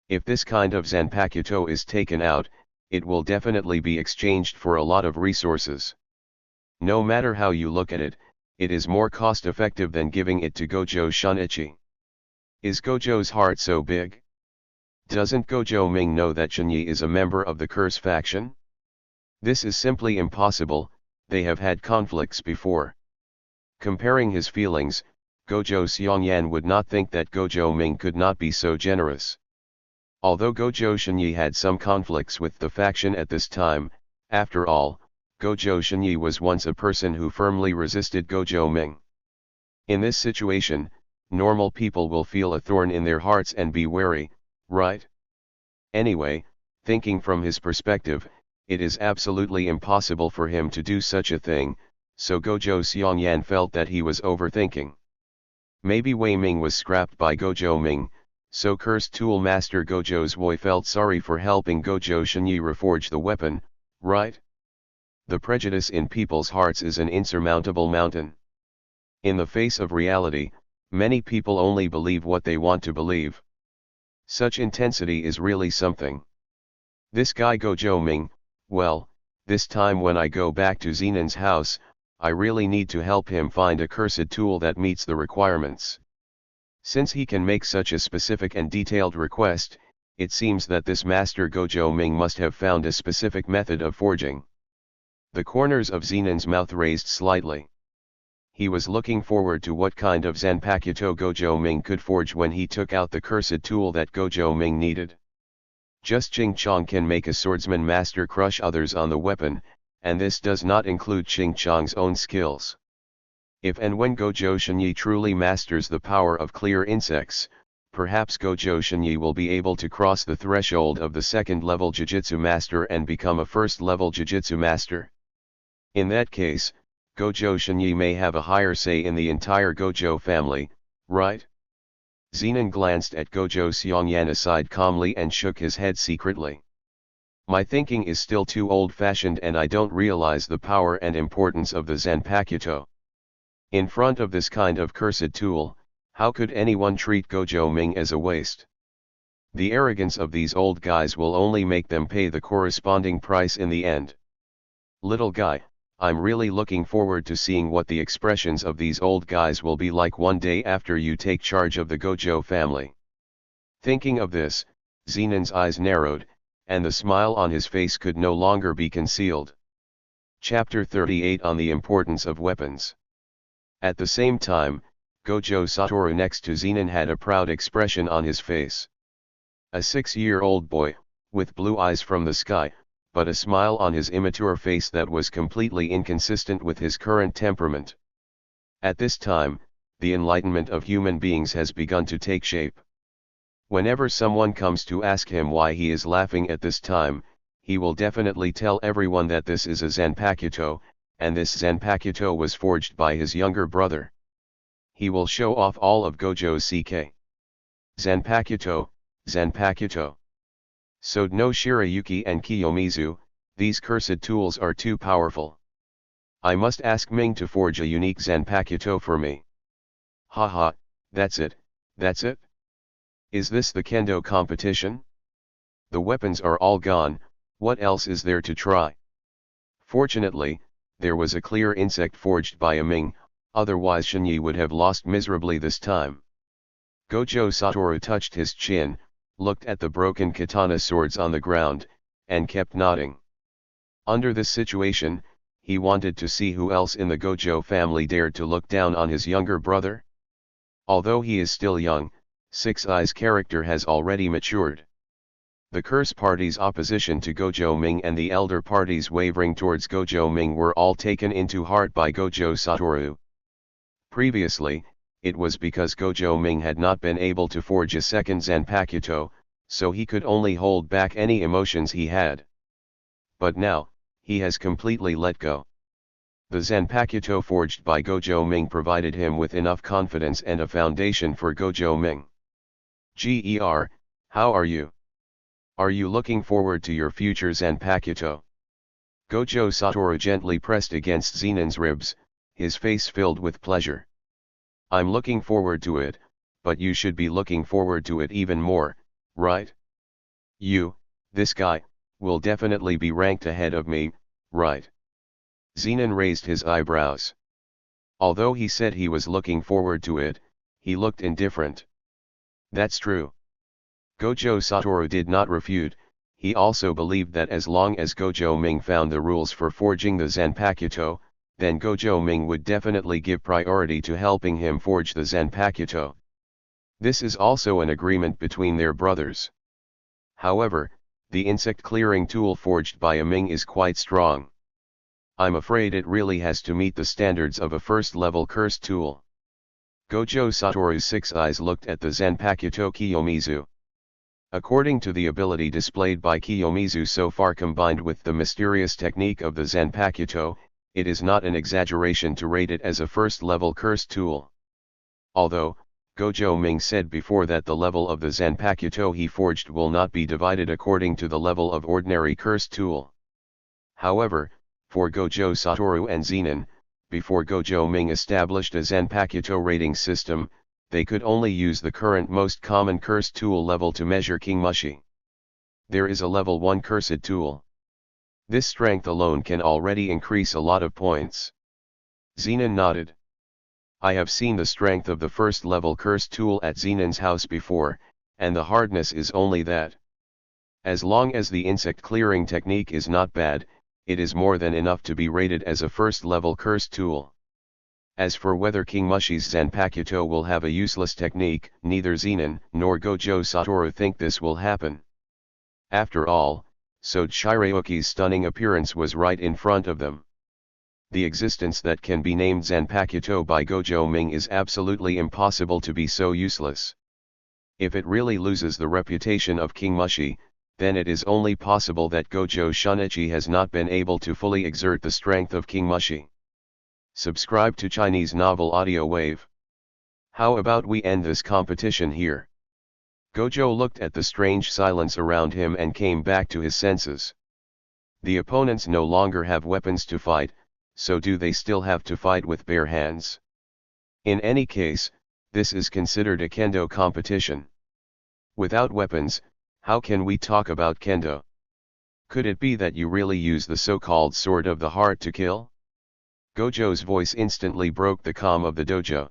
If this kind of Zanpakuto is taken out, it will definitely be exchanged for a lot of resources. No matter how you look at it, it is more cost-effective than giving it to Gojo Shunichi. Is Gojo's heart so big? Doesn't Gojo Ming know that Shinyi is a member of the Curse faction? This is simply impossible, they have had conflicts before. Comparing his feelings, Gojo Seongyan would not think that Gojo Ming could not be so generous. Although Gojo Shinyi had some conflicts with the faction at this time, after all, Gojo Shinyi was once a person who firmly resisted Gojo Ming. In this situation, normal people will feel a thorn in their hearts and be wary, right? Anyway, thinking from his perspective, it is absolutely impossible for him to do such a thing, so Gojo Seongyan felt that he was overthinking. Maybe Wei Ming was scrapped by Gojo Ming, so Cursed Tool Master Gojo Zui felt sorry for helping Gojo Shinyi reforge the weapon, right? The prejudice in people's hearts is an insurmountable mountain. In the face of reality, many people only believe what they want to believe. Such intensity is really something. This guy Gojo Ming, well, this time when I go back to Zenon's house, I really need to help him find a cursed tool that meets the requirements. Since he can make such a specific and detailed request, it seems that this Master Gojo Ming must have found a specific method of forging. The corners of Zenon's mouth raised slightly. He was looking forward to what kind of Zanpakuto Gojo Ming could forge when he took out the cursed tool that Gojo Ming needed. Just Ching Chong can make a swordsman master crush others on the weapon, and this does not include Ching Chong's own skills. If and when Gojo Shinyi truly masters the power of clear insects, perhaps Gojo Shinyi will be able to cross the threshold of the second-level Jujutsu Master and become a first-level Jujutsu Master. In that case, Gojo Shinyi may have a higher say in the entire Gojo family, right? Zenon glanced at Gojo Seongyan aside calmly and shook his head secretly. My thinking is still too old-fashioned and I don't realize the power and importance of the Zanpakuto. In front of this kind of cursed tool, how could anyone treat Gojo Ming as a waste? The arrogance of these old guys will only make them pay the corresponding price in the end. Little guy, I'm really looking forward to seeing what the expressions of these old guys will be like one day after you take charge of the Gojo family. Thinking of this, Zenon's eyes narrowed, and the smile on his face could no longer be concealed. Chapter 38 on the Importance of Weapons. At the same time, Gojo Satoru next to Zenon had a proud expression on his face. A 6-year-old boy, with blue eyes from the sky, but a smile on his immature face that was completely inconsistent with his current temperament. At this time, the enlightenment of human beings has begun to take shape. Whenever someone comes to ask him why he is laughing at this time, he will definitely tell everyone that this is a Zanpakuto, and this Zanpakuto was forged by his younger brother. He will show off all of Gojo's CK. Zanpakuto, Zanpakuto. So no Shirayuki and Kiyomizu, these cursed tools are too powerful. I must ask Ming to forge a unique Zanpakuto for me. Haha, that's it, that's it? Is this the kendo competition? The weapons are all gone, what else is there to try? Fortunately, there was a clear insect forged by a Ming, otherwise Shinyi would have lost miserably this time. Gojo Satoru touched his chin, looked at the broken katana swords on the ground, and kept nodding. Under this situation, he wanted to see who else in the Gojo family dared to look down on his younger brother. Although he is still young, Six Eyes' character has already matured. The curse party's opposition to Gojo Ming and the elder party's wavering towards Gojo Ming were all taken into heart by Gojo Satoru. Previously, it was because Gojo Ming had not been able to forge a second Zanpakuto, so he could only hold back any emotions he had. But now, he has completely let go. The Zanpakuto forged by Gojo Ming provided him with enough confidence and a foundation for Gojo Ming. Ger, how are you? Are you looking forward to your future Zanpakuto? Gojo Satoru gently pressed against Zenon's ribs, his face filled with pleasure. I'm looking forward to it, but you should be looking forward to it even more, right? You, this guy, will definitely be ranked ahead of me, right? Zenon raised his eyebrows. Although he said he was looking forward to it, he looked indifferent. That's true. Gojo Satoru did not refute, he also believed that as long as Gojo Ming found the rules for forging the Zanpakuto, then Gojo Ming would definitely give priority to helping him forge the Zanpakuto. This is also an agreement between their brothers. However, the insect clearing tool forged by a Ming is quite strong. I'm afraid it really has to meet the standards of a first-level curse tool. Gojo Satoru's Six Eyes looked at the Zanpakuto Kiyomizu. According to the ability displayed by Kiyomizu so far combined with the mysterious technique of the Zanpakuto, it is not an exaggeration to rate it as a first-level curse tool. Although, Gojo Ming said before that the level of the Zanpakuto he forged will not be divided according to the level of ordinary curse tool. However, for Gojo Satoru and Zenon, before Gojo Ming established a Zanpakuto rating system, they could only use the current most common curse tool level to measure King Mushi. There is a level 1 cursed tool. This strength alone can already increase a lot of points. Zenon nodded. I have seen the strength of the first level curse tool at Zenon's house before, and the hardness is only that. As long as the insect clearing technique is not bad, it is more than enough to be rated as a first level curse tool. As for whether King Mushi's Zanpakuto will have a useless technique, neither Zenon nor Gojo Satoru think this will happen. After all, so Shirayuki's stunning appearance was right in front of them. The existence that can be named Zanpakuto by Gojo Ming is absolutely impossible to be so useless. If it really loses the reputation of King Mushi, then it is only possible that Gojo Shunichi has not been able to fully exert the strength of King Mushi. Subscribe to Chinese Novel Audio Wave. How about we end this competition here? Gojo looked at the strange silence around him and came back to his senses. The opponents no longer have weapons to fight, so do they still have to fight with bare hands? In any case, this is considered a kendo competition. Without weapons, how can we talk about kendo? Could it be that you really use the so-called sword of the heart to kill? Gojo's voice instantly broke the calm of the dojo.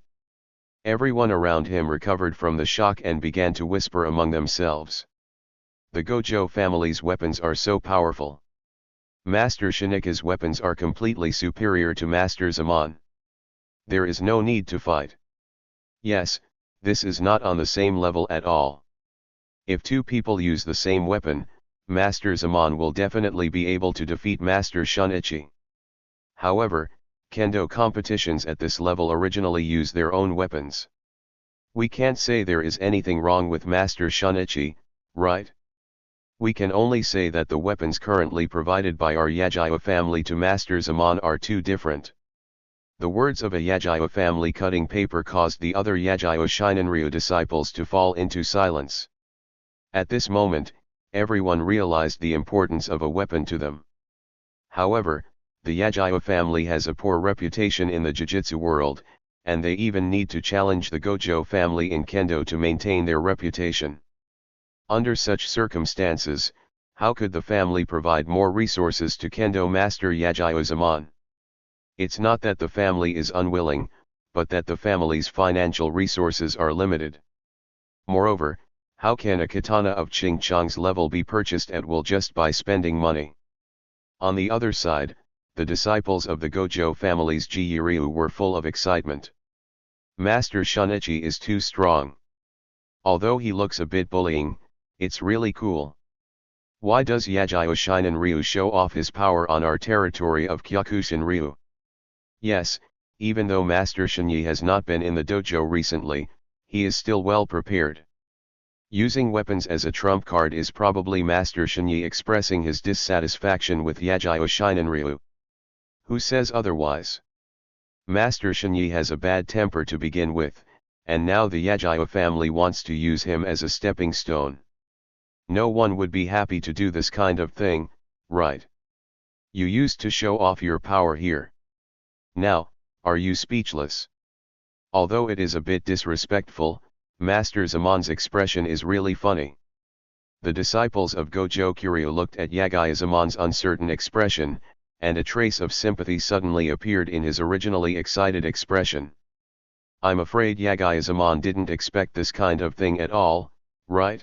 Everyone around him recovered from the shock and began to whisper among themselves. The Gojo family's weapons are so powerful. Master Shinika's weapons are completely superior to Master Zaman. There is no need to fight. Yes, this is not on the same level at all. If two people use the same weapon, Master Zaman will definitely be able to defeat Master Shunichi. However, Kendo competitions at this level originally use their own weapons. We can't say there is anything wrong with Master Shunichi, right? We can only say that the weapons currently provided by our Yagyu family to Master Zaman are too different. The words of a Yagyu family cutting paper caused the other Yagyu Shinenryu disciples to fall into silence. At this moment, everyone realized the importance of a weapon to them. However, the Yagyu family has a poor reputation in the Jujutsu world, and they even need to challenge the Gojo family in Kendo to maintain their reputation. Under such circumstances, how could the family provide more resources to Kendo Master Yagyu Zaman? It's not that the family is unwilling, but that the family's financial resources are limited. Moreover, how can a katana of Ching Chang's level be purchased at will just by spending money? On the other side, the disciples of the Gojo family's Jiryu were full of excitement. Master Shunichi is too strong. Although he looks a bit bullying, it's really cool. Why does Yagyu Shinenryu show off his power on our territory of Kyokushinryu? Yes, even though Master Shinyi has not been in the dojo recently, he is still well prepared. Using weapons as a trump card is probably Master Shinyi expressing his dissatisfaction with Yagyu Shinenryu. Who says otherwise? Master Shinyi has a bad temper to begin with, and now the Yagyu family wants to use him as a stepping stone. No one would be happy to do this kind of thing, right? You used to show off your power here. Now, are you speechless? Although it is a bit disrespectful, Master Zaman's expression is really funny. The disciples of Gojo Kiryu looked at Yagyu Zaman's uncertain expression, and a trace of sympathy suddenly appeared in his originally excited expression. I'm afraid Yagyu Zaman didn't expect this kind of thing at all, right?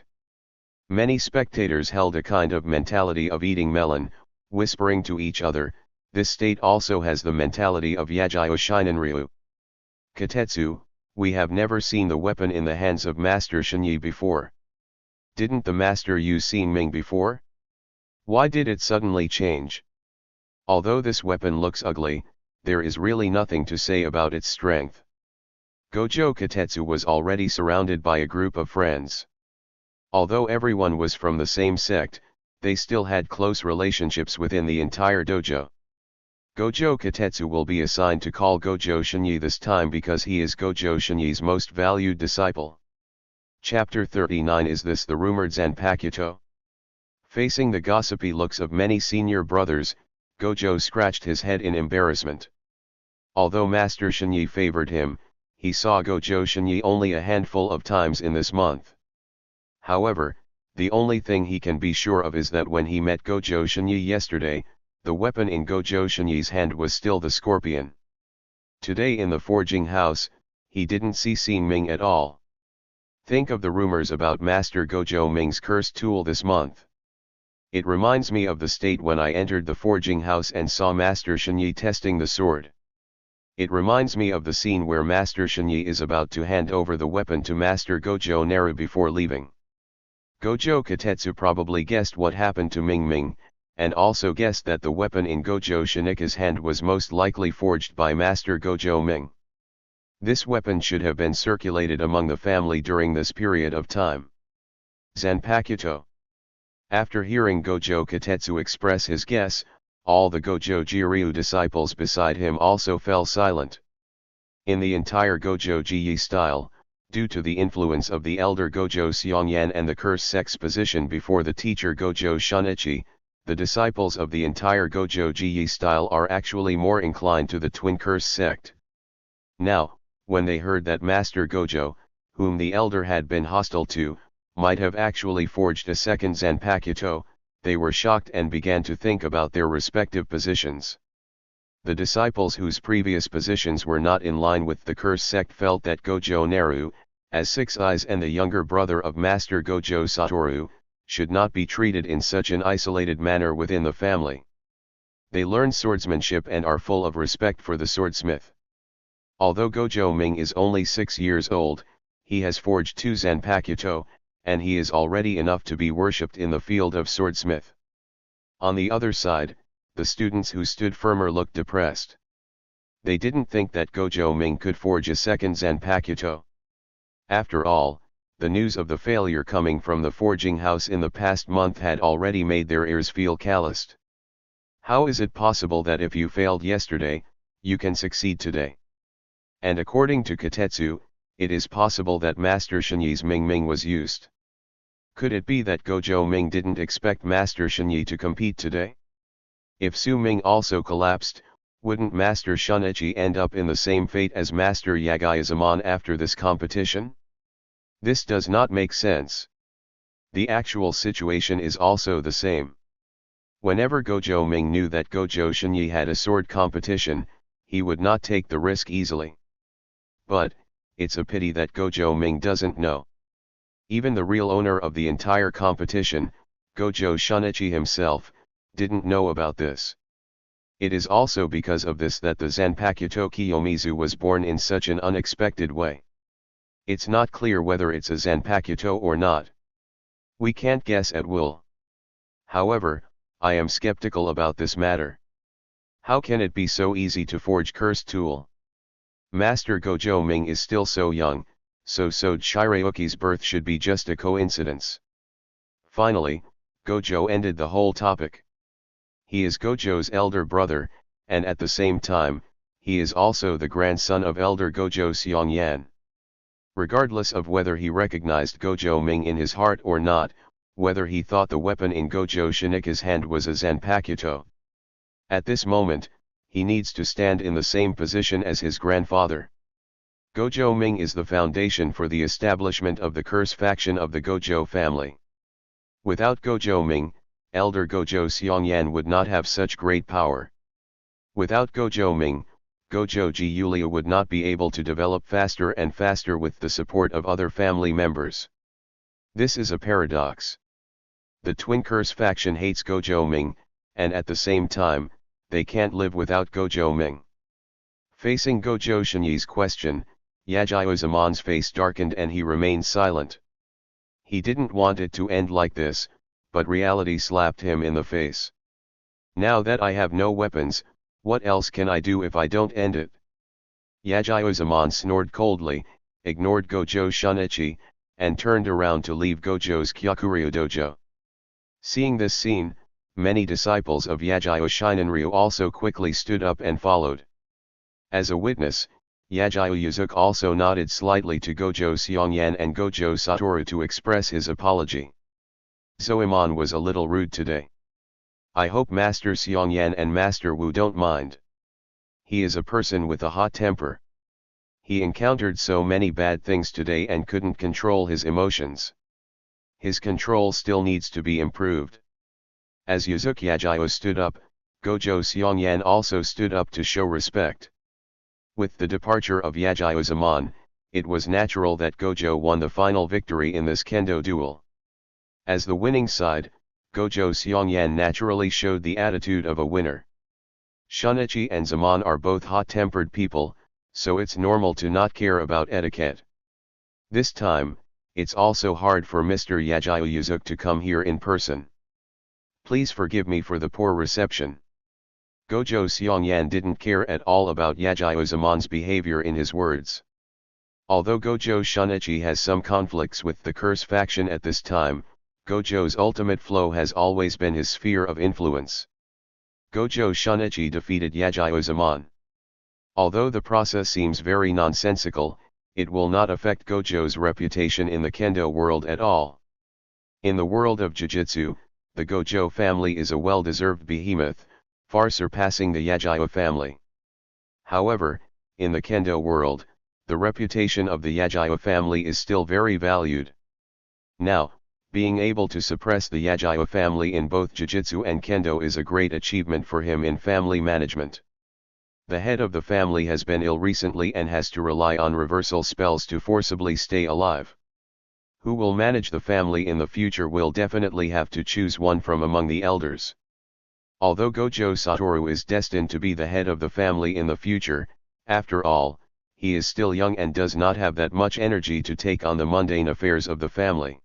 Many spectators held a kind of mentality of eating melon, whispering to each other, this state also has the mentality of Yagyu Shinenryu. Katetsu, we have never seen the weapon in the hands of Master Shinyi before. Didn't the master use Ming before? Why did it suddenly change? Although this weapon looks ugly, there is really nothing to say about its strength. Gojo Katetsu was already surrounded by a group of friends. Although everyone was from the same sect, they still had close relationships within the entire dojo. Gojo Katetsu will be assigned to call Gojo Shinyi this time because he is Gojo Shinyi's most valued disciple. Chapter 39 Is this the rumored Zanpakuto? Facing the gossipy looks of many senior brothers, Gojo scratched his head in embarrassment. Although Master Shinyi favored him, he saw Gojo Shinyi only a handful of times in this month. However, the only thing he can be sure of is that when he met Gojo Shinyi yesterday, the weapon in Gojo Shinyi's hand was still the scorpion. Today in the forging house, he didn't see Ming at all. Think of the rumors about Master Gojo Ming's cursed tool this month. It reminds me of the state when I entered the forging house and saw Master Shinyi testing the sword. It reminds me of the scene where Master Shinyi is about to hand over the weapon to Master Gojo Naru before leaving. Gojo Katetsu probably guessed what happened to Ming, and also guessed that the weapon in Gojo Shinika's hand was most likely forged by Master Gojo Ming. This weapon should have been circulated among the family during this period of time. Zanpakuto. After hearing Gojo Katetsu express his guess, all the Gojo Jiryu disciples beside him also fell silent. In the entire Gojo Ji style, due to the influence of the elder Gojo Seongyan and the curse sect's position before the teacher Gojo Shunichi, the disciples of the entire Gojo Ji style are actually more inclined to the twin curse sect. Now, when they heard that Master Gojo, whom the elder had been hostile to, might have actually forged a second Zanpakuto, they were shocked and began to think about their respective positions. The disciples whose previous positions were not in line with the curse sect felt that Gojo Naru, as Six Eyes and the younger brother of Master Gojo Satoru, should not be treated in such an isolated manner within the family. They learned swordsmanship and are full of respect for the swordsmith. Although Gojo Ming is only 6 years old, he has forged 2 Zanpakuto, and he is already enough to be worshipped in the field of swordsmith. On the other side, the students who stood firmer looked depressed. They didn't think that Gojo Ming could forge a second Zanpakuto. After all, the news of the failure coming from the forging house in the past month had already made their ears feel calloused. How is it possible that if you failed yesterday, you can succeed today? And according to Katetsu, it is possible that Master Shinyi's Ming Ming was used. Could it be that Gojo Ming didn't expect Master Shinyi to compete today? If Su Ming also collapsed, wouldn't Master Shunichi end up in the same fate as Master Yagyu after this competition? This does not make sense. The actual situation is also the same. Whenever Gojo Ming knew that Gojo Shinyi had a sword competition, he would not take the risk easily. But, it's a pity that Gojo Ming doesn't know. Even the real owner of the entire competition, Gojo Shunichi himself, didn't know about this. It is also because of this that the Zanpakuto Kiyomizu was born in such an unexpected way. It's not clear whether it's a Zanpakuto or not. We can't guess at will. However, I am skeptical about this matter. How can it be so easy to forge cursed tool? Master Gojo Ming is still so young, so Shirayuki's birth should be just a coincidence. Finally, Gojo ended the whole topic. He is Gojo's elder brother, and at the same time, he is also the grandson of elder Gojo Seongyan. Regardless of whether he recognized Gojo Ming in his heart or not, whether he thought the weapon in Gojo Shinika's hand was a Zanpakuto. At this moment, he needs to stand in the same position as his grandfather. Gojo Ming is the foundation for the establishment of the curse faction of the Gojo family. Without Gojo Ming, elder Gojo Seongyan would not have such great power. Without Gojo Ming, Gojo Gyulia would not be able to develop faster and faster with the support of other family members. This is a paradox. The twin curse faction hates Gojo Ming, and at the same time, they can't live without Gojo Ming. Facing Gojo Shinyi's question, Yagyu-zamon's face darkened and he remained silent. He didn't want it to end like this, but reality slapped him in the face. Now that I have no weapons, what else can I do if I don't end it? Yagyu-zamon snored coldly, ignored Gojo Shunichi, and turned around to leave Gojo's Kyokuryu dojo. Seeing this scene, many disciples of Yagyu Shinenryu also quickly stood up and followed. As a witness, Yagyu Yuzuki also nodded slightly to Gojo Seongyan and Gojo Satoru to express his apology. Zoemon was a little rude today. I hope Master Seongyan and Master Wu don't mind. He is a person with a hot temper. He encountered so many bad things today and couldn't control his emotions. His control still needs to be improved. As Yuzuki Yagyu stood up, Gojo Seongyan also stood up to show respect. With the departure of Yagyu-zamon, it was natural that Gojo won the final victory in this kendo duel. As the winning side, Gojo Seongyan naturally showed the attitude of a winner. Shunichi and Zaman are both hot-tempered people, so it's normal to not care about etiquette. This time, it's also hard for Mr. Yagyu Yuzuki to come here in person. Please forgive me for the poor reception. Gojo Seongyan didn't care at all about Yagyu-zamon's behavior in his words. Although Gojo Shunichi has some conflicts with the curse faction at this time, Gojo's ultimate flow has always been his sphere of influence. Gojo Shunichi defeated Yagyu-zamon. Although the process seems very nonsensical, it will not affect Gojo's reputation in the kendo world at all. In the world of Jujutsu, the Gojo family is a well-deserved behemoth, far surpassing the Yagyu family. However, in the kendo world, the reputation of the Yagyu family is still very valued. Now, being able to suppress the Yagyu family in both Jujutsu and Kendo is a great achievement for him in family management. The head of the family has been ill recently and has to rely on reversal spells to forcibly stay alive. Who will manage the family in the future will definitely have to choose one from among the elders. Although Gojo Satoru is destined to be the head of the family in the future, after all, he is still young and does not have that much energy to take on the mundane affairs of the family.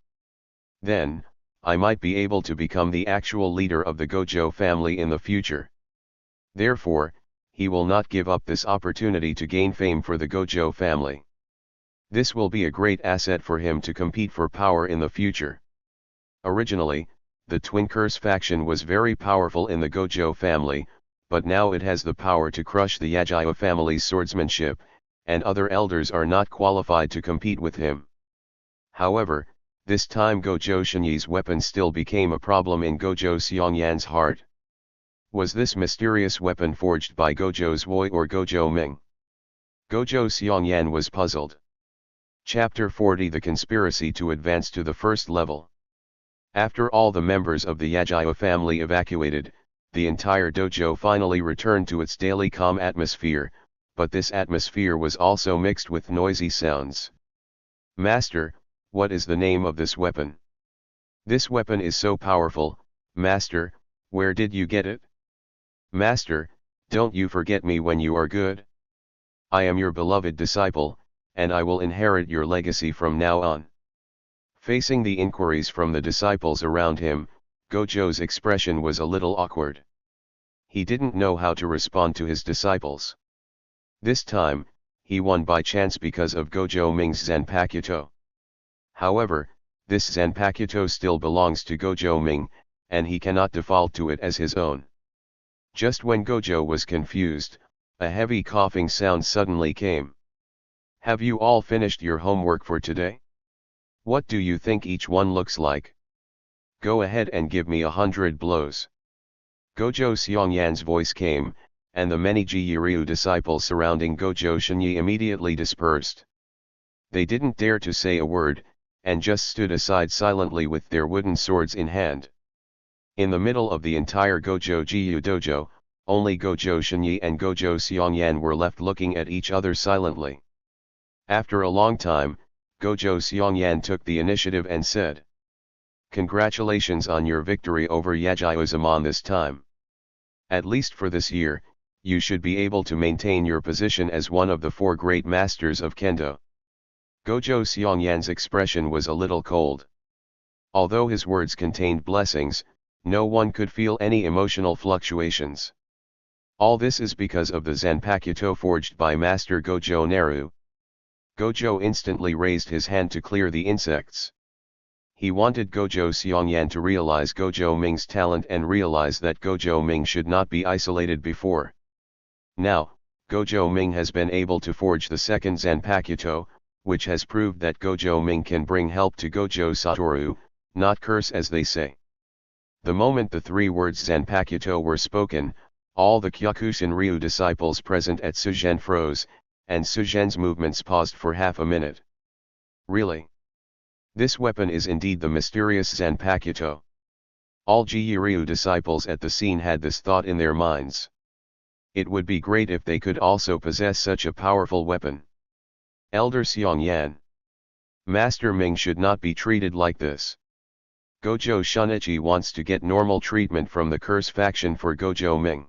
Then, I might be able to become the actual leader of the Gojo family in the future. Therefore, he will not give up this opportunity to gain fame for the Gojo family. This will be a great asset for him to compete for power in the future. Originally, the Twin Curse faction was very powerful in the Gojo family, but now it has the power to crush the Yagyu family's swordsmanship, and other elders are not qualified to compete with him. However, this time Gojo Shinyi's weapon still became a problem in Gojo Seongyan's heart. Was this mysterious weapon forged by Gojo Zui or Gojo Ming? Gojo Seongyan was puzzled. Chapter 40 The Conspiracy to Advance to the First Level. After all the members of the Yagyu family evacuated, the entire dojo finally returned to its daily calm atmosphere, but this atmosphere was also mixed with noisy sounds. Master, what is the name of this weapon? This weapon is so powerful, Master, where did you get it? Master, don't you forget me when you are good? I am your beloved disciple, and I will inherit your legacy from now on. Facing the inquiries from the disciples around him, Gojo's expression was a little awkward. He didn't know how to respond to his disciples. This time, he won by chance because of Gojo Ming's Zanpakuto. However, this Zanpakuto still belongs to Gojo Ming, and he cannot default to it as his own. Just when Gojo was confused, a heavy coughing sound suddenly came. Have you all finished your homework for today? What do you think each one looks like? Go ahead and give me 100 blows. Gojo Seongyan's voice came, and the many Jiryu disciples surrounding Gojo Shinyi immediately dispersed. They didn't dare to say a word, and just stood aside silently with their wooden swords in hand. In the middle of the entire Gojo Jiryu dojo, only Gojo Shinyi and Gojo Seongyan were left looking at each other silently. After a long time, Gojo Seongyan took the initiative and said, "Congratulations on your victory over Yagyu-zaman this time. At least for this year, you should be able to maintain your position as one of the 4 great masters of Kendo." Gojo Seongyan's expression was a little cold. Although his words contained blessings, no one could feel any emotional fluctuations. All this is because of the Zanpakuto forged by Master Gojo Naru. Gojo instantly raised his hand to clear the insects. He wanted Gojo Seongyan to realize Gojo Ming's talent and realize that Gojo Ming should not be isolated before. Now, Gojo Ming has been able to forge the second Zanpakuto, which has proved that Gojo Ming can bring help to Gojo Satoru, not curse as they say. The moment the 3 words Zanpakuto were spoken, all the Kyokushin Ryu disciples present at Sugen froze, and Sugen's movements paused for half a minute. Really? This weapon is indeed the mysterious Zanpakuto. All Jiryu disciples at the scene had this thought in their minds. It would be great if they could also possess such a powerful weapon. Elder Seongyan. Master Ming should not be treated like this. Gojo Shunichi wants to get normal treatment from the curse faction for Gojo Ming.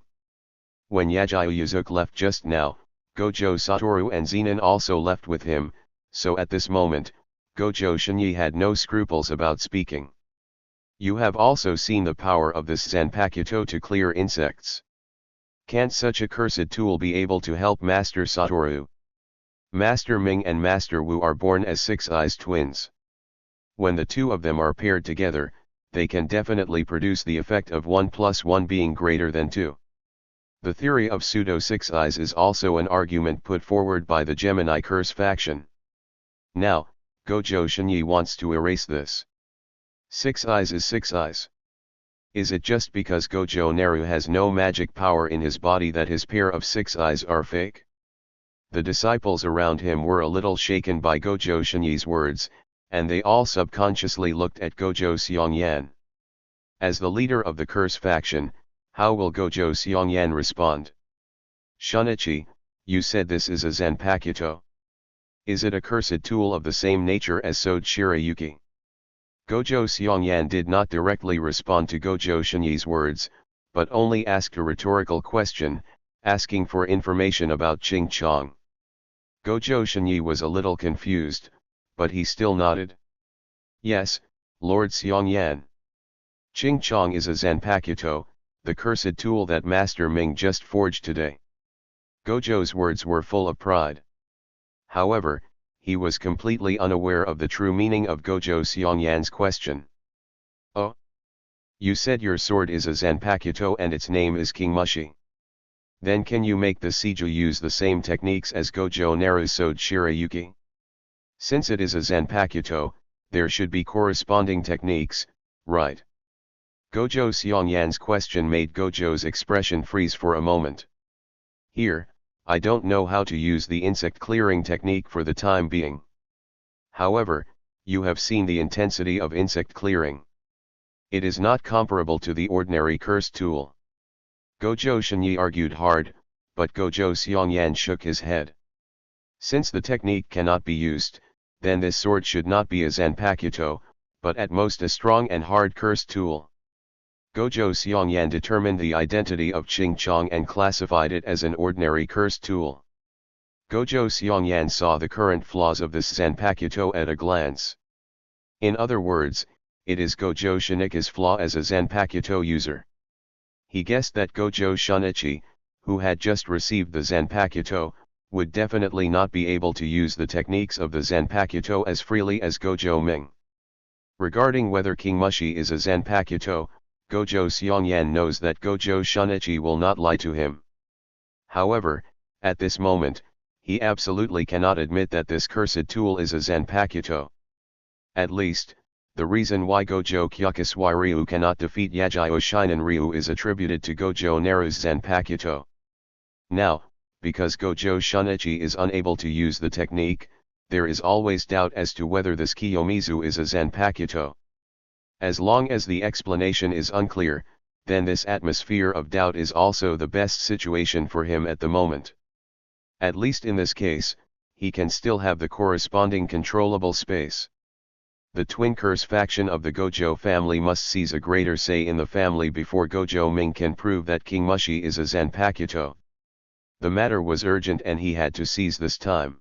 When Yagyu Yuzuki left just now, Gojo Satoru and Zenin also left with him, so at this moment, Gojo Shinyi had no scruples about speaking. You have also seen the power of this Zanpakuto to clear insects. Can't such a cursed tool be able to help Master Satoru? Master Ming and Master Wu are born as 6-eyes twins. When the 2 of them are paired together, they can definitely produce the effect of 1 + 1 being greater than 2. The theory of pseudo 6-eyes is also an argument put forward by the Gemini curse faction. Now, Gojo Shinyi wants to erase this. 6-eyes is 6-eyes. Is it just because Gojo Naru has no magic power in his body that his pair of 6-eyes are fake? The disciples around him were a little shaken by Gojo Shinyi's words, and they all subconsciously looked at Gojo Seongyan. As the leader of the curse faction, how will Gojo Seongyan respond? Shunichi, you said this is a Zanpakuto. Is it a cursed tool of the same nature as Sode Shirayuki? Gojo Seongyan did not directly respond to Gojo Shinyi's words, but only asked a rhetorical question, asking for information about Ching Chong. Gojo Shinyi was a little confused, but he still nodded. Yes, Lord Xiongyan. Ching Chong is a Zanpakuto, the cursed tool that Master Ming just forged today. Gojo's words were full of pride. However, he was completely unaware of the true meaning of Gojo Xiongyan's question. Oh? You said your sword is a Zanpakuto and its name is King Mushi. Then can you make the Seiju use the same techniques as Gojo Naru's Sode Shirayuki? Since it is a Zanpakuto, there should be corresponding techniques, right? Gojo Xiongyan's question made Gojo's expression freeze for a moment. Here, I don't know how to use the insect clearing technique for the time being. However, you have seen the intensity of insect clearing. It is not comparable to the ordinary curse tool. Gojo Shinyi argued hard, but Gojo Xiongyan shook his head. Since the technique cannot be used, then this sword should not be a Zanpakuto, but at most a strong and hard curse tool. Gojo Xiongyan determined the identity of Ching Chong and classified it as an ordinary curse tool. Gojo Xiongyan saw the current flaws of this Zanpakuto at a glance. In other words, it is Gojo Shinichi's flaw as a Zanpakuto user. He guessed that Gojo Shinichi, who had just received the Zanpakuto, would definitely not be able to use the techniques of the Zanpakuto as freely as Gojo Ming. Regarding whether King Mushi is a Zanpakuto, Gojo Xiongyan knows that Gojo Shinichi will not lie to him. However, at this moment, he absolutely cannot admit that this cursed tool is a Zanpakuto. At least, the reason why Gojo Kyakusui Ryu cannot defeat Yagyo Shinen Ryu is attributed to Gojo Naru's Zanpakuto. Now, because Gojo Shinichi is unable to use the technique, there is always doubt as to whether this Kiyomizu is a Zanpakuto. As long as the explanation is unclear, then this atmosphere of doubt is also the best situation for him at the moment. At least in this case, he can still have the corresponding controllable space. The twin curse faction of the Gojo family must seize a greater say in the family before Gojo Ming can prove that King Mushi is a Zanpakuto. The matter was urgent and he had to seize this time.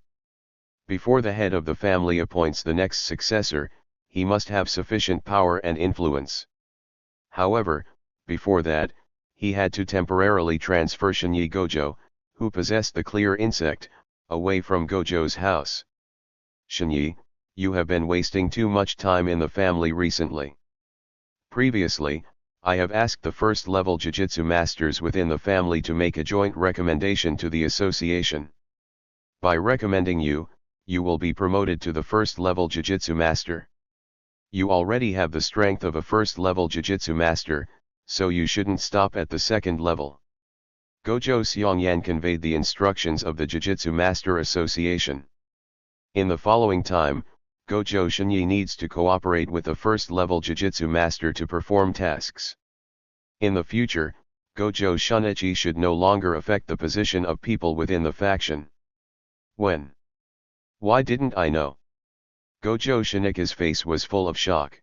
Before the head of the family appoints the next successor, he must have sufficient power and influence. However, before that, he had to temporarily transfer Shinyi Gojo, who possessed the clear insect, away from Gojo's house. Shinyi, you have been wasting too much time in the family recently. Previously, I have asked the first-level Jujutsu masters within the family to make a joint recommendation to the association. By recommending you, you will be promoted to the first-level Jujutsu master. You already have the strength of a first-level Jujutsu master, so you shouldn't stop at the second level. Gojo Xiongyan conveyed the instructions of the Jujutsu Master Association. In the following time, Gojo Shinyi needs to cooperate with a first-level Jujutsu master to perform tasks. In the future, Gojo Shinichi should no longer affect the position of people within the faction. When? Why didn't I know? Gojo Shinichi's face was full of shock.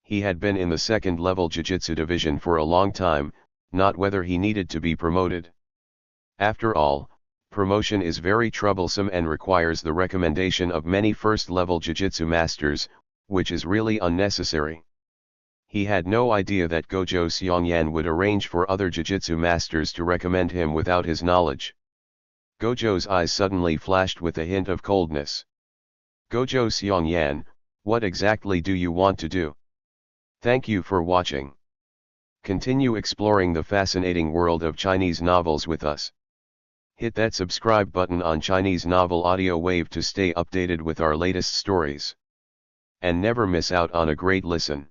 He had been in the second-level Jujutsu division for a long time, not whether he needed to be promoted. After all, promotion is very troublesome and requires the recommendation of many first-level Jujutsu masters, which is really unnecessary. He had no idea that Gojo Xiongyan would arrange for other Jujutsu masters to recommend him without his knowledge. Gojo's eyes suddenly flashed with a hint of coldness. Gojo Xiongyan, what exactly do you want to do? Thank you for watching. Continue exploring the fascinating world of Chinese novels with us. Hit that subscribe button on Chinese Novel Audio Wave to stay updated with our latest stories. And never miss out on a great listen.